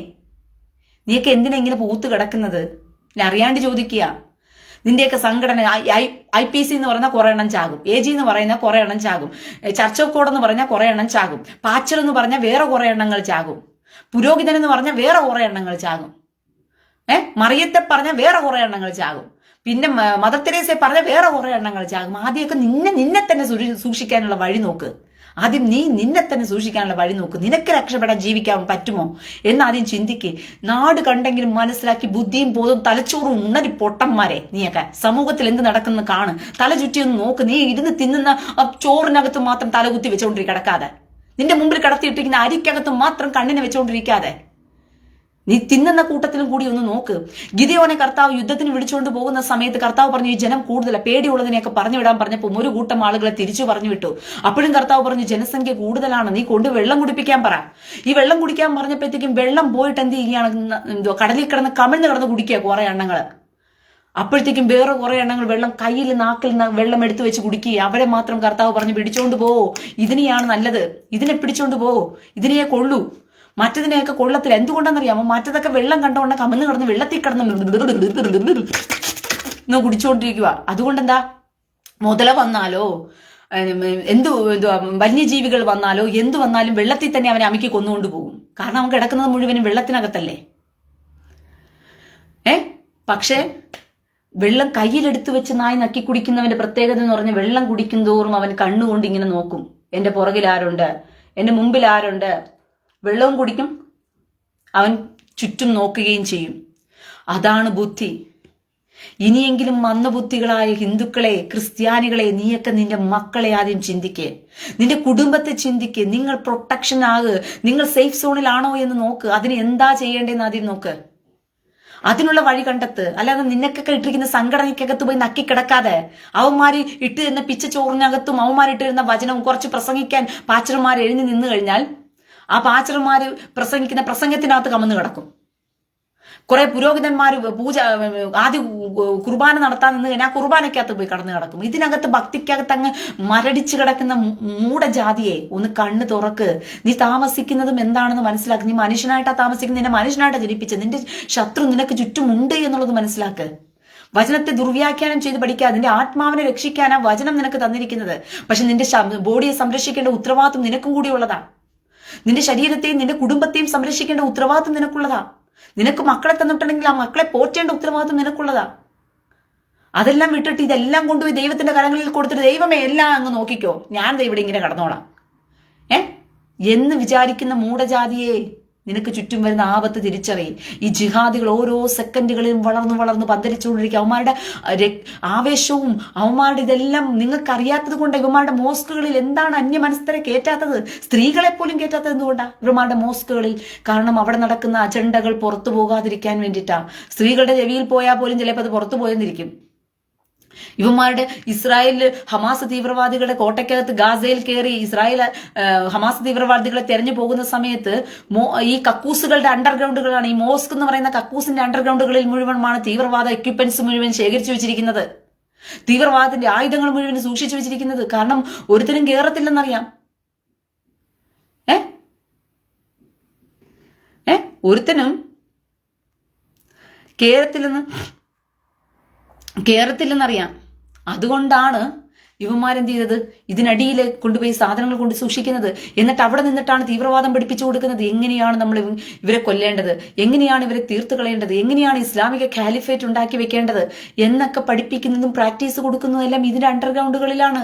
നീയൊക്കെ എന്തിനാ ഇങ്ങനെ പൂത്ത് കിടക്കുന്നത്? അറിയാണ്ട് ചോദിക്കുക. നിന്റെയൊക്കെ സംഘടന IPC എന്ന് പറഞ്ഞാൽ കുറെ എണ്ണം ചാകും, AG എന്ന് പറയുന്ന കുറെ എണ്ണം ചാകും, ചർച്ച് ഓഫ് കോഡ് എന്ന് പറഞ്ഞാൽ കുറെ എണ്ണം ചാകും, പാച്ചർ എന്ന് പറഞ്ഞാൽ വേറെ കുറെ എണ്ണങ്ങൾ ചാകും, പുരോഹിതൻ എന്ന് പറഞ്ഞാൽ വേറെ കുറെ എണ്ണങ്ങൾ ചാകും, മറിയത്തെ പറഞ്ഞാൽ വേറെ കുറെ എണ്ണങ്ങൾ ചാകും, പിന്നെ മദർ തെരേസയെ പറഞ്ഞാൽ വേറെ കുറെ എണ്ണങ്ങൾ ചാകും. ആദ്യമൊക്കെ നിന്നെ തന്നെ സൂക്ഷിക്കാനുള്ള വഴി നോക്ക്. ആദ്യം നീ നിന്നെ തന്നെ സൂക്ഷിക്കാനുള്ള വഴി നോക്ക്. നിനക്ക് രക്ഷപ്പെടാൻ ജീവിക്കാൻ പറ്റുമോ എന്നാദ്യം ചിന്തിക്ക്. നാട് കണ്ടെങ്കിലും മനസ്സിലാക്കി ബുദ്ധിയും ബോധവും തലച്ചോറും ഉണരി പൊട്ടന്മാരെ നീയൊക്കെ. സമൂഹത്തിൽ എന്ത് നടക്കുന്ന കാണ്, തല ചുറ്റിയൊന്ന് നോക്ക്. നീ ഇരുന്ന് തിന്നുന്ന ചോറിനകത്ത് മാത്രം തലകുത്തി വെച്ചോണ്ടിരിക്കാതെ, നിന്റെ മുമ്പിൽ കടത്തിയിട്ടിരിക്കുന്ന അരിക്കകത്ത് മാത്രം കണ്ണിനെ വെച്ചോണ്ടിരിക്കാതെ നീ തിന്നുന്ന കൂട്ടത്തിലും കൂടി ഒന്ന് നോക്ക്. ഗിദെയോനെ കർത്താവ് യുദ്ധത്തിന് വിളിച്ചുകൊണ്ട് പോകുന്ന സമയത്ത് കർത്താവ് പറഞ്ഞു ഈ ജനം കൂടുതല, പേടിയുള്ളതിനെയൊക്കെ പറഞ്ഞു വിടാൻ പറഞ്ഞപ്പോൾ ഒരു കൂട്ടം ആളുകളെ തിരിച്ചു പറഞ്ഞു വിട്ടു. അപ്പോഴും കർത്താവ് പറഞ്ഞു ജനസംഖ്യ കൂടുതലാണ്, നീ കൊണ്ട് വെള്ളം കുടിപ്പിക്കാൻ പറ. ഈ വെള്ളം കുടിക്കാൻ പറഞ്ഞപ്പോഴത്തേക്കും വെള്ളം പോയിട്ട് എന്ത് ചെയ്യുകയാണ്? കടലിൽ കിടന്ന് കമിഴ്ന്ന് കിടന്ന് കുടിക്കുക കുറെ എണ്ണങ്ങള്. അപ്പോഴത്തേക്കും വേറെ കുറെ എണ്ണങ്ങൾ വെള്ളം കയ്യിൽ നാക്കിൽ വെള്ളം എടുത്തു വെച്ച് കുടിക്കുക. അവരെ മാത്രം കർത്താവ് പറഞ്ഞു പിടിച്ചോണ്ട് പോവോ, ഇതിനെയാണ് നല്ലത്, ഇതിനെ പിടിച്ചോണ്ട് പോവോ, ഇതിനെയെ കൊള്ളൂ, മറ്റതിനെയൊക്കെ കൊള്ളത്തില്ല. എന്തുകൊണ്ടാണെന്നറിയാമോ? മറ്റതൊക്കെ വെള്ളം കണ്ടുകൊണ്ട് കമന്ന് കിടന്ന് വെള്ളത്തിൽ കിടന്ന് കുടിച്ചുകൊണ്ടിരിക്കുക. അതുകൊണ്ടെന്താ, മുതല വന്നാലോ വന്യജീവികൾ വന്നാലോ എന്തു വന്നാലും വെള്ളത്തിൽ തന്നെ അവനെ അമിക്കി കൊന്നുകൊണ്ട് പോകും. കാരണം അവൻ കിടക്കുന്നത് മുഴുവനും വെള്ളത്തിനകത്തല്ലേ. പക്ഷേ വെള്ളം കയ്യിലെടുത്ത് വെച്ച് നായി നക്കി കുടിക്കുന്നവന്റെ പ്രത്യേകത എന്ന് പറഞ്ഞാൽ വെള്ളം കുടിക്കും തോറും അവൻ കണ്ണുകൊണ്ട് ഇങ്ങനെ നോക്കും, എന്റെ പുറകിൽ ആരുണ്ട്, എന്റെ മുമ്പിൽ ആരുണ്ട്. വെള്ളവും കുടിക്കും, അവൻ ചുറ്റും നോക്കുകയും ചെയ്യും. അതാണ് ബുദ്ധി. ഇനിയെങ്കിലും മന്ദബുദ്ധികളായ ഹിന്ദുക്കളെ, ക്രിസ്ത്യാനികളെ, നീയൊക്കെ നിന്റെ മക്കളെ ആദ്യം ചിന്തിക്ക്, നിന്റെ കുടുംബത്തെ ചിന്തിക്ക്. നിങ്ങൾ പ്രൊട്ടക്ഷൻ ആക്, നിങ്ങൾ സേഫ് സോണിലാണോ എന്ന് നോക്ക്. അതിന് എന്താ ചെയ്യേണ്ടതെന്ന് ആദ്യം നോക്ക്, അതിനുള്ള വഴി കണ്ടെത്ത്. അല്ലാതെ നിനക്കൊക്കെ ഇട്ടിരിക്കുന്ന സംഘടനയ്ക്കകത്ത് പോയി നക്കി കിടക്കാതെ അവന്മാര് ഇട്ടിരുന്ന പിച്ച ചോറിനകത്തും അവന്മാരിട്ടിരുന്ന വചനവും കുറച്ച് പ്രസംഗിക്കാൻ പാച്ചർമാർ എഴുതി നിന്ന് കഴിഞ്ഞാൽ ആ പാച്ചർമാര് പ്രസംഗിക്കുന്ന പ്രസംഗത്തിനകത്ത് കമന്ന് കിടക്കും. കുറെ പുരോഹിതന്മാര് ആദ്യ കുർബാന നടത്താൻ നിന്ന് കഴിഞ്ഞാൽ ആ കുർബാനയ്ക്കകത്ത് പോയി കടന്നു കിടക്കും. ഇതിനകത്ത് ഭക്തിക്കകത്ത് അങ്ങ് മരടിച്ചു കിടക്കുന്ന മൂഢജാതിയെ ഒന്ന് കണ്ണ് തുറക്ക്. നീ താമസിക്കുന്നതും എന്താണെന്ന് മനസ്സിലാക്ക്. നീ മനുഷ്യനായിട്ടാ താമസിക്കുന്നത്, നിന്നെ മനുഷ്യനായിട്ടാ ജനിപ്പിച്ചത്. നിന്റെ ശത്രു നിനക്ക് ചുറ്റുമുണ്ട് എന്നുള്ളത് മനസ്സിലാക്ക്. വചനത്തെ ദുർവ്യാഖ്യാനം ചെയ്ത് പഠിക്കാതെ നിന്റെ ആത്മാവിനെ രക്ഷിക്കാനാ വചനം നിനക്ക് തന്നിരിക്കുന്നത്. പക്ഷെ നിന്റെ ബോഡിയെ സംരക്ഷിക്കേണ്ട ഉത്തരവാദിത്വം നിനക്കും കൂടി ഉള്ളതാ. നിന്റെ ശരീരത്തെയും നിന്റെ കുടുംബത്തെയും സംരക്ഷിക്കേണ്ട ഉത്തരവാദിത്വം നിനക്കുള്ളതാ. നിനക്ക് മക്കളെ തന്നിട്ടുണ്ടെങ്കിൽ ആ മക്കളെ പോറ്റേണ്ട ഉത്തരവാദിത്വം നിനക്കുള്ളതാ. അതെല്ലാം വിട്ടിട്ട് ഇതെല്ലാം കൊണ്ടുപോയി ദൈവത്തിന്റെ കരങ്ങളിൽ കൊടുത്തിട്ട് ദൈവമേ എല്ലാം അങ്ങ് നോക്കിക്കോ, ഞാൻ ഇവിടെ ഇങ്ങനെ കടന്നോളാം എന്ന് വിചാരിക്കുന്ന മൂഢജാതിയെ നിനക്ക് ചുറ്റും വരുന്ന ആപത്ത് തിരിച്ചറിയും. ഈ ജിഹാദികൾ ഓരോ സെക്കൻഡുകളിലും വളർന്നു വളർന്ന് പന്തലിച്ചുകൊണ്ടിരിക്കുക. അവന്മാരുടെ ആവേശവും അവന്മാരുടെ ഇതെല്ലാം നിങ്ങൾക്ക് അറിയാത്തത് കൊണ്ട് ഇവന്മാരുടെ മോസ്കുകളിൽ എന്താണ് അന്യമനസ്കരെ കയറ്റാത്തത്? സ്ത്രീകളെ പോലും കയറ്റാത്തത് എന്തുകൊണ്ടാണ് ഇവന്മാരുടെ മോസ്കുകളിൽ? കാരണം അവിടെ നടക്കുന്ന അജണ്ടകൾ പുറത്തു പോകാതിരിക്കാൻ വേണ്ടിയിട്ടാണ്. സ്ത്രീകളുടെ ചെവിയിൽ പോയാൽ പോലും ചിലപ്പോൾ അത് പുറത്തു പോയെന്നിരിക്കും. ഇവന്മാരുടെ ഇസ്രായേലിൽ ഹമാസ് തീവ്രവാദികളുടെ കോട്ടയ്ക്കകത്ത് ഗാസയിൽ കയറി ഇസ്രായേൽ ഹമാസ് തീവ്രവാദികളെ തെരഞ്ഞു പോകുന്ന സമയത്ത് ഈ കക്കൂസുകളുടെ അണ്ടർഗ്രൗണ്ടുകളാണ്, ഈ മോസ്ക് എന്ന് പറയുന്ന കക്കൂസിന്റെ അണ്ടർഗ്രൗണ്ടുകളിൽ മുഴുവനുമാണ് തീവ്രവാദ എക്യുപ്മെന്റ്സ് മുഴുവൻ ശേഖരിച്ചു വെച്ചിരിക്കുന്നത്. തീവ്രവാദത്തിന്റെ ആയുധങ്ങൾ മുഴുവൻ സൂക്ഷിച്ചു വെച്ചിരിക്കുന്നത്. കാരണം ഒരുത്തരും കേറത്തില്ലെന്നറിയാം. ഒരുത്തനും കേരളത്തിലെന്നറിയാം. അതുകൊണ്ടാണ് ഇവന്മാരെന്ത് ചെയ്തത്? ഇതിനടിയിൽ കൊണ്ടുപോയി സാധനങ്ങൾ കൊണ്ട് സൂക്ഷിക്കുന്നത്. എന്നിട്ട് അവിടെ നിന്നിട്ടാണ് തീവ്രവാദം പഠിപ്പിച്ചു കൊടുക്കുന്നത്. എങ്ങനെയാണ് നമ്മൾ ഇവരെ കൊല്ലേണ്ടത്, എങ്ങനെയാണ് ഇവരെ തീർത്തു കളയേണ്ടത്, എങ്ങനെയാണ് ഇസ്ലാമിക കാലിഫേറ്റ് ഉണ്ടാക്കി വെക്കേണ്ടത് എന്നൊക്കെ പഠിപ്പിക്കുന്നതും പ്രാക്ടീസ് കൊടുക്കുന്നതും എല്ലാം ഇതിന്റെ അണ്ടർഗ്രൗണ്ടുകളിലാണ്.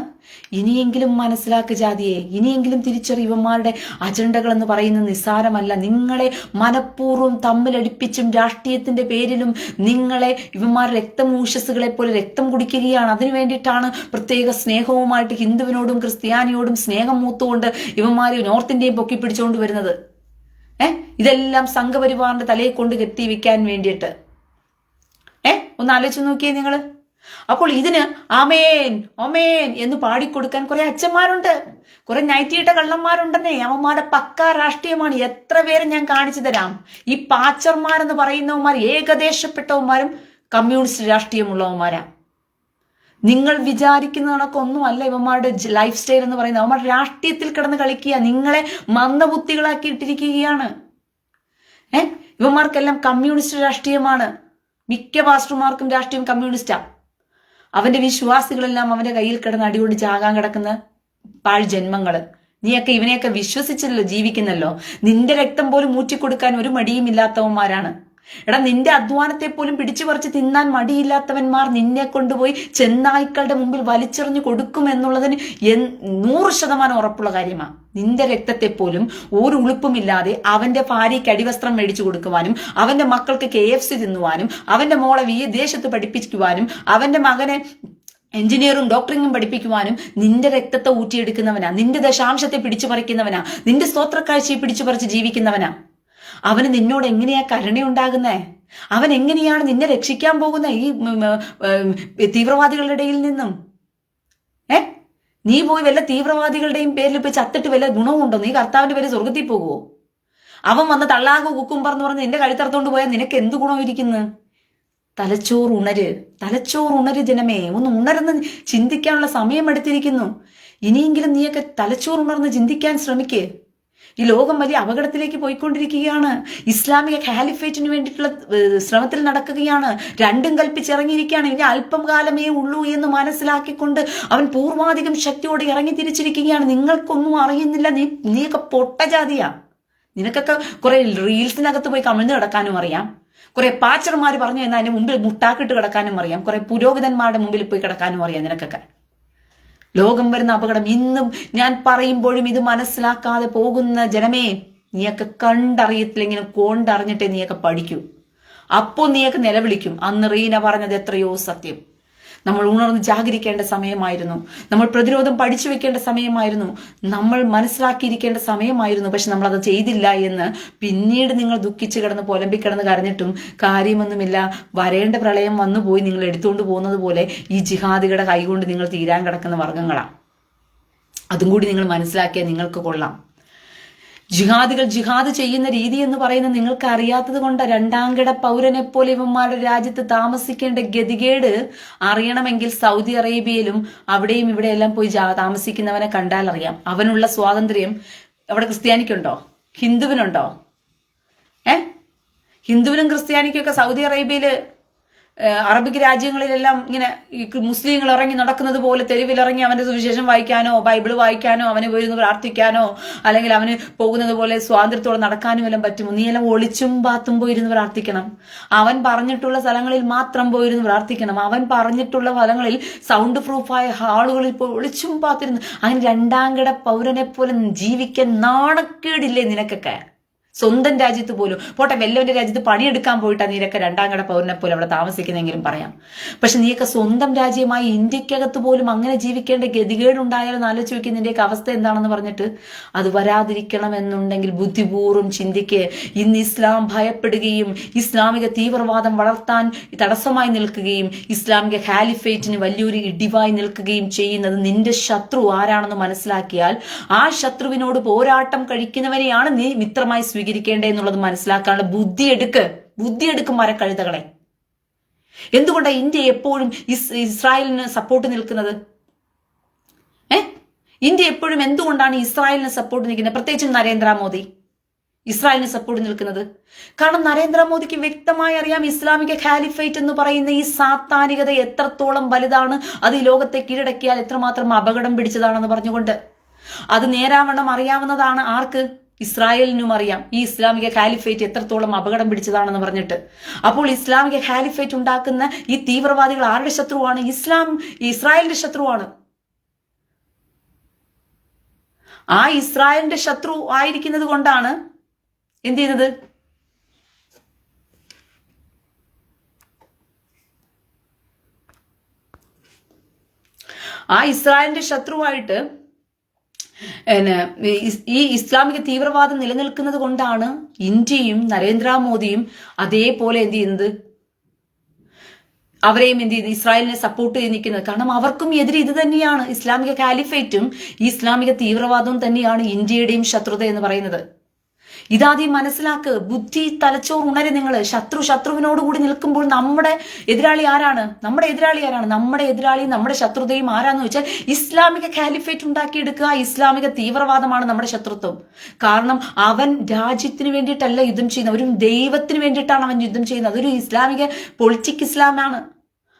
ഇനിയെങ്കിലും മനസ്സിലാക്കുക ജാതിയെ, ഇനിയെങ്കിലും തിരിച്ചറിയവന്മാരുടെ അജണ്ടകൾ എന്ന് പറയുന്നത് നിസ്സാരമല്ല. നിങ്ങളെ മനഃപൂർവ്വം തമ്മിലടിപ്പിച്ചും രാഷ്ട്രീയത്തിന്റെ പേരിലും നിങ്ങളെ ഇവന്മാർ രക്തമൂഷസുകളെ പോലെ രക്തം കുടിക്കുകയാണ്. അതിനു വേണ്ടിയിട്ടാണ് പ്രത്യേക സ്നേഹവുമായിട്ട് ഹിന്ദുവിനോടും ക്രിസ്ത്യാനിയോടും സ്നേഹം മൂത്തുകൊണ്ട് ഇവന്മാര് നോർത്ത് ഇന്ത്യയും പൊക്കി പിടിച്ചുകൊണ്ട് വരുന്നത്. ഇതെല്ലാം സംഘപരിവാറിന്റെ തലയെ കൊണ്ട് കെട്ടി വെക്കാൻ വേണ്ടിയിട്ട്. ഒന്ന് ആലോചിച്ച് നോക്കിയേ നിങ്ങള്. അപ്പോൾ ഇതിന് ആമേൻ ഒമേൻ എന്ന് പാടിക്കൊടുക്കാൻ കുറെ അച്ഛന്മാരുണ്ട്, കുറെ നൈറ്റിയിട്ട കള്ളന്മാരുണ്ടെന്നേ. അവന്മാരുടെ പക്കാ രാഷ്ട്രീയമാണ്. എത്ര പേര് ഞാൻ കാണിച്ചു തരാം. ഈ പാച്ചർമാരെന്ന് പറയുന്നവന്മാർ ഏകദേശപ്പെട്ടവന്മാരും കമ്മ്യൂണിസ്റ്റ് രാഷ്ട്രീയമുള്ളവന്മാരാ. നിങ്ങൾ വിചാരിക്കുന്ന കണക്കൊന്നുമല്ല ഇവന്മാരുടെ ലൈഫ് സ്റ്റൈൽ എന്ന് പറയുന്നത്. അവന്മാരുടെ രാഷ്ട്രീയത്തിൽ കിടന്ന് കളിക്കുക, നിങ്ങളെ മന്ദബുദ്ധികളാക്കി ഇട്ടിരിക്കുകയാണ്. ഇവന്മാർക്കെല്ലാം കമ്മ്യൂണിസ്റ്റ് രാഷ്ട്രീയമാണ്. മിക്ക പാസ്റ്റർമാർക്കും രാഷ്ട്രീയം കമ്മ്യൂണിസ്റ്റാ. അവന്റെ വിശ്വാസികളെല്ലാം അവന്റെ കയ്യിൽ കിടന്ന് അടികൊണ്ട് ചാകാൻ കിടക്കുന്ന പാഴ് ജന്മങ്ങള്. നീയൊക്കെ ഇവനെയൊക്കെ വിശ്വസിച്ചല്ലോ ജീവിക്കുന്നല്ലോ. നിന്റെ രക്തം പോലും ഊറ്റിക്കൊടുക്കാൻ ഒരു മടിയും ഇല്ലാത്തവന്മാരാണ്. എടാ, നിന്റെ അധ്വാനത്തെ പോലും പിടിച്ചു പറിച്ച് തിന്നാൻ മടിയില്ലാത്തവന്മാർ നിന്നെ കൊണ്ടുപോയി ചെന്നായ്ക്കളുടെ മുമ്പിൽ വലിച്ചെറിഞ്ഞു കൊടുക്കും എന്നുള്ളതിന് 100% ഉറപ്പുള്ള കാര്യമാണ്. നിന്റെ രക്തത്തെ പോലും ഒരു ഉളുപ്പുമില്ലാതെ അവന്റെ ഭാര്യയ്ക്ക് അടിവസ്ത്രം മേടിച്ചു കൊടുക്കുവാനും അവന്റെ മക്കൾക്ക് KFC തിന്നുവാനും അവന്റെ മോളെ വിദേശത്ത് പഠിപ്പിക്കുവാനും അവന്റെ മകനെ എഞ്ചിനീയറും ഡോക്ടറിങ്ങും പഠിപ്പിക്കുവാനും നിന്റെ രക്തത്തെ ഊറ്റിയെടുക്കുന്നവനാ. നിന്റെ ദശാംശത്തെ പിടിച്ചു പറിക്കുന്നവനാ. നിന്റെ സ്തോത്രക്കാഴ്ചയെ പിടിച്ചു പറിച്ച് ജീവിക്കുന്നവനാ. അവന് നിന്നോട് എങ്ങനെയാ കരുണയുണ്ടാകുന്നേ? അവൻ എങ്ങനെയാണ് നിന്നെ രക്ഷിക്കാൻ പോകുന്ന ഈ തീവ്രവാദികളുടെ ഇടയിൽ നിന്നും? നീ പോയി വല്ല തീവ്രവാദികളുടെയും പേരിൽ പോയി ചത്തിട്ട് വല്ല ഗുണവുമുണ്ടോ? നീ കർത്താവിന്റെ പേര് സ്വർഗത്തിൽ പോകുമോ? അവൻ വന്ന് തള്ളാകോ കുക്കും പറഞ്ഞ് നിന്റെ കഴുത്തറുത്തോണ്ട് പോയാൽ നിനക്ക് എന്ത് ഗുണം ഇരിക്കുന്നു? തലച്ചോറുണര് ജനമേ. ഒന്ന് ഉണർന്ന് ചിന്തിക്കാനുള്ള സമയം എടുത്തിരിക്കുന്നു. ഇനിയെങ്കിലും നീയൊക്കെ തലച്ചോറുണർന്ന് ചിന്തിക്കാൻ ശ്രമിക്കേ. ഈ ലോകം വലിയ അപകടത്തിലേക്ക് പോയിക്കൊണ്ടിരിക്കുകയാണ്. ഇസ്ലാമിക കാലിഫേറ്റിന് വേണ്ടിയിട്ടുള്ള ശ്രമത്തിൽ നടക്കുകയാണ്. രണ്ടും കൽപ്പിച്ചിറങ്ങിയിരിക്കുകയാണ്. ഇനി അല്പം കാലമേ ഉള്ളൂ എന്ന് മനസ്സിലാക്കിക്കൊണ്ട് അവൻ പൂർവാധികം ശക്തിയോടെ ഇറങ്ങി തിരിച്ചിരിക്കുകയാണ്. നിങ്ങൾക്കൊന്നും അറിയുന്നില്ല. നീയൊക്കെ പൊട്ട ജാതിയാ. നിനക്കൊക്കെ കുറെ റീൽസിനകത്ത് പോയി കമിഴ്ന്ന് കിടക്കാനും അറിയാം. കുറെ പാച്ചർമാർ പറഞ്ഞു എന്നാൽ അതിന്റെ മുമ്പിൽ മുട്ടാക്കിട്ട് കിടക്കാനും അറിയാം. കുറെ പുരോഹിതന്മാരുടെ മുമ്പിൽ പോയി കിടക്കാനും അറിയാം നിനക്കൊക്കെ. ലോകം വരുന്ന അപകടം ഇന്നും ഞാൻ പറയുമ്പോഴും ഇത് മനസ്സിലാക്കാതെ പോകുന്ന ജനമേ, നീയൊക്കെ കണ്ടറിയത്തില്ലെങ്കിലും കൊണ്ടറിഞ്ഞിട്ടേ നീയൊക്കെ പഠിക്കൂ. അപ്പോൾ നീയൊക്കെ നിലവിളിക്കും. അന്ന് റീന പറഞ്ഞത് എത്രയോ സത്യം. നമ്മൾ ഉണർന്ന് ജാഗരിക്കേണ്ട സമയമായിരുന്നു. നമ്മൾ പ്രതിരോധം പഠിച്ചു വെക്കേണ്ട സമയമായിരുന്നു. നമ്മൾ മനസ്സിലാക്കിയിരിക്കേണ്ട സമയമായിരുന്നു. പക്ഷെ നമ്മളത് ചെയ്തില്ല എന്ന് പിന്നീട് നിങ്ങൾ ദുഃഖിച്ച് കിടന്ന് പുലമ്പിക്കിടന്ന് കരഞ്ഞിട്ടും കാര്യമൊന്നുമില്ല. വരേണ്ട പ്രളയം വന്നു പോയി നിങ്ങൾ എടുത്തുകൊണ്ട് പോകുന്നത് പോലെ ഈ ജിഹാദികളുടെ കൈകൊണ്ട് നിങ്ങൾ തീരാൻ കിടക്കുന്ന വർഗങ്ങളാണ്. അതും കൂടി നിങ്ങൾ മനസ്സിലാക്കിയാൽ നിങ്ങൾക്ക് കൊള്ളാം. ജിഹാദികൾ ജിഹാദ് ചെയ്യുന്ന രീതി എന്ന് പറയുന്നത് നിങ്ങൾക്ക് അറിയാത്തത് കൊണ്ട് രണ്ടാംകിട പൗരനെ പോലെ ഇവന്മാരുടെ രാജ്യത്ത് താമസിക്കേണ്ട ഗതികേട് അറിയണമെങ്കിൽ സൗദി അറേബ്യയിലും അവിടെയും ഇവിടെയെല്ലാം പോയി താമസിക്കുന്നവനെ കണ്ടാൽ അറിയാം. അവനുള്ള സ്വാതന്ത്ര്യം അവിടെ ക്രിസ്ത്യാനിക്കുണ്ടോ? ഹിന്ദുവിനുണ്ടോ? ഹിന്ദുവിനും ക്രിസ്ത്യാനിക്കും ഒക്കെ സൗദി അറേബ്യയില് അറബിക് രാജ്യങ്ങളിലെല്ലാം ഇങ്ങനെ മുസ്ലിങ്ങൾ ഇറങ്ങി നടക്കുന്നത് പോലെ തെരുവിലിറങ്ങി അവന്റെ സുവിശേഷം വായിക്കാനോ ബൈബിള് വായിക്കാനോ അവന് പോയിരുന്ന് പ്രാർത്ഥിക്കാനോ അല്ലെങ്കിൽ അവന് പോകുന്നത് പോലെ സ്വാതന്ത്ര്യത്തോടെ നടക്കാനും എല്ലാം പറ്റുമോ? നീ എല്ലാം ഒളിച്ചും പാത്തും പോയിരുന്ന് പ്രാർത്ഥിക്കണം. അവൻ പറഞ്ഞിട്ടുള്ള സ്ഥലങ്ങളിൽ മാത്രം പോയിരുന്ന് പ്രാർത്ഥിക്കണം. അവൻ പറഞ്ഞിട്ടുള്ള സ്ഥലങ്ങളിൽ സൗണ്ട് പ്രൂഫായ ഹാളുകളിൽ പോയി ഒളിച്ചും പാത്തിരുന്ന് അങ്ങനെ രണ്ടാംകിട പൗരനെ പോലെ ജീവിക്കാൻ നാണക്കേടില്ലേ നിനക്കൊക്കെ? സ്വന്തം രാജ്യത്ത് പോലും പോട്ടെ, വല്ലവന്റെ രാജ്യത്ത് പണിയെടുക്കാൻ പോയിട്ടാണ് നീരൊക്കെ രണ്ടാം കട പൗരനെ പോലെ അവിടെ താമസിക്കുന്നെങ്കിലും പറയാം. പക്ഷെ നീയൊക്കെ സ്വന്തം രാജ്യമായി ഇന്ത്യക്കകത്ത് പോലും അങ്ങനെ ജീവിക്കേണ്ട ഗതികേടുണ്ടായാലും ആലോചിച്ച് നോക്കി നിന്റെയൊക്കെ അവസ്ഥ എന്താണെന്ന് പറഞ്ഞിട്ട്. അത് വരാതിരിക്കണമെന്നുണ്ടെങ്കിൽ ബുദ്ധിപൂർവ്വം ചിന്തിക്ക്. ഇന്ന് ഇസ്ലാം ഭയപ്പെടുകയും ഇസ്ലാമിക തീവ്രവാദം വളർത്താൻ തടസ്സമായി നിൽക്കുകയും ഇസ്ലാമിക ഖാലിഫേറ്റിന് വലിയൊരു ഇടിവായി നിൽക്കുകയും ചെയ്യുന്നത് നിന്റെ ശത്രു ആരാണെന്ന് മനസ്സിലാക്കിയാൽ ആ ശത്രുവിനോട് പോരാട്ടം കഴിക്കുന്നവനെയാണ് നീ മിത്രമായി സ്വീകരിക്കേണ്ടതെന്നുള്ളത് മനസ്സിലാക്കാനുള്ള ബുദ്ധിയെടുക്കും മരക്കഴുതകളെ. എന്തുകൊണ്ടാണ് ഇന്ത്യ എപ്പോഴും ഇസ്രായേലിന് സപ്പോർട്ട് നിൽക്കുന്നത്? ഇന്ത്യ എപ്പോഴും എന്തുകൊണ്ടാണ് ഇസ്രായേലിന് സപ്പോർട്ട് നിൽക്കുന്നത്? പ്രത്യേകിച്ചും നരേന്ദ്രമോദി ഇസ്രായേലിന് സപ്പോർട്ട് നിൽക്കുന്നത് കാരണം നരേന്ദ്രമോദിക്ക് വ്യക്തമായി അറിയാം ഇസ്ലാമിക ഖാലിഫേറ്റ് എന്ന് പറയുന്ന ഈ സാത്താനികത എത്രത്തോളം വലുതാണ്, അത് ഈ ലോകത്തെ കീഴടക്കിയാൽ എത്രമാത്രം അപകടം പിടിച്ചതാണെന്ന് പറഞ്ഞുകൊണ്ട്. അത് നേരാവണ്ണം അറിയാവുന്നതാണ് ആർക്ക്? ഇസ്രായേലിനും അറിയാം ഈ ഇസ്ലാമിക ഖാലിഫേറ്റ് എത്രത്തോളം അപകടം പിടിച്ചതാണെന്ന് പറഞ്ഞിട്ട്. അപ്പോൾ ഇസ്ലാമിക ഖാലിഫേറ്റ് ഉണ്ടാക്കുന്ന ഈ തീവ്രവാദികൾ ആരുടെ ശത്രുവാണ്? ഇസ്രായേലിന്റെ ശത്രുവാണ്. ആ ഇസ്രായേലിന്റെ ശത്രു ആയിരിക്കുന്നത് കൊണ്ടാണ് എന്ത് ചെയ്യുന്നത്? ആ ഇസ്രായേലിന്റെ ശത്രുവായിട്ട് ഈ ഇസ്ലാമിക തീവ്രവാദം നിലനിൽക്കുന്നത് കൊണ്ടാണ് ഇന്ത്യയും നരേന്ദ്രമോദിയും അതേപോലെ എന്ത് ചെയ്യുന്നത്? അവരെയും എന്ത് ചെയ്യുന്നത്? ഇസ്രായേലിനെ സപ്പോർട്ട് ചെയ്ത് നിൽക്കുന്നത്. കാരണം അവർക്കും എതിരെ ഇത് തന്നെയാണ്. ഇസ്ലാമിക കാലിഫേറ്റും ഈ ഇസ്ലാമിക തീവ്രവാദവും തന്നെയാണ് ഇന്ത്യയുടെയും ശത്രുത എന്ന് പറയുന്നത്. ഇതാദ്യം മനസ്സിലാക്ക്. ബുദ്ധി തലച്ചോർ ഉണരെ നിങ്ങൾ. ശത്രുവിനോട് കൂടി നിൽക്കുമ്പോൾ നമ്മുടെ എതിരാളി ആരാണ്? നമ്മുടെ എതിരാളി നമ്മുടെ ശത്രുതയും ആരാന്ന് വെച്ചാൽ ഇസ്ലാമിക കാലിഫേറ്റ് ഉണ്ടാക്കിയെടുക്കുക. ഇസ്ലാമിക തീവ്രവാദമാണ് നമ്മുടെ ശത്രുത്വം. കാരണം അവൻ രാജ്യത്തിന് വേണ്ടിയിട്ടല്ല യുദ്ധം ചെയ്യുന്നത്, ഒരു ദൈവത്തിന് വേണ്ടിയിട്ടാണ് അവൻ യുദ്ധം ചെയ്യുന്നത്. അതൊരു ഇസ്ലാമിക പൊളിറ്റിക് ഇസ്ലാമാണ്.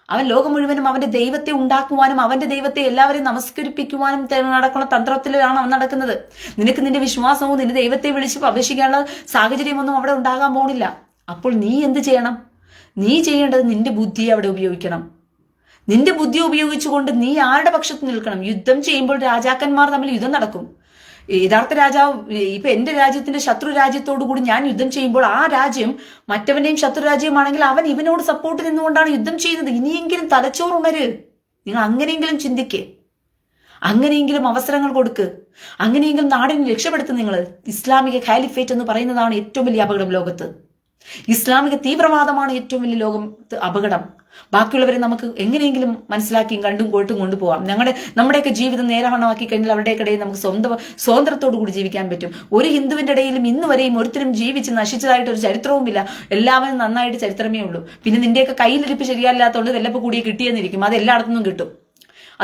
അവൻ ലോകം മുഴുവനും അവന്റെ ദൈവത്തെ ഉണ്ടാക്കുവാനും അവന്റെ ദൈവത്തെ എല്ലാവരെയും നമസ്കരിപ്പിക്കുവാനും നടക്കുന്ന തന്ത്രത്തിലാണ് അവൻ നടക്കുന്നത്. നിനക്ക് നിന്റെ വിശ്വാസവും നിന്റെ ദൈവത്തെ വിളിച്ച് അപേക്ഷിക്കാനുള്ള സാഹചര്യമൊന്നും അവിടെ ഉണ്ടാകാൻ പോണില്ല. അപ്പോൾ നീ എന്ത് ചെയ്യണം? നീ ചെയ്യേണ്ടത് നിന്റെ ബുദ്ധിയെ അവിടെ ഉപയോഗിക്കണം. നിന്റെ ബുദ്ധി ഉപയോഗിച്ചുകൊണ്ട് നീ ആരുടെ പക്ഷത്ത് നിൽക്കണം? യുദ്ധം ചെയ്യുമ്പോൾ രാജാക്കന്മാർ തമ്മിൽ യുദ്ധം നടക്കും. യഥാർത്ഥ രാജാവ് ഇപ്പൊ എന്റെ രാജ്യത്തിന്റെ ശത്രു രാജ്യത്തോടു കൂടി ഞാൻ യുദ്ധം ചെയ്യുമ്പോൾ ആ രാജ്യം മറ്റവന്റെയും ശത്രു രാജ്യമാണെങ്കിൽ അവൻ ഇവനോട് സപ്പോർട്ട് നിന്നുകൊണ്ടാണ് യുദ്ധം ചെയ്യുന്നത്. ഇനിയെങ്കിലും തലച്ചോറുണര്. നിങ്ങൾ അങ്ങനെയെങ്കിലും ചിന്തിക്ക്, അങ്ങനെയെങ്കിലും അവസരങ്ങൾ കൊടുക്ക്, അങ്ങനെയെങ്കിലും നാടിനെ രക്ഷപ്പെടുത്തും. നിങ്ങൾ ഇസ്ലാമിക ഖാലിഫേറ്റ് എന്ന് പറയുന്നതാണ് ഏറ്റവും വലിയ അപകടം ലോകത്ത്. ഇസ്ലാമിക തീവ്രവാദമാണ് ഏറ്റവും വലിയ ലോകത്ത് അപകടം. ബാക്കിയുള്ളവരെ നമുക്ക് എങ്ങനെയെങ്കിലും മനസ്സിലാക്കിയും കണ്ടും കോട്ടും കൊണ്ടുപോകാം. നമ്മുടെയൊക്കെ ജീവിതം നേരവണ്ണമാക്കി കഴിഞ്ഞാൽ അവരുടെയൊക്കെ ഇടയിൽ നമുക്ക് സ്വാതന്ത്ര്യത്തോടു കൂടി ജീവിക്കാൻ പറ്റും. ഒരു ഹിന്ദുവിന്റെ ഇടയിലും ഇന്ന് വരെയും ഒരുത്തരും ജീവിച്ച് നശിച്ചതായിട്ട് ഒരു ചരിത്രവുമില്ല. എല്ലാവരും നന്നായിട്ട് ചരിത്രമേ ഉള്ളൂ. പിന്നെ നിന്റെയൊക്കെ കയ്യിലിരിപ്പ് ശരിയല്ലാത്തതുകൊണ്ട് വെല്ലപ്പോൾ കൂടി കിട്ടിയെന്നിരിക്കും. അത് എല്ലായിടത്തുനിന്നും കിട്ടും.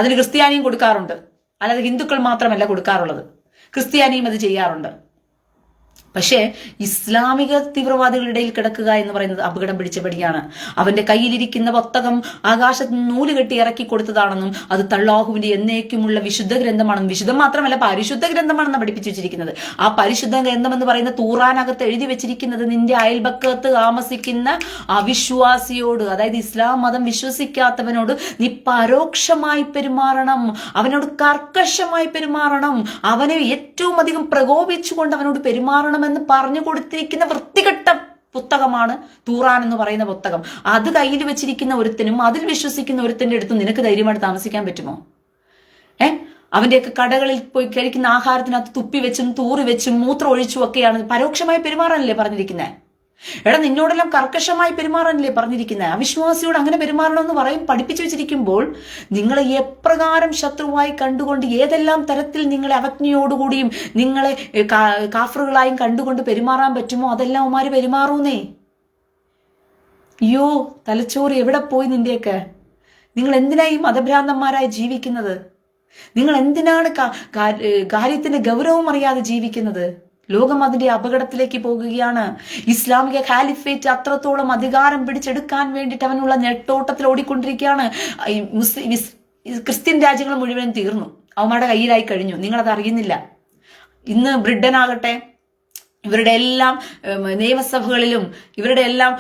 അതിന് ക്രിസ്ത്യാനിയും കൊടുക്കാറുണ്ട്, അല്ലാതെ ഹിന്ദുക്കൾ മാത്രമല്ല കൊടുക്കാറുള്ളത്, ക്രിസ്ത്യാനിയും അത് ചെയ്യാറുണ്ട്. പക്ഷേ ഇസ്ലാമിക തീവ്രവാദികളുടെ ഇടയിൽ കിടക്കുക എന്ന് പറയുന്നത് അപകടം പിടിച്ച പടിയാണ്. അവന്റെ കയ്യിലിരിക്കുന്ന പുസ്തകം ആകാശത്ത് നൂല് കെട്ടി ഇറക്കി കൊടുത്തതാണെന്നും അത് തള്ളാഹുവിന്റെ എന്നേക്കുമുള്ള വിശുദ്ധ ഗ്രന്ഥമാണെന്നും, വിശുദ്ധം മാത്രമല്ല പരിശുദ്ധ ഗ്രന്ഥമാണെന്ന് പഠിപ്പിച്ചു വെച്ചിരിക്കുന്നത്. ആ പരിശുദ്ധ ഗ്രന്ഥം എന്ന് പറയുന്ന തൂറാനകത്ത് എഴുതി വെച്ചിരിക്കുന്നത് നിന്റെ അയൽപക്കത്ത് താമസിക്കുന്ന അവിശ്വാസിയോട്, അതായത് ഇസ്ലാം മതം വിശ്വസിക്കാത്തവനോട് നീ പരോക്ഷമായി പെരുമാറണം, അവനോട് കർക്കശമായി പെരുമാറണം, അവനെ ഏറ്റവും അധികം പ്രകോപിച്ചുകൊണ്ട് അവനോട് പെരുമാറണം എന്ന് പറഞ്ഞു കൊടുത്തിരിക്കുന്ന വൃത്തികെട്ട പുസ്തകമാണ് ഖുർആൻ എന്ന് പറയുന്ന പുസ്തകം. അത് കയ്യിൽ വെച്ചിരിക്കുന്ന ഒരുത്തനും അതിൽ വിശ്വസിക്കുന്ന ഒരുത്തന്റെ അടുത്തും നിനക്ക് ധൈര്യമായിട്ട് താമസിക്കാൻ പറ്റുമോ? അവന്റെയൊക്കെ കടകളിൽ പോയി കഴിക്കുന്ന ആഹാരത്തിനകത്ത് തുപ്പി വെച്ചും തൂറി വെച്ചും മൂത്രം ഒഴിച്ചും ഒക്കെയാണ് പരോക്ഷമായി പെരുമാറാനല്ലേ പറഞ്ഞിരിക്കുന്നത്. എടാ, നിന്നോടെല്ലാം കർക്കശമായി പെരുമാറാനല്ലേ പറഞ്ഞിരിക്കുന്നത്. അവിശ്വാസിയോട് അങ്ങനെ പെരുമാറണമെന്ന് പഠിപ്പിച്ചു വെച്ചിരിക്കുമ്പോൾ നിങ്ങളെ എപ്രകാരം ശത്രുവായി കണ്ടുകൊണ്ട് ഏതെല്ലാം തരത്തിൽ നിങ്ങളെ അവജ്ഞയോടുകൂടിയും നിങ്ങളെ കാഫറുകളായും കണ്ടുകൊണ്ട് പെരുമാറാൻ പറ്റുമോ അതെല്ലാം അവന്മാര് പെരുമാറൂന്നേ. അയ്യോ, തലച്ചോറ് എവിടെ പോയി നിന്റെയൊക്കെ? നിങ്ങൾ എന്തിനായി മതഭ്രാന്തന്മാരായി ജീവിക്കുന്നത്? നിങ്ങൾ എന്തിനാണ് കാര്യത്തിന്റെ ഗൗരവം അറിയാതെ ജീവിക്കുന്നത്? ലോകം അതിന്റെ അപകടത്തിലേക്ക് പോകുകയാണ്. ഇസ്ലാമിക ഖാലിഫേറ്റ് അത്രത്തോളം അധികാരം പിടിച്ചെടുക്കാൻ വേണ്ടിയിട്ട് അവനുള്ള നെട്ടോട്ടത്തിൽ ഓടിക്കൊണ്ടിരിക്കുകയാണ്. ക്രിസ്ത്യൻ രാജ്യങ്ങൾ മുഴുവൻ തീർന്നു, അവന്മാരുടെ കയ്യിലായി കഴിഞ്ഞു. നിങ്ങളത് അറിയുന്നില്ല. ഇന്ന് ബ്രിട്ടൻ ആകട്ടെ, ഇവരുടെ എല്ലാം നിയമസഭകളിലും ഇവരുടെ എല്ലാം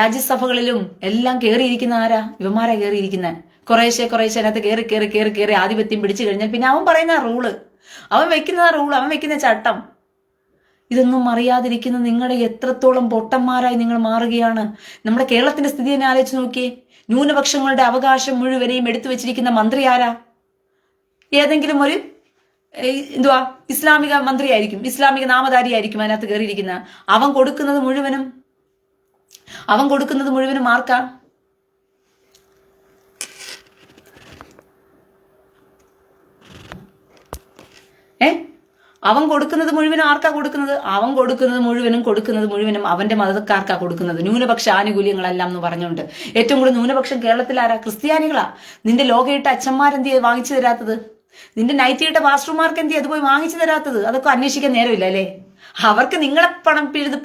രാജ്യസഭകളിലും എല്ലാം കയറിയിരിക്കുന്ന ആരാ? ഇവന്മാരാ കയറിയിരിക്കുന്നത്. കുറേശ്ശെ അതിനകത്ത് കയറി ആധിപത്യം പിടിച്ചു കഴിഞ്ഞാൽ പിന്നെ അവൻ പറയുന്ന റൂള്, അവൻ വെക്കുന്ന ചട്ടം ഇതൊന്നും അറിയാതിരിക്കുന്ന നിങ്ങളുടെ എത്രത്തോളം പൊട്ടന്മാരായി നിങ്ങൾ മാറുകയാണ്. നമ്മുടെ കേരളത്തിന്റെ സ്ഥിതി തന്നെ ആലോചിച്ച് നോക്കിയേ. ന്യൂനപക്ഷങ്ങളുടെ അവകാശം മുഴുവനെയും എടുത്തു വെച്ചിരിക്കുന്ന മന്ത്രി ആരാ? ഏതെങ്കിലും ഒരു ഇസ്ലാമിക മന്ത്രിയായിരിക്കും, ഇസ്ലാമിക നാമധാരിയായിരിക്കും അതിനകത്ത് കയറിയിരിക്കുന്ന. അവൻ കൊടുക്കുന്നത് മുഴുവനും ആർക്കാ? അവൻ കൊടുക്കുന്നത് മുഴുവനും ആർക്കാ കൊടുക്കുന്നത്? അവൻ കൊടുക്കുന്നത് മുഴുവനും അവന്റെ മതക്കാർക്കാ കൊടുക്കുന്നത്. ന്യൂനപക്ഷ ആനുകൂല്യങ്ങളെല്ലാം എന്ന് പറഞ്ഞുകൊണ്ട്. ഏറ്റവും കൂടുതൽ ന്യൂനപക്ഷം കേരളത്തിൽ ആരാ? ക്രിസ്ത്യാനികളാ. നിന്റെ ലോകയിട്ട അച്ഛന്മാരെന്ത് വാങ്ങിച്ചു തരാത്തത്? നിന്റെ നൈറ്റിയിട്ട പാസ്റ്റർമാർക്ക് എന്ത് അത് പോയി വാങ്ങിച്ചു തരാത്തത്? അതൊക്കെ അന്വേഷിക്കാൻ നേരമില്ല അല്ലേ? അവർക്ക് നിങ്ങളെ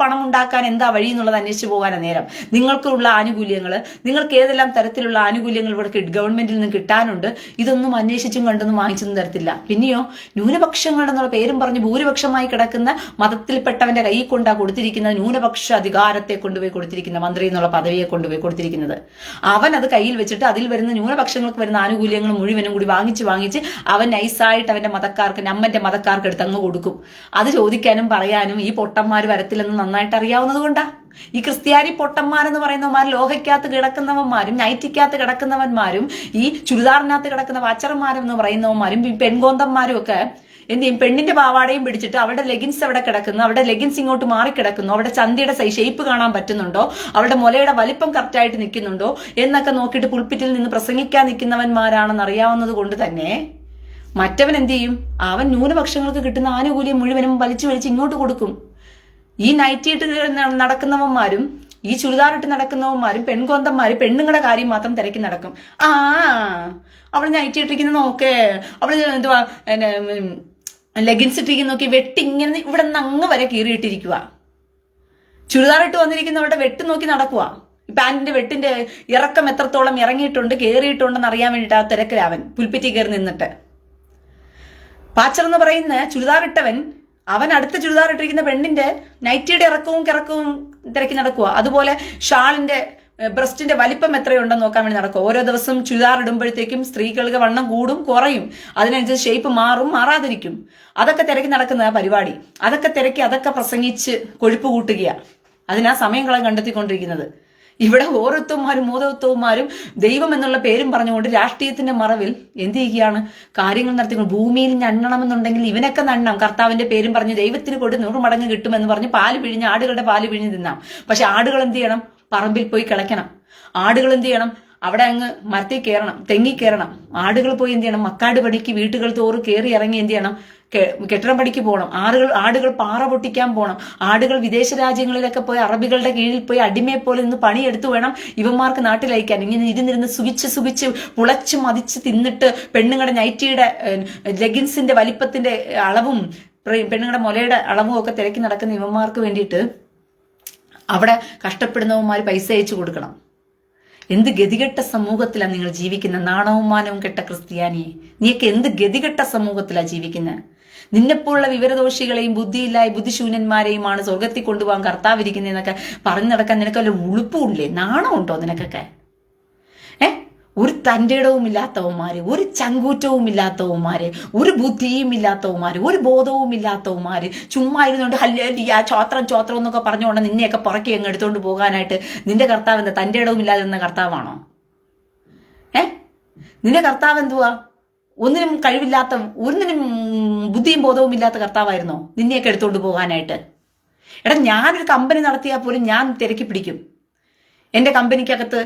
പണം ഉണ്ടാക്കാൻ എന്താ വഴി എന്നുള്ളത് അന്വേഷിച്ചു പോകാനാണ് നേരം. നിങ്ങൾക്കുള്ള ആനുകൂല്യങ്ങൾ, നിങ്ങൾക്ക് ഏതെല്ലാം തരത്തിലുള്ള ആനുകൂല്യങ്ങൾ ഇവിടെ ഗവൺമെന്റിൽ നിന്ന് കിട്ടാനുണ്ട്, ഇതൊന്നും അന്വേഷിച്ചും കണ്ടൊന്നും വാങ്ങിച്ചൊന്നും തരത്തില്ല. പിന്നെയോ ന്യൂനപക്ഷങ്ങൾ എന്നുള്ള പേരും പറഞ്ഞ് ഭൂരിപക്ഷമായി കിടക്കുന്ന മതത്തിൽപ്പെട്ടവന്റെ കൈയിൽ കൊണ്ടാ കൊടുത്തിരിക്കുന്നത്. ന്യൂനപക്ഷ അധികാരത്തെ കൊണ്ടുപോയി കൊടുത്തിരിക്കുന്ന മന്ത്രി എന്നുള്ള പദവിയെ കൊണ്ടുപോയി കൊടുത്തിരിക്കുന്നത്. അവൻ അത് കയ്യിൽ വെച്ചിട്ട് അതിൽ വരുന്ന ന്യൂനപക്ഷങ്ങൾക്ക് വരുന്ന ആനുകൂല്യങ്ങൾ മുഴുവനും കൂടി വാങ്ങിച്ച് അവൻ നൈസായിട്ട് അവന്റെ മതക്കാർക്ക്, നമ്മന്റെ മതക്കാർക്ക് എടുത്ത് അങ്ങ് കൊടുക്കും. അത് ചോദിക്കാനും പറയാനും ഈ പൊട്ടന്മാർ വരത്തില്ലെന്ന് നന്നായിട്ട് അറിയാവുന്നത് കൊണ്ടാ. ഈ ക്രിസ്ത്യാനി പൊട്ടന്മാരെന്ന് പറയുന്നവന്മാർ ലോഹയ്ക്കകത്ത് കിടക്കുന്നവന്മാരും നൈറ്റിക്കകത്ത് കിടക്കുന്നവന്മാരും ഈ ചുരിദാറിനകത്ത് കിടക്കുന്ന വാച്ചർമാരെന്ന് പറയുന്നവന്മാരും ഈ പെൺകോന്തന്മാരും ഒക്കെ എന്ത് ചെയ്യും? പെണ്ണിന്റെ പാവാടയും പിടിച്ചിട്ട് അവരുടെ ലെഗിൻസ് അവിടെ കിടക്കുന്നു, അവരുടെ ലെഗിൻസ് ഇങ്ങോട്ട് മാറിക്കിടക്കുന്നു, അവിടെ ചന്തിയുടെ ഷേപ്പ് കാണാൻ പറ്റുന്നുണ്ടോ, അവരുടെ മുലയുടെ വലിപ്പം കറക്റ്റായിട്ട് നിൽക്കുന്നുണ്ടോ എന്നൊക്കെ നോക്കിയിട്ട് പുൾപ്പിറ്റിൽ നിന്ന് പ്രസംഗിക്കാൻ നിൽക്കുന്നവന്മാരാണെന്ന് അറിയാവുന്നത് കൊണ്ട് തന്നെ മറ്റവൻ എന്ത് ചെയ്യും? അവൻ ന്യൂനപക്ഷങ്ങൾക്ക് കിട്ടുന്ന ആനുകൂല്യം മുഴുവനും വലിച്ചു ഇങ്ങോട്ട് കൊടുക്കും. ഈ നൈറ്റിയിട്ട് നടക്കുന്നവന്മാരും ഈ ചുരിദാറിട്ട് നടക്കുന്നവന്മാരും പെൺകൊന്തന്മാരും പെണ്ണുങ്ങളുടെ കാര്യം മാത്രം തിരക്കി നടക്കും. അവൾ നൈറ്റി ഇട്ടിരിക്കുന്ന നോക്കേ, അവള് എന്തുവാ ലെഗിൻസ് ഇട്ടിരിക്കുന്ന നോക്കി, വെട്ടി ഇങ്ങനെ ഇവിടെ നിന്ന് അങ്ങ് വരെ കീറിയിട്ടിരിക്കുക. ചുരിദാറിട്ട് വന്നിരിക്കുന്നവരുടെ വെട്ട് നോക്കി നടക്കുക. പാന്റിന്റെ വെട്ടിന്റെ ഇറക്കം എത്രത്തോളം ഇറങ്ങിയിട്ടുണ്ട് കയറിയിട്ടുണ്ടെന്ന് അറിയാൻ വേണ്ടിയിട്ട് ആ തിരക്കിലാവൻ പുൽപ്പിറ്റി കയറി നിന്നിട്ട്. പാച്ചർ എന്ന് പറയുന്ന ചുരിദാറിട്ടവൻ അവൻ അടുത്ത ചുരിദാറിട്ടിരിക്കുന്ന പെണ്ണിന്റെ നൈറ്റിയുടെ ഇറക്കവും കിറക്കവും തിരക്കി നടക്കുക. അതുപോലെ ഷാളിന്റെ ബ്രസ്റ്റിന്റെ വലിപ്പം എത്രയുണ്ടെന്ന് നോക്കാൻ വേണ്ടി നടക്കുക. ഓരോ ദിവസം ചുരിദാർ ഇടുമ്പോഴത്തേക്കും സ്ത്രീകൾക്ക് വണ്ണം കൂടും കുറയും, അതിനനുസരിച്ച് ഷേപ്പ് മാറും മാറാതിരിക്കും. അതൊക്കെ തിരക്കി നടക്കുന്ന പരിപാടി. അതൊക്കെ തിരക്കി അതൊക്കെ പ്രസംഗിച്ച് കൊഴുപ്പ് കൂട്ടുകയാണ്. അതിനാ സമയങ്ങളെ കണ്ടെത്തിക്കൊണ്ടിരിക്കുന്നത്. ഇവിടെ ഓരോരുത്തന്മാരും മൂതത്വന്മാരും ദൈവം എന്നുള്ള പേരും പറഞ്ഞുകൊണ്ട് രാഷ്ട്രീയത്തിന്റെ മറവിൽ എന്ത് ചെയ്യുകയാണ്? കാര്യങ്ങൾ നടത്തിക്കൊണ്ട് ഭൂമിയിൽ ഞണ്ണണമെന്നുണ്ടെങ്കിൽ ഇവനൊക്കെ നണ്ണാം. കർത്താവിന്റെ പേരും പറഞ്ഞ് ദൈവത്തിന് കൊണ്ട് 100 മടങ്ങ് കിട്ടുമെന്ന് പറഞ്ഞ് ആടുകളുടെ പാല് പിഴിഞ്ഞ് തിന്നാം. പക്ഷെ ആടുകൾ എന്ത് ചെയ്യണം? പറമ്പിൽ പോയി കിളയ്ക്കണം. ആടുകൾ എന്ത് ചെയ്യണം? അവിടെ അങ്ങ് മരത്തിൽ കയറണം, തെങ്ങി കയറണം. ആടുകൾ പോയി എന്ത് ചെയ്യണം? മക്കാട് പടിക്ക് വീട്ടുകൾ തോറും കയറി ഇറങ്ങി എന്ത് ചെയ്യണം? കെട്ടിടം പടിക്ക് പോകണം. ആടുകൾ പാറ പൊട്ടിക്കാൻ പോകണം. ആടുകൾ വിദേശ രാജ്യങ്ങളിലൊക്കെ പോയി അറബികളുടെ കീഴിൽ പോയി അടിമയെ പോലെ നിന്ന് പണിയെടുത്തു വേണം ഇവന്മാർക്ക് നാട്ടിലയക്കാൻ. ഇങ്ങനെ ഇരുന്നിരുന്ന് സുഖിച്ച് പുളച്ച് മതിച്ച് തിന്നിട്ട് പെണ്ണുങ്ങളുടെ നൈറ്റിയുടെ ലെഗിൻസിന്റെ വലിപ്പത്തിന്റെ അളവും പെണ്ണുങ്ങളുടെ മുലയുടെ അളവും ഒക്കെ തിരക്കി നടക്കുന്ന ഇവന്മാർക്ക് വേണ്ടിയിട്ട് അവിടെ കഷ്ടപ്പെടുന്നവന്മാർ പൈസ അയച്ചു കൊടുക്കണം. എന്ത് ഗതികെട്ട സമൂഹത്തിലാണ് നിങ്ങൾ ജീവിക്കുന്നത്? നാണവും മാനവും കെട്ട ക്രിസ്ത്യാനിയെ, നീയൊക്കെ എന്ത് ഗതികെട്ട സമൂഹത്തിലാണ് ജീവിക്കുന്നത്? നിന്നെപ്പോലുള്ള വിവരദോഷികളെയും ബുദ്ധിശൂന്യന്മാരെയുമാണ് സ്വർഗത്തിൽ കൊണ്ടുപോകാൻ കർത്താവിരിക്കുന്നതെന്നൊക്കെ പറഞ്ഞു നടക്കാൻ നിനക്ക് വല്ല ഉളുപ്പുമില്ലേ? നാണമുണ്ടോ നിനക്കൊക്കെ? ഒരു തൻ്റെടവും ഇല്ലാത്തവന്മാര്, ഒരു ചങ്കൂറ്റവും ഇല്ലാത്തവന്മാര്, ഒരു ബുദ്ധിയും ഇല്ലാത്തവന്മാര്, ഒരു ബോധവും ഇല്ലാത്തവന്മാര് ചുമ്മാ ഇരുന്നുകൊണ്ട് ഹല്ലേലൂയ ചോത്രം എന്നൊക്കെ പറഞ്ഞുകൊണ്ട് നിന്നെയൊക്കെ പുറക്കി അങ്ങ് എടുത്തുകൊണ്ട് പോകാനായിട്ട് നിന്റെ കർത്താവ് എന്താ തൻ്റെടവും ഇല്ലാതിരുന്ന കർത്താവാണോ? നിന്റെ കർത്താവ് എന്തുവാ? ഒന്നിനും കഴിവില്ലാത്ത, ഒന്നിനും ബുദ്ധിയും ബോധവും ഇല്ലാത്ത കർത്താവായിരുന്നോ നിന്നെയൊക്കെ എടുത്തുകൊണ്ട് പോകാനായിട്ട്? ഞാനൊരു കമ്പനി നടത്തിയാൽ പോലും ഞാൻ തിരക്കി പിടിക്കും. എന്റെ കമ്പനിക്കകത്ത്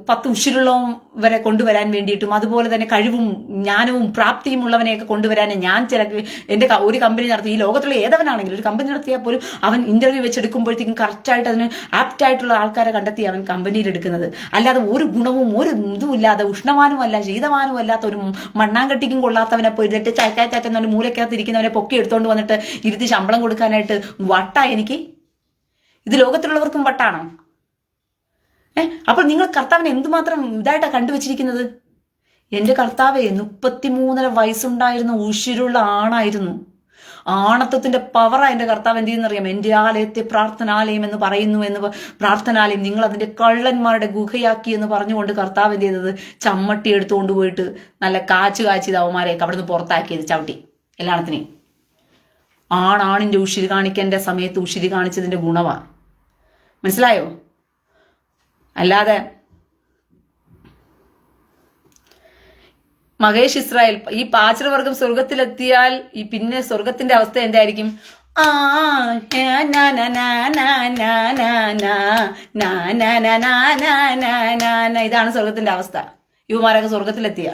10 ഉശിരുള്ളവും വരെ കൊണ്ടുവരാൻ വേണ്ടിയിട്ടും അതുപോലെ തന്നെ കഴിവും ജ്ഞാനവും പ്രാപ്തിയും ഉള്ളവനെയൊക്കെ കൊണ്ടുവരാൻ ഞാൻ എന്റെ ഒരു കമ്പനി നടത്തി, ഈ ലോകത്തുള്ള ഏതവനാണെങ്കിലും ഒരു കമ്പനി നടത്തിയാൽ പോലും അവൻ ഇന്റർവ്യൂ വെച്ചെടുക്കുമ്പോഴത്തേക്കും കറക്റ്റായിട്ട് അതിന് ആപ്റ്റായിട്ടുള്ള ആൾക്കാരെ കണ്ടെത്തി അവൻ കമ്പനിയിൽ എടുക്കുന്നത്. അല്ലാതെ ഒരു ഗുണവും ഒരു ഇതുമില്ലാതെ ഉഷ്ണവാനുമല്ല ശീതവാനും അല്ലാത്ത ഒരു മണ്ണാങ്കട്ടിക്കും കൊള്ളാത്തവനെ പോയിട്ട് ചാറ്റാറ്റെന്ന മൂലക്കകത്തിരിക്കുന്നവനെ പൊക്കി എടുത്തോണ്ട് വന്നിട്ട് ഇരുത്തി ശമ്പളം കൊടുക്കാനായിട്ട് വട്ടാ എനിക്ക്? ഇത് ലോകത്തിലുള്ളവർക്കും വട്ടാണോ? അപ്പോൾ നിങ്ങൾ കർത്താവിനെ എന്തുമാത്രം ഇതായിട്ടാ കണ്ടുവച്ചിരിക്കുന്നത്? എന്റെ കർത്താവെ 33 വയസ്സുണ്ടായിരുന്ന ഉശിരുള്ള ആണായിരുന്നു. ആണത്വത്തിന്റെ പവറാ എന്റെ കർത്താവ് എന്ത് ചെയ്യുന്നറിയാം? എന്റെ ആലയത്തെ പ്രാർത്ഥനാലയം എന്ന് പറയുന്നു എന്ന് പ്രാർത്ഥനാലയം നിങ്ങൾ അതിന്റെ കള്ളന്മാരുടെ ഗുഹയാക്കി എന്ന് പറഞ്ഞുകൊണ്ട് കർത്താവ് എന്ത് ചെയ്തത്? ചമ്മട്ടി എടുത്തുകൊണ്ട് പോയിട്ട് നല്ല കാച്ചി അവന്മാരെയൊക്കെ അവിടെ നിന്ന് പുറത്താക്കിയത് ചവിട്ടി എല്ലാത്തിനെയും. ആണിന്റെ ഉഷിരി കാണിക്കേണ്ട സമയത്ത് ഉഷിരി കാണിച്ചതിന്റെ ഗുണവാ. മനസ്സിലായോ? അല്ലാതെ മഹേഷ് ഇസ്രായേൽ ഈ പാചകവർഗം സ്വർഗത്തിലെത്തിയാൽ ഈ പിന്നെ സ്വർഗത്തിന്റെ അവസ്ഥ എന്തായിരിക്കും? ഇതാണ് സ്വർഗത്തിന്റെ അവസ്ഥ ഇവമാരൊക്കെ സ്വർഗത്തിലെത്തിയ.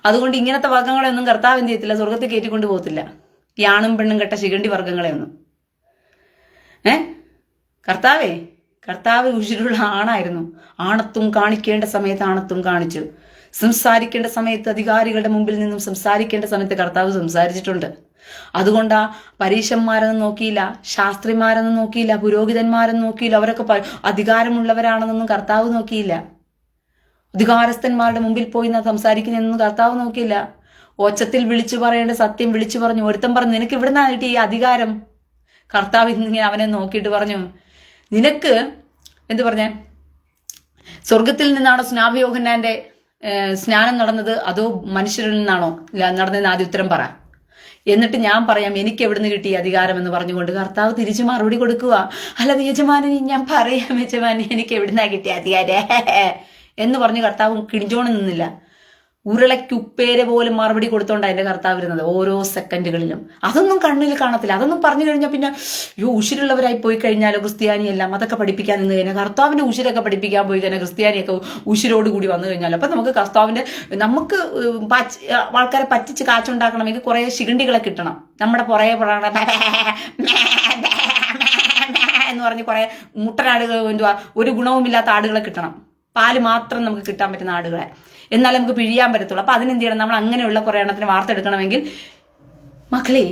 അതുകൊണ്ട് ഇങ്ങനത്തെ വർഗങ്ങളെയൊന്നും കർത്താവ് എന്ത് ചെയ്യത്തില്ല, സ്വർഗത്തിൽ കയറ്റിക്കൊണ്ട് പോകത്തില്ല. ഈ ആണും പെണ്ണും കെട്ട ശിഖണ്ഡി വർഗങ്ങളെയൊന്നും. കർത്താവ് ഉഷിരുള്ള ആണായിരുന്നു. ആണത്വം കാണിക്കേണ്ട സമയത്ത് ആണത്വം കാണിച്ചു. സംസാരിക്കേണ്ട സമയത്ത് അധികാരികളുടെ മുമ്പിൽ നിന്നും സംസാരിക്കേണ്ട സമയത്ത് കർത്താവ് സംസാരിച്ചിട്ടുണ്ട്. അതുകൊണ്ടാ പരീശന്മാരെന്ന് നോക്കിയില്ല, ശാസ്ത്രിമാരെന്ന് നോക്കിയില്ല, പുരോഹിതന്മാരെന്ന് നോക്കിയില്ല. അവരൊക്കെ അധികാരമുള്ളവരാണെന്നൊന്നും കർത്താവ് നോക്കിയില്ല. അധികാരസ്ഥന്മാരുടെ മുമ്പിൽ പോയി സംസാരിക്കുന്നതെന്നൊന്നും കർത്താവ് നോക്കിയില്ല. ഒച്ചത്തിൽ വിളിച്ചു പറയേണ്ട സത്യം വിളിച്ചു പറഞ്ഞു. ഒരുത്തൻ പറഞ്ഞു, നിനക്ക് ഇവിടുന്നാ കിട്ടി ഈ അധികാരം? കർത്താവ് ഇന്നിങ്ങനെ അവനെ നോക്കിയിട്ട് പറഞ്ഞു, നിനക്ക് എന്ത് പറഞ്ഞേ, സ്വർഗത്തിൽ നിന്നാണോ സ്നാപയോഹന്നാന്റെ സ്നാനം നടന്നത് അതോ മനുഷ്യരിൽ നിന്നാണോ നടന്നതെന്ന് ആദ്യം ഉത്തരം പറ. എന്നിട്ട് ഞാൻ പറയാം എനിക്ക് എവിടുന്ന് കിട്ടി അധികാരം എന്ന് പറഞ്ഞുകൊണ്ട് കർത്താവ് തിരിച്ചു മറുപടി കൊടുക്കുക. അല്ല യജമാനൻ, ഞാൻ പറയാം യജമാനൻ, എനിക്ക് എവിടുന്നാ കിട്ടിയ അധികാരം എന്ന് പറഞ്ഞ് കർത്താവ് കിണിച്ചോണം നിന്നില്ല. ഉരുളയ്ക്കുപ്പേരെ പോലും മറുപടി കൊടുത്തോണ്ടാ എന്റെ കർത്താവ് വരുന്നത് ഓരോ സെക്കൻഡുകളിലും. അതൊന്നും കണ്ണിൽ കാണത്തില്ല. അതൊന്നും പറഞ്ഞു കഴിഞ്ഞാൽ പിന്നെ ഉഷിരുള്ളവരായി പോയി കഴിഞ്ഞാലോ ക്രിസ്ത്യാനിയെല്ലാം അതൊക്കെ പഠിപ്പിക്കാൻ നിന്ന് കഴിഞ്ഞാൽ, കർത്താവിന്റെ ഉഷിരൊക്കെ പഠിപ്പിക്കാൻ പോയി കഴിഞ്ഞാൽ ക്രിസ്ത്യാനിയൊക്കെ ഉഷിരോട് കൂടി വന്നു കഴിഞ്ഞാൽ അപ്പൊ നമുക്ക് നമുക്ക് ആൾക്കാരെ പറ്റിച്ച് കാച്ചുണ്ടാക്കണമെങ്കിൽ കുറെ ശിഖണ്ഡികളെ കിട്ടണം. നമ്മുടെ പുറകെ എന്ന് പറഞ്ഞ് കുറെ മുട്ടനാടുകൾ, ഒരു ഗുണവുമില്ലാത്ത ആടുകളെ കിട്ടണം. പാല് മാത്രം നമുക്ക് കിട്ടാൻ പറ്റുന്ന ആടുകളെ, എന്നാലും നമുക്ക് പിഴിയാൻ പറ്റത്തുള്ളൂ. അപ്പൊ അതിനെന്ത് ചെയ്യണം? നമ്മൾ അങ്ങനെയുള്ള കുറെ എണ്ണത്തിന് വാർത്തെടുക്കണമെങ്കിൽ, മക്കളെ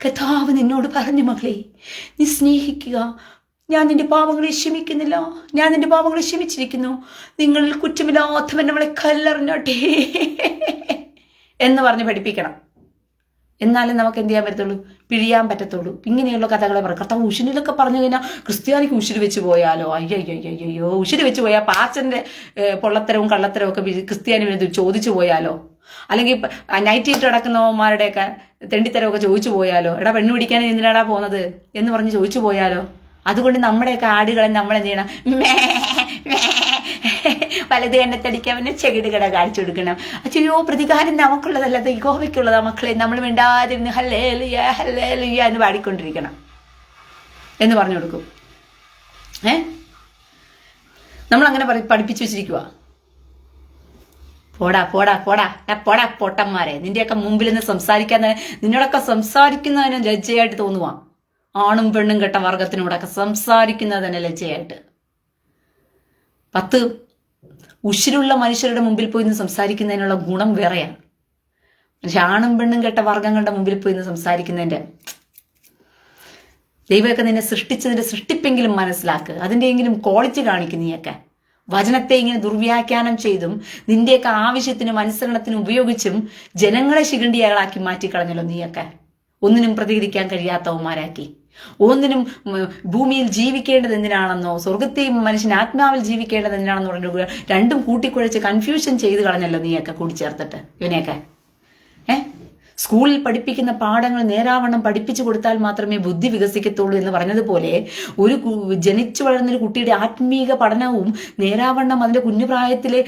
കർത്താവ് നിന്നോട് പറഞ്ഞു, മക്കളെ നീ സ്നേഹിക്കുക, ഞാൻ നിന്റെ പാപങ്ങളെ ക്ഷമിക്കുന്നില്ല, ഞാൻ നിന്റെ പാപങ്ങളെ ക്ഷമിച്ചിരിക്കുന്നു, നിങ്ങളിൽ കുറ്റമില്ലാത്തവൻ നമ്മളെ കല്ലെറിഞ്ഞോട്ടെ എന്ന് പറഞ്ഞ് പഠിപ്പിക്കണം. എന്നാലും നമുക്ക് എന്ത് ചെയ്യാൻ പറ്റത്തുള്ളൂ? പിഴിയാൻ പറ്റത്തുള്ളൂ. ഇങ്ങനെയുള്ള കഥകളെ പറയും. കർത്താവ് ഉഷിരിലൊക്കെ പറഞ്ഞു കഴിഞ്ഞാൽ ക്രിസ്ത്യാനിക്ക് ഉഷിരി വെച്ച് പോയാലോ, അയ്യോ ഉഷിരി വെച്ച് പോയാൽ പാച്ചന്റെ പൊള്ളത്തരവും കള്ളത്തരവും ഒക്കെ ക്രിസ്ത്യാനി ചോദിച്ചു പോയാലോ, അല്ലെങ്കിൽ നൈറ്റ് ഇട്ട് നടക്കുന്നവന്മാരുടെയൊക്കെ തെണ്ടിത്തരമൊക്കെ ചോദിച്ചു പോയാലോ, എടാ പെണ്ണു പിടിക്കാൻ എന്തിനാടാ പോകുന്നത് എന്ന് പറഞ്ഞ് ചോദിച്ചു പോയാലോ. അതുകൊണ്ട് നമ്മുടെയൊക്കെ ആടുകളെ നമ്മൾ എന്ത് ചെയ്യണം? വലത് കണ്ണത്തടിക്കാൻ പിന്നെ ചെകിടുകട കാണിച്ചു കൊടുക്കണം. അയ്യോ പ്രതികാരം നമുക്കുള്ളതല്ല, യഹോവയ്ക്കുള്ളതാ മക്കളെ, നമ്മൾ മിണ്ടാതിരുന്ന് ഹല്ലേലൂയ ഹല്ലേലൂയ എന്ന് പാടിക്കൊണ്ടിരിക്കണം എന്ന് പറഞ്ഞു കൊടുക്കും. നമ്മൾ അങ്ങനെ പഠിപ്പിച്ചു വെച്ചിരിക്കുക. പോടാ പോടാ പോടാ പോടാ പൊട്ടന്മാരെ, നിന്റെയൊക്കെ മുമ്പിൽ നിന്ന് നിന്നോടൊക്കെ സംസാരിക്കുന്നതിന് ലജ്ജയായിട്ട് തോന്നുവാ. ആണും പെണ്ണും കെട്ട വർഗത്തിനോടൊക്കെ സംസാരിക്കുന്നത് തന്നെ ലജ്ജയായിട്ട്. 10 ഉഷിരുള്ള മനുഷ്യരുടെ മുമ്പിൽ പോയി നിന്ന് സംസാരിക്കുന്നതിനുള്ള ഗുണം വേറെയാണ്. പക്ഷെ ആണും പെണ്ണും കെട്ട വർഗങ്ങളുടെ മുമ്പിൽ പോയി നിന്ന് സംസാരിക്കുന്നതിന്റെ, ദൈവമൊക്കെ നിന്നെ സൃഷ്ടിച്ചതിന്റെ സൃഷ്ടിപ്പെങ്കിലും മനസ്സിലാക്കുക, അതിന്റെയെങ്കിലും ക്വാളിറ്റി കാണിക്കും. നീയൊക്കെ വചനത്തെ ഇങ്ങനെ ദുർവ്യാഖ്യാനം ചെയ്തും നിന്റെയൊക്കെ ആവശ്യത്തിനും അനുസരണത്തിനും ഉപയോഗിച്ചും ജനങ്ങളെ ശിഖണ്ഡികളാക്കി മാറ്റിക്കളഞ്ഞല്ലോ. നീയൊക്കെ ഒന്നിനും പ്രതികരിക്കാൻ കഴിയാത്തവന്മാരാക്കി, ഒന്നിനും ഭൂമിയിൽ ജീവിക്കേണ്ടത് എന്തിനാണെന്നോ സ്വർഗത്തെയും മനുഷ്യൻ ആത്മാവിൽ ജീവിക്കേണ്ടത് എന്തിനാണെന്നോ പറഞ്ഞു രണ്ടും കൂട്ടിക്കുഴച്ച് കൺഫ്യൂഷൻ ചെയ്ത് കളഞ്ഞല്ലോ നീയൊക്കെ കൂടിച്ചേർത്തിട്ട്. ഇവനെയൊക്കെ സ്കൂളിൽ പഠിപ്പിക്കുന്ന പാഠങ്ങൾ നേരാവണ്ണം പഠിപ്പിച്ചു കൊടുത്താൽ മാത്രമേ ബുദ്ധി വികസിക്കത്തുള്ളൂ എന്ന് പറഞ്ഞതുപോലെ ഒരു ജനിച്ചു വളർന്നൊരു കുട്ടിയുടെ ആത്മീക പഠനവും നേരാവണ്ണം അതിന്റെ കുഞ്ഞുപ്രായത്തിലെ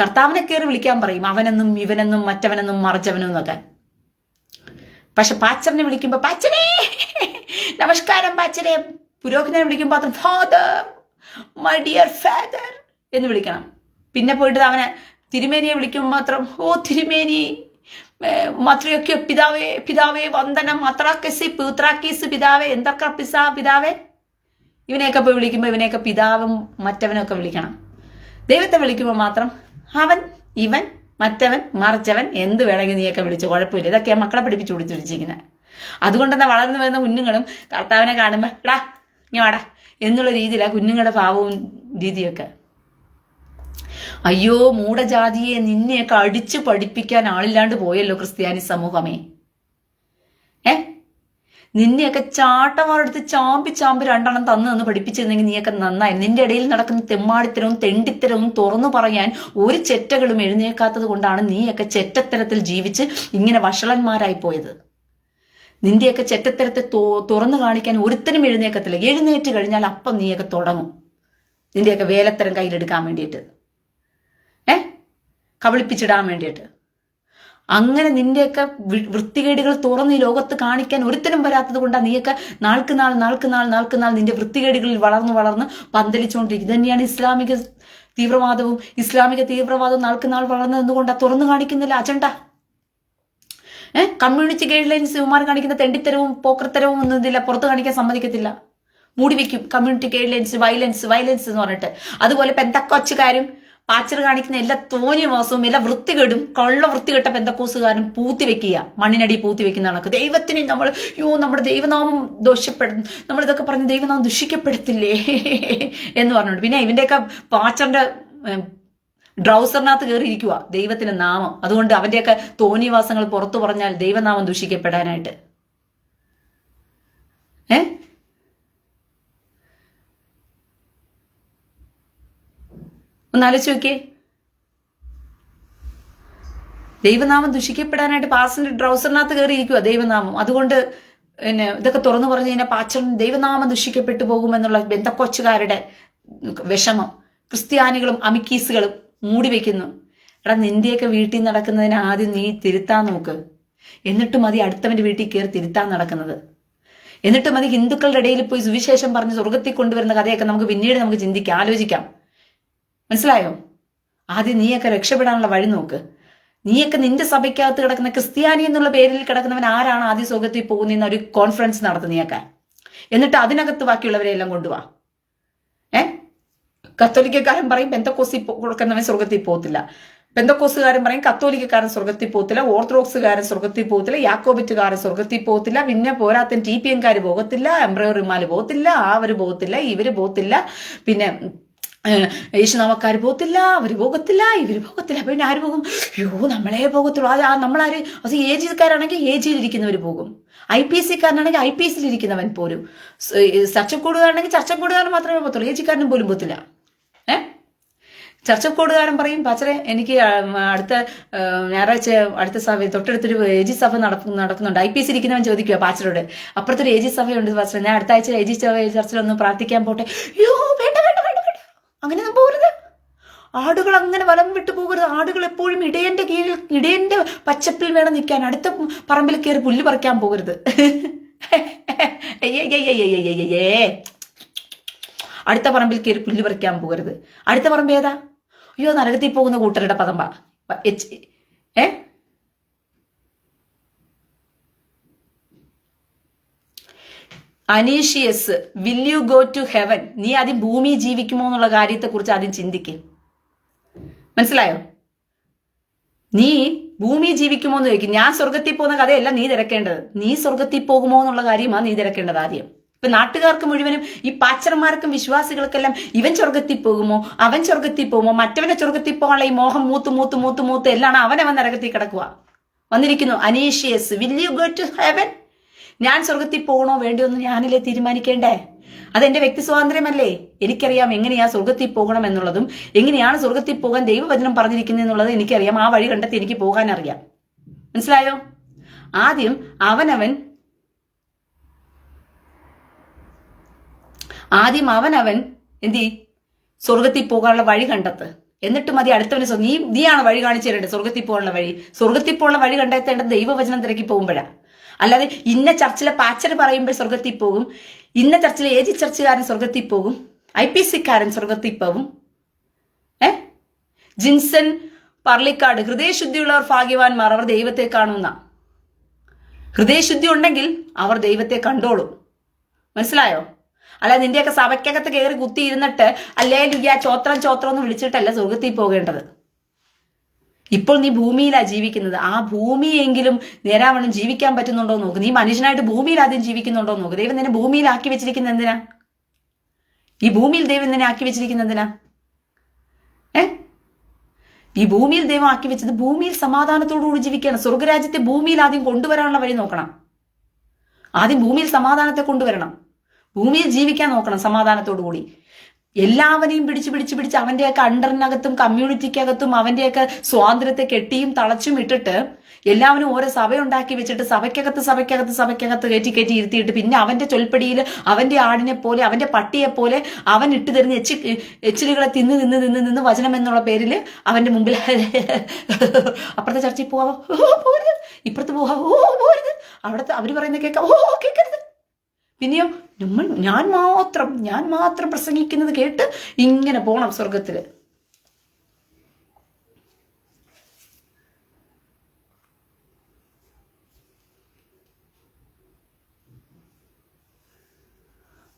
കർത്താവിനെ കയറി വിളിക്കാൻ പറയും, അവനെന്നും ഇവനെന്നും മറ്റവനെന്നും മറിച്ചവനും എന്നൊക്കെ. പക്ഷെ പാച്ചറിനെ വിളിക്കുമ്പോ പാച്ചനെ നമസ്കാരം പാച്ചനെ, പുരോഹിതനെ വിളിക്കുമ്പോ മാത്രം ഫാദർ, മൈ ഡിയർ ഫാദർ എന്ന് വിളിക്കണം. പിന്നെ പോയിട്ട് അവനെ തിരുമേനിയെ വിളിക്കുമ്പോൾ മാത്രം ഓ തിരുമേനി, മാത്രയൊക്കെ പിതാവേ പിതാവേ വന്ദനം, അത്രാക്കേസ് പീത്രാക്കേസ് പിതാവേ, എന്തൊക്കെ പിതാവേ. ഇവനെയൊക്കെ പോയി വിളിക്കുമ്പോൾ ഇവനെയൊക്കെ പിതാവും മറ്റവനും ഒക്കെ വിളിക്കണം. ദൈവത്തെ വിളിക്കുമ്പോൾ മാത്രം അവൻ, ഇവൻ, മറ്റവൻ, മറിച്ചവൻ, എന്ത് വേണമെങ്കിൽ നീയൊക്കെ വിളിച്ചു, കുഴപ്പമില്ല. ഇതൊക്കെയാണ് മക്കളെ പഠിപ്പിച്ചു കൊടുത്തിരിക്കുന്നത്. അതുകൊണ്ടെന്താ വളർന്നു വരുന്ന കുഞ്ഞുങ്ങളും കർത്താവിനെ കാണുമ്പോൾ എടാ ഇനി വാടാ എന്നുള്ള രീതിയിലാണ് കുഞ്ഞുങ്ങളുടെ ഭാവവും രീതിയൊക്കെ. അയ്യോ മൂഢജാതിയെ, നിന്നെയൊക്കെ അടിച്ചു പഠിപ്പിക്കാൻ ആളില്ലാണ്ട് പോയല്ലോ ക്രിസ്ത്യാനി സമൂഹമേ. നിന്നെയൊക്കെ ചാട്ടമാരെടുത്ത് ചാമ്പി 2 തന്ന് പഠിപ്പിച്ചിരുന്നെങ്കിൽ നീയൊക്കെ നന്നായി. നിന്റെ ഇടയിൽ നടക്കുന്ന തെമ്മാടിത്തരവും തെണ്ടിത്തരവും തുറന്നു പറയാൻ ഒരു ചെറ്റകളും എഴുന്നേക്കാത്തത് കൊണ്ടാണ് നീയൊക്കെ ചെറ്റത്തരത്തിൽ ജീവിച്ച് ഇങ്ങനെ വഷളന്മാരായി പോയത്. നിന്റെയൊക്കെ ചെറ്റത്തരത്തെ തുറന്നു കാണിക്കാൻ ഒരുത്തരും എഴുന്നേക്കത്തില്ല. എഴുന്നേറ്റ് കഴിഞ്ഞാൽ അപ്പം നീയൊക്കെ തുടങ്ങും നിന്റെയൊക്കെ വേലത്തരം കയ്യിലെടുക്കാൻ വേണ്ടിയിട്ട്, കബളിപ്പിച്ചിടാൻ വേണ്ടിയിട്ട്. അങ്ങനെ നിന്റെയൊക്കെ വൃത്തികേടുകൾ തുറന്ന് ഈ ലോകത്ത് കാണിക്കാൻ ഒരുത്തരും വരാത്തത് കൊണ്ടാണ് നീയൊക്കെ നാൾക്ക് നാൾ നിന്റെ വൃത്തികേടുകളിൽ വളർന്ന് പന്തലിച്ചുകൊണ്ടിരിക്കും. ഇത് തന്നെയാണ് ഇസ്ലാമിക തീവ്രവാദവും നാൾക്ക് നാൾ വളർന്നത് എന്തുകൊണ്ടാണ്? തുറന്നു കാണിക്കുന്നില്ല അജണ്ട. കമ്മ്യൂണിറ്റി ഗൈഡ് ലൈൻസ് ഇവന്മാർ കാണിക്കുന്ന തെണ്ടിത്തരവും പോക്കർത്തരവും ഒന്നും ഇതില്ല, പുറത്ത് കാണിക്കാൻ സമ്മതിക്കത്തില്ല, മൂടി വെക്കും. കമ്മ്യൂണിറ്റി ഗൈഡ് ലൈൻസ് വയലൻസ് എന്ന് പറഞ്ഞിട്ട്. അതുപോലെ പെന്തക്കൊച്ചുകാരും പാച്ചർ കാണിക്കുന്ന എല്ലാ തോന്നിയവാസവും എല്ലാ വൃത്തികേടും വൃത്തികെട്ട പെന്തക്കോസുകാരും പൂത്തിവെക്കുക, മണ്ണിനടി പൂത്തിവെക്കുന്ന കണക്ക്. ദൈവത്തിന് നമ്മുടെ ദൈവനാമം ദോഷപ്പെടും, നമ്മളിതൊക്കെ പറഞ്ഞ് ദൈവനാമം ദുഷിക്കപ്പെടത്തില്ലേ എന്ന് പറഞ്ഞിട്ട്. പിന്നെ ഇവന്റെയൊക്കെ പാച്ചറിന്റെ ഡ്രൗസറിനകത്ത് കയറിയിരിക്കുക ദൈവത്തിന് നാമം. അതുകൊണ്ട് അവന്റെയൊക്കെ തോന്നിവാസങ്ങൾ പുറത്തു പറഞ്ഞാൽ ദൈവനാമം ദുഷിക്കപ്പെടാനായിട്ട്. ഒന്നാലോചിച്ച് നോക്കിയേ. ദൈവനാമം ദുഷിക്കപ്പെടാനായിട്ട് പാസ്റ്ററിന്റെ ഡ്രൗസറിനകത്ത് കയറിയിരിക്കുക ദൈവനാമം. അതുകൊണ്ട് പിന്നെ ഇതൊക്കെ തുറന്നു പറഞ്ഞു കഴിഞ്ഞാൽ പാച്ചൻ ദൈവനാമം ദുഷിക്കപ്പെട്ടു പോകുമെന്നുള്ള ബന്ധക്കൊച്ചുകാരുടെ വിഷമം ക്രിസ്ത്യാനികളും അമിക്കീസുകളും മൂടി വെക്കുന്നു. എടാ, നിന്റെയൊക്കെ വീട്ടിൽ നടക്കുന്നതിന് ആദ്യം നീ തിരുത്താൻ നോക്ക്. എന്നിട്ട് മതി അടുത്തവന്റെ വീട്ടിൽ കയറി തിരുത്താൻ നടക്കുന്നത്. എന്നിട്ട് മതി ഹിന്ദുക്കളുടെ ഇടയിൽ പോയി സുവിശേഷം പറഞ്ഞ് സ്വർഗത്തിൽ കൊണ്ടുവരുന്ന കഥയൊക്കെ നമുക്ക് പിന്നീട് നമുക്ക് ചിന്തിക്കാം, ആലോചിക്കാം. മനസ്സിലായോ? ആദ്യം നീയൊക്കെ രക്ഷപ്പെടാനുള്ള വഴി നോക്ക്. നീയൊക്കെ നിന്റെ സഭയ്ക്കകത്ത് കിടക്കുന്ന ക്രിസ്ത്യാനി എന്നുള്ള പേരിൽ കിടക്കുന്നവൻ ആരാണ് ആദ്യം സ്വർഗത്തിൽ പോകുന്ന ഒരു കോൺഫറൻസ് നടത്തും നീയൊക്കെ. എന്നിട്ട് അതിനകത്ത് ബാക്കിയുള്ളവരെ എല്ലാം കൊണ്ടുപോവാ. കത്തോലിക്കക്കാരൻ പറയും പെന്തക്കോസി കൊടുക്കുന്നവൻ സ്വർഗത്തിൽ പോകത്തില്ല, പെന്തക്കോസുകാരൻ പറയും കത്തോലിക്കക്കാരൻ സ്വർഗത്തിൽ പോകത്തില്ല, ഓർത്തഡോക്സുകാരൻ സ്വർഗത്തിൽ പോകത്തില്ല, യാക്കോബിറ്റുകാരൻ സ്വർഗത്തിൽ പോകത്തില്ല, പിന്നെ പോരാത്തൻ TPM-കാര് പോകത്തില്ല, എംബ്രോറിമാര് പോകത്തില്ല, അവര് പോകത്തില്ല, ഇവര് പോകത്തില്ല, പിന്നെ യേശുനാമക്കാർ പോകത്തില്ല, അവര് പോകത്തില്ല, ഇവര് പോകത്തില്ല. പിന്നെ ആര് പോകും? നമ്മളെ പോകത്തുള്ളൂ. നമ്മളാര്? അത് AG-കാരാണെങ്കിൽ AG-യിലിരിക്കുന്നവർ പോകും, IPC-കാരനാണെങ്കിൽ IPC-യിലിരിക്കുന്നവൻ പോരും, ചർച്ചക്കൂടുകാരാണെങ്കിൽ ചർച്ചക്കൂടുകാരൻ മാത്രമേ പോകത്തുള്ളൂ, AG-കാരനും പോലും പോകത്തില്ല. ചർച്ചക്കൂടുകാരൻ പറയും പാച്ചറെ എനിക്ക് അടുത്ത ഞായറാഴ്ച അടുത്ത സഭ തൊട്ടടുത്തൊരു AG സഭ നടക്കുന്നുണ്ട്. IPC ഇരിക്കുന്നവൻ ചോദിക്കുക പാച്ചറോട്, അപ്പുറത്തൊരു AG സഭയുണ്ട് പാച്ചറെ, ഞാൻ അടുത്ത ആഴ്ച AG ചർച്ചിലൊന്ന് പ്രാർത്ഥിക്കാൻ പോട്ടെ. വേണ്ട, അങ്ങനെയൊന്നും പോകരുത്. ആടുകൾ അങ്ങനെ വലം വിട്ടു പോകരുത്. ആടുകൾ എപ്പോഴും ഇടയന്റെ കീഴിൽ ഇടയന്റെ പച്ചപ്പിൽ വേണം നിൽക്കാൻ. അടുത്ത പറമ്പിൽ കയറി പുല്ല് പറിക്കാൻ പോകരുത്. അടുത്ത പറമ്പിൽ കയറി പുല്ല് പറിക്കാൻ പോകരുത്. അടുത്ത പറമ്പ് ഏതാ? അയ്യോ, നരകത്തിൽ പോകുന്ന കൂട്ടരുടെ പദം അനീഷിയസ്, will you go to heaven? നീ ആദ്യം ഭൂമി ജീവിക്കുമോ എന്നുള്ള കാര്യത്തെക്കുറിച്ച് ആദ്യം ചിന്തിക്കും. മനസ്സിലായോ? നീ ഭൂമി ജീവിക്കുമോ എന്ന് ചോദിക്കും. ഞാൻ സ്വർഗത്തിൽ പോകുന്ന കഥയല്ല നീ തിരക്കേണ്ടത്. നീ സ്വർഗത്തിൽ പോകുമോ എന്നുള്ള കാര്യമാണ് നീ തിരക്കേണ്ടത് ആദ്യം. ഇപ്പൊ നാട്ടുകാർക്ക് മുഴുവനും ഈ പാച്ചർമാർക്കും വിശ്വാസികൾക്കെല്ലാം ഇവൻ സ്വർഗത്തിൽ പോകുമോ, അവൻ സ്വർഗത്തിൽ പോകുമോ, മറ്റവനെ സ്വർഗത്തിൽ പോകാനുള്ള ഈ മോഹം മൂത്ത് എല്ലാം അവൻ നരകത്തിൽ കിടക്കുക വന്നിരിക്കുന്നു. അനീഷിയസ്, will you go to heaven? ഞാൻ സ്വർഗത്തിൽ പോകണോ വേണ്ടിയോ എന്ന് ഞാനല്ലേ തീരുമാനിക്കേണ്ടേ? അതെന്റെ വ്യക്തി സ്വാതന്ത്ര്യമല്ലേ? എനിക്കറിയാം എങ്ങനെയാ സ്വർഗത്തിൽ പോകണം എന്നുള്ളതും എങ്ങനെയാണ് സ്വർഗത്തിൽ പോകാൻ ദൈവവചനം പറഞ്ഞിരിക്കുന്നത് എന്നുള്ളത് എനിക്കറിയാം. ആ വഴി കണ്ടെത്തി എനിക്ക് പോകാൻ അറിയാം. മനസ്സിലായോ? ആദ്യം അവനവൻ എന്തി സ്വർഗത്തിൽ പോകാനുള്ള വഴി കണ്ടെത്ത്. എന്നിട്ട് മതി അടുത്തവന് നീയാണ് വഴി കാണിച്ചു തരേണ്ടത്. സ്വർഗത്തിൽ പോകാനുള്ള വഴി കണ്ടെത്തേണ്ടത് ദൈവവചനം തിരക്കി പോകുമ്പോഴാണ്. അല്ലാതെ ഇന്ന ചർച്ചിലെ പാച്ചർ പറയുമ്പോൾ സ്വർഗത്തിൽ പോകും, ഇന്ന ചർച്ചിലെ AG ചർച്ചുകാരൻ സ്വർഗത്തിൽ പോകും, IPC-കാരൻ സ്വർഗത്തിൽ പോകും. ജിൻസൺ പർളിക്കാട്, ഹൃദയശുദ്ധിയുള്ളവർ ഭാഗ്യവാന്മാർ, അവർ ദൈവത്തെ കാണുന്ന. ഹൃദയശുദ്ധി ഉണ്ടെങ്കിൽ അവർ ദൈവത്തെ കണ്ടോളും. മനസ്സിലായോ? അല്ലാതെ നിന്റെയൊക്കെ സഭയ്ക്കകത്ത് കയറി കുത്തി ഇരുന്നിട്ട് അല്ലേലുയ്യ ചോത്രം എന്ന് വിളിച്ചിട്ടല്ല സ്വർഗത്തിൽ പോകേണ്ടത്. ഇപ്പോൾ നീ ഭൂമിയിലാണ് ജീവിക്കുന്നത്. ആ ഭൂമിയെങ്കിലും നേരാവണ്ണം ജീവിക്കാൻ പറ്റുന്നുണ്ടോ നോക്ക്. നീ മനുഷ്യനായിട്ട് ഭൂമിയിൽ ആദ്യം ജീവിക്കുന്നുണ്ടോ നോക്ക്. ദൈവം നിന്നെ ഭൂമിയിൽ ആക്കി വെച്ചിരിക്കുന്ന എന്തിനാ? ഈ ഭൂമിയിൽ ദൈവം നിന്നെ ആക്കി വെച്ചിരിക്കുന്ന എന്തിനാ? ഈ ഭൂമിയിൽ ദൈവം ആക്കി വെച്ചത് ഭൂമിയിൽ സമാധാനത്തോടുകൂടി ജീവിക്കണം. സ്വർഗരാജ്യത്തെ ഭൂമിയിൽ ആദ്യം കൊണ്ടുവരാനുള്ള വഴി നോക്കണം. ആദ്യം ഭൂമിയിൽ സമാധാനത്തെ കൊണ്ടുവരണം. ഭൂമിയിൽ ജീവിക്കാൻ നോക്കണം സമാധാനത്തോടു കൂടി. എല്ലാവരെയും പിടിച്ച് അവന്റെയൊക്കെ അണ്ടറിനകത്തും കമ്മ്യൂണിറ്റിക്കകത്തും അവന്റെയൊക്കെ സ്വാതന്ത്ര്യത്തെ കെട്ടിയും തളച്ചും ഇട്ടിട്ട് എല്ലാവരും ഓരോ സഭയുണ്ടാക്കി വെച്ചിട്ട് സഭയ്ക്കകത്ത് കയറ്റി ഇരുത്തിയിട്ട് പിന്നെ അവന്റെ ചൊൽപ്പടിയിൽ അവന്റെ ആടിനെ പോലെ അവന്റെ പട്ടിയെ പോലെ അവൻ ഇട്ട് തരുന്ന എച്ചിലുകളെ തിന്ന് വചനം എന്നുള്ള പേരിൽ അവന്റെ മുമ്പിൽ അപ്പുറത്തെ ചർച്ചയിൽ പോവാമോ പോരുത്, ഇപ്പുറത്ത് പോവാമോ പോരുത്, അവിടുത്തെ അവര് പറയുന്നത് കേൾക്കരുത്. പിന്നെയോ ഞാൻ മാത്രം പ്രസംഗിക്കുന്നത് കേട്ട് ഇങ്ങനെ പോണം സ്വർഗത്തില്.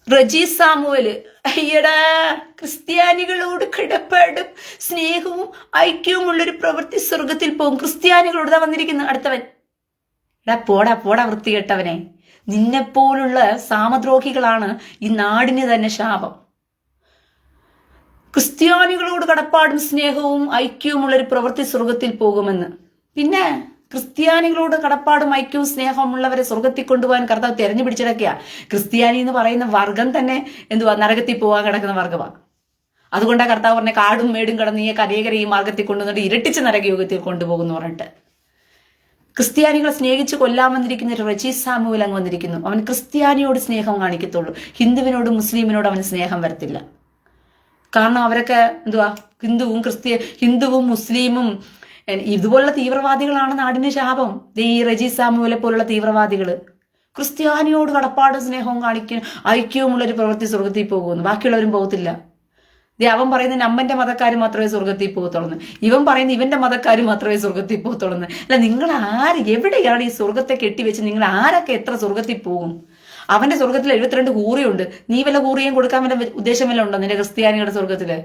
റജി സാമുവല്, അയ്യടാ, ക്രിസ്ത്യാനികളോട് കിടപ്പാടും സ്നേഹവും ഐക്യവും ഉള്ളൊരു പ്രവൃത്തി സ്വർഗത്തിൽ പോകും. ക്രിസ്ത്യാനികളോട് വന്നിരിക്കുന്നു അടുത്തവൻ. പോടാ വൃത്തികെട്ടവനെ, നിന്നെപ്പോലുള്ള സാമദ്രോഹികളാണ് ഈ നാടിന് തന്നെ ശാപം. ക്രിസ്ത്യാനികളോട് കടപ്പാടും സ്നേഹവും ഐക്യവും ഉള്ളൊരു പ്രവൃത്തി സ്വർഗത്തിൽ പോകുമെന്ന്. പിന്നെ ക്രിസ്ത്യാനികളോട് കടപ്പാടും ഐക്യവും സ്നേഹമുള്ളവരെ സ്വർഗത്തിൽ കൊണ്ടുപോകാൻ കർത്താവ് തെരഞ്ഞു പിടിച്ചിടക്കുക. ക്രിസ്ത്യാനി എന്ന് പറയുന്ന വർഗം തന്നെ നരകത്തിൽ പോകാൻ കിടക്കുന്ന വർഗമാണ്. അതുകൊണ്ടാണ് കർത്താവ് പറഞ്ഞ കാടും മേടും കടന്ന് ഈ കരയകര ഈ മാർഗത്തിൽ കൊണ്ടുവന്നിട്ട് ഇരട്ടിച്ച് നരകയോഗത്തിൽ കൊണ്ടുപോകുന്നു പറഞ്ഞിട്ട്. ക്രിസ്ത്യാനികളെ സ്നേഹിച്ച് കൊല്ലാൻ വന്നിരിക്കുന്ന റജി സാമുവൽ അങ്ങ് വന്നിരിക്കുന്നു. അവൻ ക്രിസ്ത്യാനിയോട് സ്നേഹം കാണിക്കത്തുള്ളൂ, ഹിന്ദുവിനോടും മുസ്ലിമിനോടും അവന് സ്നേഹം വരത്തില്ല. കാരണം അവരൊക്കെ ഹിന്ദുവും മുസ്ലിമും ഇതുപോലുള്ള തീവ്രവാദികളാണ് നാടിന് ശാപം. ഈ റജി സാമുവലെ പോലുള്ള തീവ്രവാദികള് ക്രിസ്ത്യാനിയോട് കടപ്പാടും സ്നേഹവും കാണിക്കും ഐക്യവുമുള്ളൊരു പ്രവൃത്തി സ്വർഗത്തിൽ പോകുന്നു, ബാക്കിയുള്ളവരും പോകത്തില്ല. അവൻ പറയുന്നത് നമ്മന്റെ മതക്കാർ മാത്രമേ സ്വർഗത്തിൽ പോകത്തുള്ളൂ, ഇവൻ പറയുന്നത് ഇവന്റെ മതക്കാർ മാത്രമേ സ്വർഗത്തിൽ പോകത്തുള്ളൂ. അല്ല, നിങ്ങൾ എവിടെയാണ് ഈ സ്വർഗത്തെ കെട്ടിവെച്ച് നിങ്ങൾ ആരൊക്കെ എത്ര സ്വർഗത്തിൽ പോകും? അവന്റെ സ്വർഗത്തിൽ 72 കൂറിയുണ്ട്. നീ വല്ല കൂറിയും കൊടുക്കാൻ വല്ല ഉദ്ദേശം വല്ല ഉണ്ടോ നിന്റെ ക്രിസ്ത്യാനികളുടെ സ്വർഗത്തില്?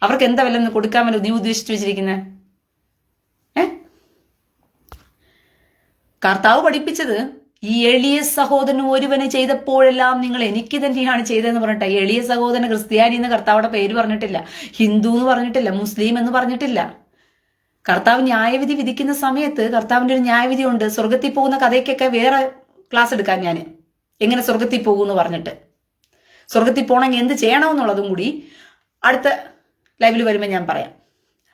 അവർക്ക് എന്താ വല്ല കൊടുക്കാൻ വല്ല നീ ഉദ്ദേശിച്ചു വെച്ചിരിക്കുന്നത്? കർത്താവ് പഠിപ്പിച്ചത് ഈ എളിയ സഹോദരൻ ഒരുവന് ചെയ്തപ്പോഴെല്ലാം നിങ്ങൾ എനിക്ക് തന്നെയാണ് ചെയ്തതെന്ന് പറഞ്ഞിട്ട്. എളിയ സഹോദരൻ ക്രിസ്ത്യാനി എന്ന് കർത്താവിടെ പേര് പറഞ്ഞിട്ടില്ല, ഹിന്ദു എന്ന് പറഞ്ഞിട്ടില്ല, മുസ്ലിം എന്ന് പറഞ്ഞിട്ടില്ല. കർത്താവ് ന്യായവിധി വിധിക്കുന്ന സമയത്ത് കർത്താവിന്റെ ഒരു ന്യായവിധി ഉണ്ട്. സ്വർഗത്തിൽ പോകുന്ന കഥയ്ക്കൊക്കെ വേറെ ക്ലാസ് എടുക്കാൻ ഞാൻ എങ്ങനെ സ്വർഗത്തിൽ പോകുമെന്ന് പറഞ്ഞിട്ട്. സ്വർഗത്തിൽ പോകണമെങ്കിൽ എന്ത് ചെയ്യണമെന്നുള്ളതും കൂടി അടുത്ത ലൈവിൽ വരുമ്പോൾ ഞാൻ പറയാം.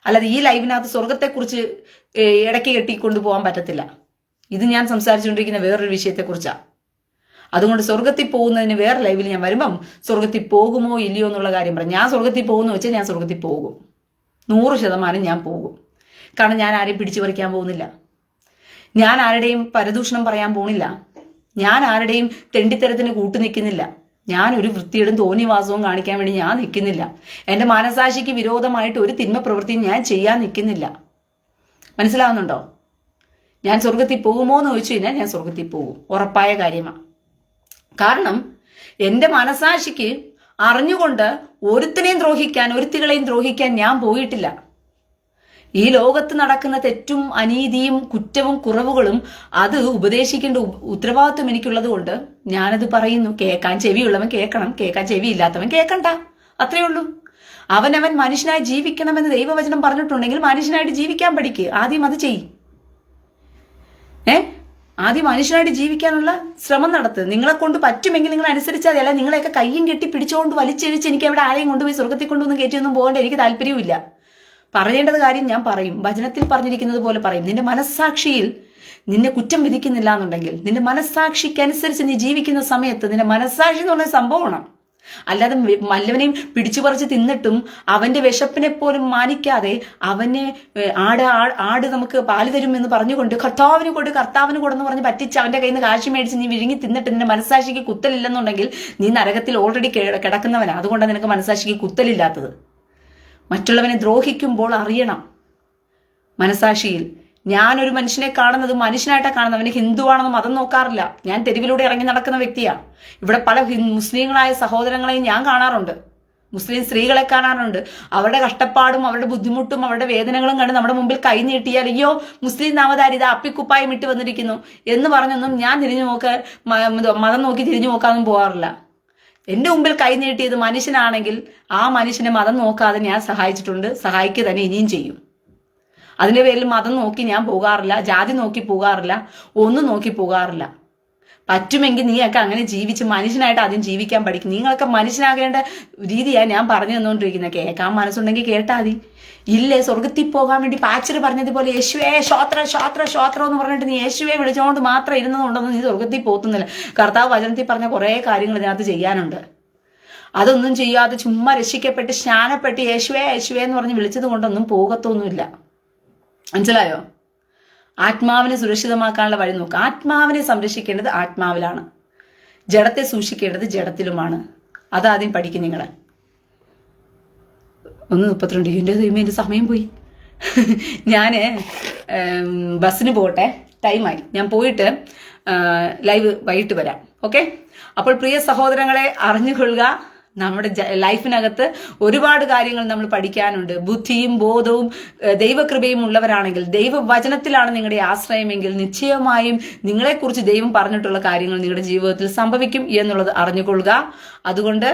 അല്ലാതെ ഈ ലൈവിനകത്ത് സ്വർഗത്തെക്കുറിച്ച് ഇടയ്ക്ക് കെട്ടിക്കൊണ്ടു പോകാൻ പറ്റത്തില്ല. ഇത് ഞാൻ സംസാരിച്ചുകൊണ്ടിരിക്കുന്ന വേറൊരു വിഷയത്തെക്കുറിച്ചാണ്. അതുകൊണ്ട് സ്വർഗത്തിൽ പോകുന്നതിന് വേറെ ലൈവിൽ ഞാൻ വരുമ്പം സ്വർഗത്തിൽ പോകുമോ ഇല്ലയോ എന്നുള്ള കാര്യം പറയാം. ഞാൻ സ്വർഗത്തിൽ പോകുമെന്ന് വെച്ചാൽ ഞാൻ സ്വർഗത്തിൽ പോകും, 100% ഞാൻ പോകും. കാരണം ഞാൻ ആരെയും പിടിച്ചു പറിക്കാൻ പോകുന്നില്ല, ഞാൻ ആരുടെയും പരദൂഷണം പറയാൻ പോകുന്നില്ല, ഞാൻ ആരുടെയും തെണ്ടിത്തരത്തിന് കൂട്ടു നിൽക്കുന്നില്ല, ഞാൻ ഒരു വൃത്തിയോടും തോന്നിവാസവും കാണിക്കാൻ വേണ്ടി ഞാൻ നിൽക്കുന്നില്ല. എൻ്റെ മനസാക്ഷിക്ക് വിരോധമായിട്ട് ഒരു തിന്മ പ്രവൃത്തിയും ഞാൻ ചെയ്യാൻ നിൽക്കുന്നില്ല. മനസ്സിലാവുന്നുണ്ടോ? ഞാൻ സ്വർഗത്തിൽ പോകുമോ എന്ന് ചോദിച്ചു കഴിഞ്ഞാൽ ഞാൻ സ്വർഗത്തിൽ പോകും, ഉറപ്പായ കാര്യമാണ്. കാരണം എൻ്റെ മനസാക്ഷിക്ക് അറിഞ്ഞുകൊണ്ട് ഒരുത്തിനെയും ദ്രോഹിക്കാൻ ഒരുത്തികളെയും ദ്രോഹിക്കാൻ ഞാൻ പോയിട്ടില്ല. ഈ ലോകത്ത് നടക്കുന്ന തെറ്റും അനീതിയും കുറ്റവും കുറവുകളും അത് ഉപദേശിക്കേണ്ട ഉത്തരവാദിത്വം എനിക്കുള്ളത് കൊണ്ട് ഞാനത് പറയുന്നു. കേൾക്കാൻ ചെവിയുള്ളവൻ കേൾക്കണം, കേൾക്കാൻ ചെവിയില്ലാത്തവൻ കേൾക്കണ്ട, അത്രേ ഉള്ളൂ. അവനവൻ മനുഷ്യനായി ജീവിക്കണമെന്ന് ദൈവവചനം പറഞ്ഞിട്ടുണ്ടെങ്കിൽ മനുഷ്യനായിട്ട് ജീവിക്കാൻ പഠിക്കുക. ആദ്യം അത് ചെയ്യും. ആദ്യം മനുഷ്യനായിട്ട് ജീവിക്കാനുള്ള ശ്രമം നടത്തുക. നിങ്ങളെ കൊണ്ട് പറ്റുമെങ്കിൽ നിങ്ങൾ അനുസരിച്ചാൽ. അല്ല, നിങ്ങളെയൊക്കെ കയ്യും കെട്ടി പിടിച്ചുകൊണ്ട് വലിച്ചെഴിച്ച് എനിക്ക് അവിടെ ആരെയും കൊണ്ടുപോയി സ്വർഗത്തിൽ കൊണ്ടുവന്ന് കയറ്റിയൊന്നും പോകേണ്ട എനിക്ക് താല്പര്യവുമില്ല. പറയേണ്ടത് കാര്യം ഞാൻ പറയും, വചനത്തിൽ പറഞ്ഞിരിക്കുന്നത് പോലെ പറയും. നിന്റെ മനസ്സാക്ഷിയിൽ നിന്നെ കുറ്റം വിധിക്കുന്നില്ല എന്നുണ്ടെങ്കിൽ, നിന്റെ മനസ്സാക്ഷിക്കനുസരിച്ച് നീ ജീവിക്കുന്ന സമയത്ത് നിന്റെ മനസ്സാക്ഷി എന്ന് പറഞ്ഞ സംഭവമാണ്. അല്ലാതെ വല്ലവനെയും പിടിച്ചു പറിച്ച് തിന്നിട്ടും അവന്റെ വിശപ്പിനെ പോലും മാനിക്കാതെ അവനെ ആട് നമുക്ക് പാല് തരും എന്ന് പറഞ്ഞുകൊണ്ട് കർത്താവിന് കൊടുന്ന് പറഞ്ഞ് പറ്റിച്ച് അവന്റെ കയ്യിൽ നിന്ന് കാശ് മേടിച്ച് നീ വിഴുങ്ങി തിന്നിട്ട് നിന്റെ മനസ്സാക്ഷിക്ക് കുത്തലില്ലെന്നുണ്ടെങ്കിൽ നീ നരകത്തിൽ ഓൾറെഡി കിടക്കുന്നവനാ. അതുകൊണ്ടാണ് നിനക്ക് മനസ്സാക്ഷിക്ക് കുത്തലില്ലാത്തത്. മറ്റുള്ളവനെ ദ്രോഹിക്കുമ്പോൾ അറിയണം മനസാക്ഷിയിൽ ഞാനൊരു മനുഷ്യനെ കാണുന്നത് മനുഷ്യനായിട്ടാണ് കാണുന്നത്. അവന് ഹിന്ദുവാണെന്ന് മതം നോക്കാറില്ല. ഞാൻ തെരുവിലൂടെ ഇറങ്ങി നടക്കുന്ന വ്യക്തിയാണ്. ഇവിടെ പല മുസ്ലിങ്ങളായ സഹോദരങ്ങളെയും ഞാൻ കാണാറുണ്ട്, മുസ്ലിം സ്ത്രീകളെ കാണാറുണ്ട്. അവരുടെ കഷ്ടപ്പാടും അവരുടെ ബുദ്ധിമുട്ടും അവരുടെ വേദനകളും കണ്ട് നമ്മുടെ മുമ്പിൽ കൈ നീട്ടിയാൽ അയ്യോ മുസ്ലിം നാമധാരി ഇതാ അപ്പിക്കുപ്പായം ഇട്ട് വന്നിരിക്കുന്നു എന്ന് പറഞ്ഞൊന്നും ഞാൻ മതം നോക്കി തിരിഞ്ഞു നോക്കാനൊന്നും പോകാറില്ല. എൻ്റെ മുമ്പിൽ കൈ നീട്ടിയത് മനുഷ്യനാണെങ്കിൽ ആ മനുഷ്യനെ മതം നോക്കാതെ ഞാൻ സഹായിച്ചിട്ടുണ്ട്, സഹായിക്കുക തന്നെ ഇനിയും ചെയ്യും. അതിൻ്റെ പേരിൽ മതം നോക്കി ഞാൻ പോകാറില്ല, ജാതി നോക്കി പോകാറില്ല, ഒന്നും നോക്കി പോകാറില്ല. പറ്റുമെങ്കിൽ നീയൊക്കെ അങ്ങനെ ജീവിച്ച് മനുഷ്യനായിട്ട് ആദ്യം ജീവിക്കാൻ പഠിക്കും. നിങ്ങളൊക്കെ മനുഷ്യനാകേണ്ട രീതിയാണ് ഞാൻ പറഞ്ഞു തന്നുകൊണ്ടിരിക്കുന്നത്. കേൾക്കാൻ മനസ്സുണ്ടെങ്കിൽ കേട്ടാൽ മതി. ഇല്ലേ, സ്വർഗത്തിൽ പോകാൻ വേണ്ടി പാച്ചർ പറഞ്ഞതുപോലെ യേശുവേ ശ്രോത്ര ശ്രോത്ര ശ്രോത്രം എന്ന് പറഞ്ഞിട്ട് നീ യേശുവെ വിളിച്ചുകൊണ്ട് മാത്രം ഇരുന്നതുകൊണ്ടൊന്നും നീ സ്വർഗത്തിൽ പോത്തുന്നില്ല. കർത്താവ് വചനത്തിൽ പറഞ്ഞ കുറേ കാര്യങ്ങൾ ഇതിനകത്ത് ചെയ്യാനുണ്ട്. അതൊന്നും ചെയ്യാതെ ചുമ്മാ രക്ഷിക്കപ്പെട്ട് സ്നാനപ്പെട്ട് യേശുവേ യേശുവേ എന്ന് പറഞ്ഞ് വിളിച്ചത് കൊണ്ടൊന്നും പോകത്തൊന്നുമില്ല. മനസ്സിലായോ? ആത്മാവിനെ സുരക്ഷിതമാക്കാനുള്ള വഴി നോക്കുക. ആത്മാവിനെ സംരക്ഷിക്കേണ്ടത് ആത്മാവിലാണ്, ജഡത്തെ സൂക്ഷിക്കേണ്ടത് ജഡത്തിലുമാണ്. അതാദ്യം പഠിക്കും നിങ്ങൾ. 1:32 എൻ്റെ ദൈവമേ, എൻ്റെ സമയം പോയി. ഞാൻ ബസ്സിന് പോകട്ടെ, ടൈമായി. ഞാൻ പോയിട്ട് ലൈവ് വൈകിട്ട് വരാം. ഓക്കെ? അപ്പോൾ പ്രിയ സഹോദരങ്ങളെ, അറിഞ്ഞുകൊള്ളുക, നമ്മുടെ ലൈഫിനകത്ത് ഒരുപാട് കാര്യങ്ങൾ നമ്മൾ പഠിക്കാനുണ്ട്. ബുദ്ധിയും ബോധവും ദൈവകൃപയും ഉള്ളവരാണെങ്കിൽ, ദൈവവചനത്തിലാണ് നിങ്ങളുടെ ആശ്രയമെങ്കിൽ, നിശ്ചയമായും നിങ്ങളെക്കുറിച്ച് ദൈവം പറഞ്ഞിട്ടുള്ള കാര്യങ്ങൾ നിങ്ങളുടെ ജീവിതത്തിൽ സംഭവിക്കും എന്നുള്ളത് അറിഞ്ഞുകൊള്ളുക. അതുകൊണ്ട്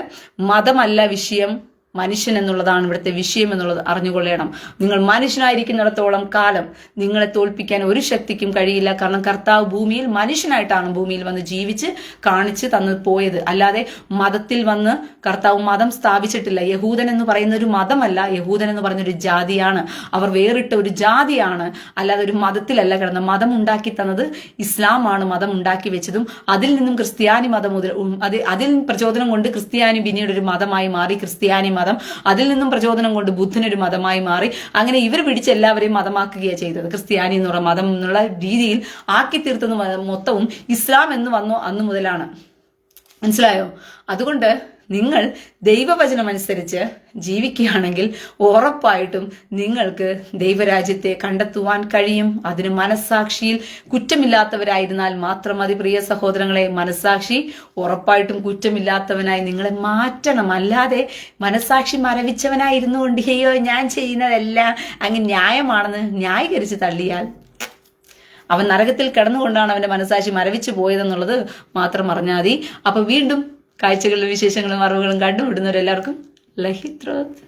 മതമല്ല വിഷയം, മനുഷ്യൻ എന്നുള്ളതാണ് ഇവിടുത്തെ വിഷയം എന്നുള്ളത് അറിഞ്ഞുകൊള്ളണം. നിങ്ങൾ മനുഷ്യനായിരിക്കുന്നിടത്തോളം കാലം നിങ്ങളെ തോൽപ്പിക്കാൻ ഒരു ശക്തിക്കും കഴിയില്ല. കാരണം കർത്താവ് ഭൂമിയിൽ മനുഷ്യനായിട്ടാണ് ഭൂമിയിൽ വന്ന് ജീവിച്ച് കാണിച്ച് തന്നു പോയത്. അല്ലാതെ മതത്തിൽ വന്ന് കർത്താവ് മതം സ്ഥാപിച്ചിട്ടില്ല. യഹൂദൻ എന്ന് പറയുന്ന ഒരു മതമല്ല, യഹൂദൻ എന്ന് പറയുന്ന ഒരു ജാതിയാണ്. അവർ വേറിട്ട ഒരു ജാതിയാണ്, അല്ലാതെ ഒരു മതത്തിലല്ല കിടന്നത്. മതം ഉണ്ടാക്കി തന്നത് ഇസ്ലാമാണ്. മതം ഉണ്ടാക്കി വെച്ചതും അതിൽ നിന്നും ക്രിസ്ത്യാനി മതം മുതൽ അതിൽ പ്രചോദനം കൊണ്ട് ക്രിസ്ത്യാനി പിന്നീട് ഒരു മതമായി മാറി. ക്രിസ്ത്യാനി മതം അതിൽ നിന്നും പ്രചോദനം കൊണ്ട് ബുദ്ധനൊരു മതമായി മാറി. അങ്ങനെ ഇവർ പിടിച്ച് എല്ലാവരെയും മതമാക്കുകയാണ് ചെയ്തത്. ക്രിസ്ത്യാനി എന്നുള്ള മതം എന്നുള്ള രീതിയിൽ ആക്കി തീർത്തുന്ന മൊത്തവും ഇസ്ലാം എന്ന് വന്നു അന്നു മുതലാണ്. മനസ്സിലായോ? അതുകൊണ്ട് നിങ്ങൾ ദൈവവചനമനുസരിച്ച് ജീവിക്കുകയാണെങ്കിൽ ഉറപ്പായിട്ടും നിങ്ങൾക്ക് ദൈവരാജ്യത്തെ കണ്ടെത്തുവാൻ കഴിയും. അതിന് മനസ്സാക്ഷിയിൽ കുറ്റമില്ലാത്തവരായിരുന്നാൽ മാത്രം മതി. പ്രിയ സഹോദരങ്ങളെ, മനസ്സാക്ഷി ഉറപ്പായിട്ടും കുറ്റമില്ലാത്തവനായി നിങ്ങളെ മാറ്റണം. അല്ലാതെ മനസ്സാക്ഷി മരവിച്ചവനായിരുന്നു കൊണ്ട് അയ്യോ ഞാൻ ചെയ്യുന്നതെല്ലാം അങ്ങ് ന്യായമാണെന്ന് ന്യായീകരിച്ച് തള്ളിയാൽ അവൻ നരകത്തിൽ കിടന്നുകൊണ്ടാണ് അവന്റെ മനസ്സാക്ഷി മരവിച്ചു പോയതെന്നുള്ളത് മാത്രം അറിഞ്ഞാൽ മതി. അപ്പൊ വീണ്ടും കാഴ്ചകളിലും വിശേഷങ്ങളും അറിവുകളും കണ്ടുവിടുന്നവരെല്ലാവർക്കും ലഹിത്രോത്ത്.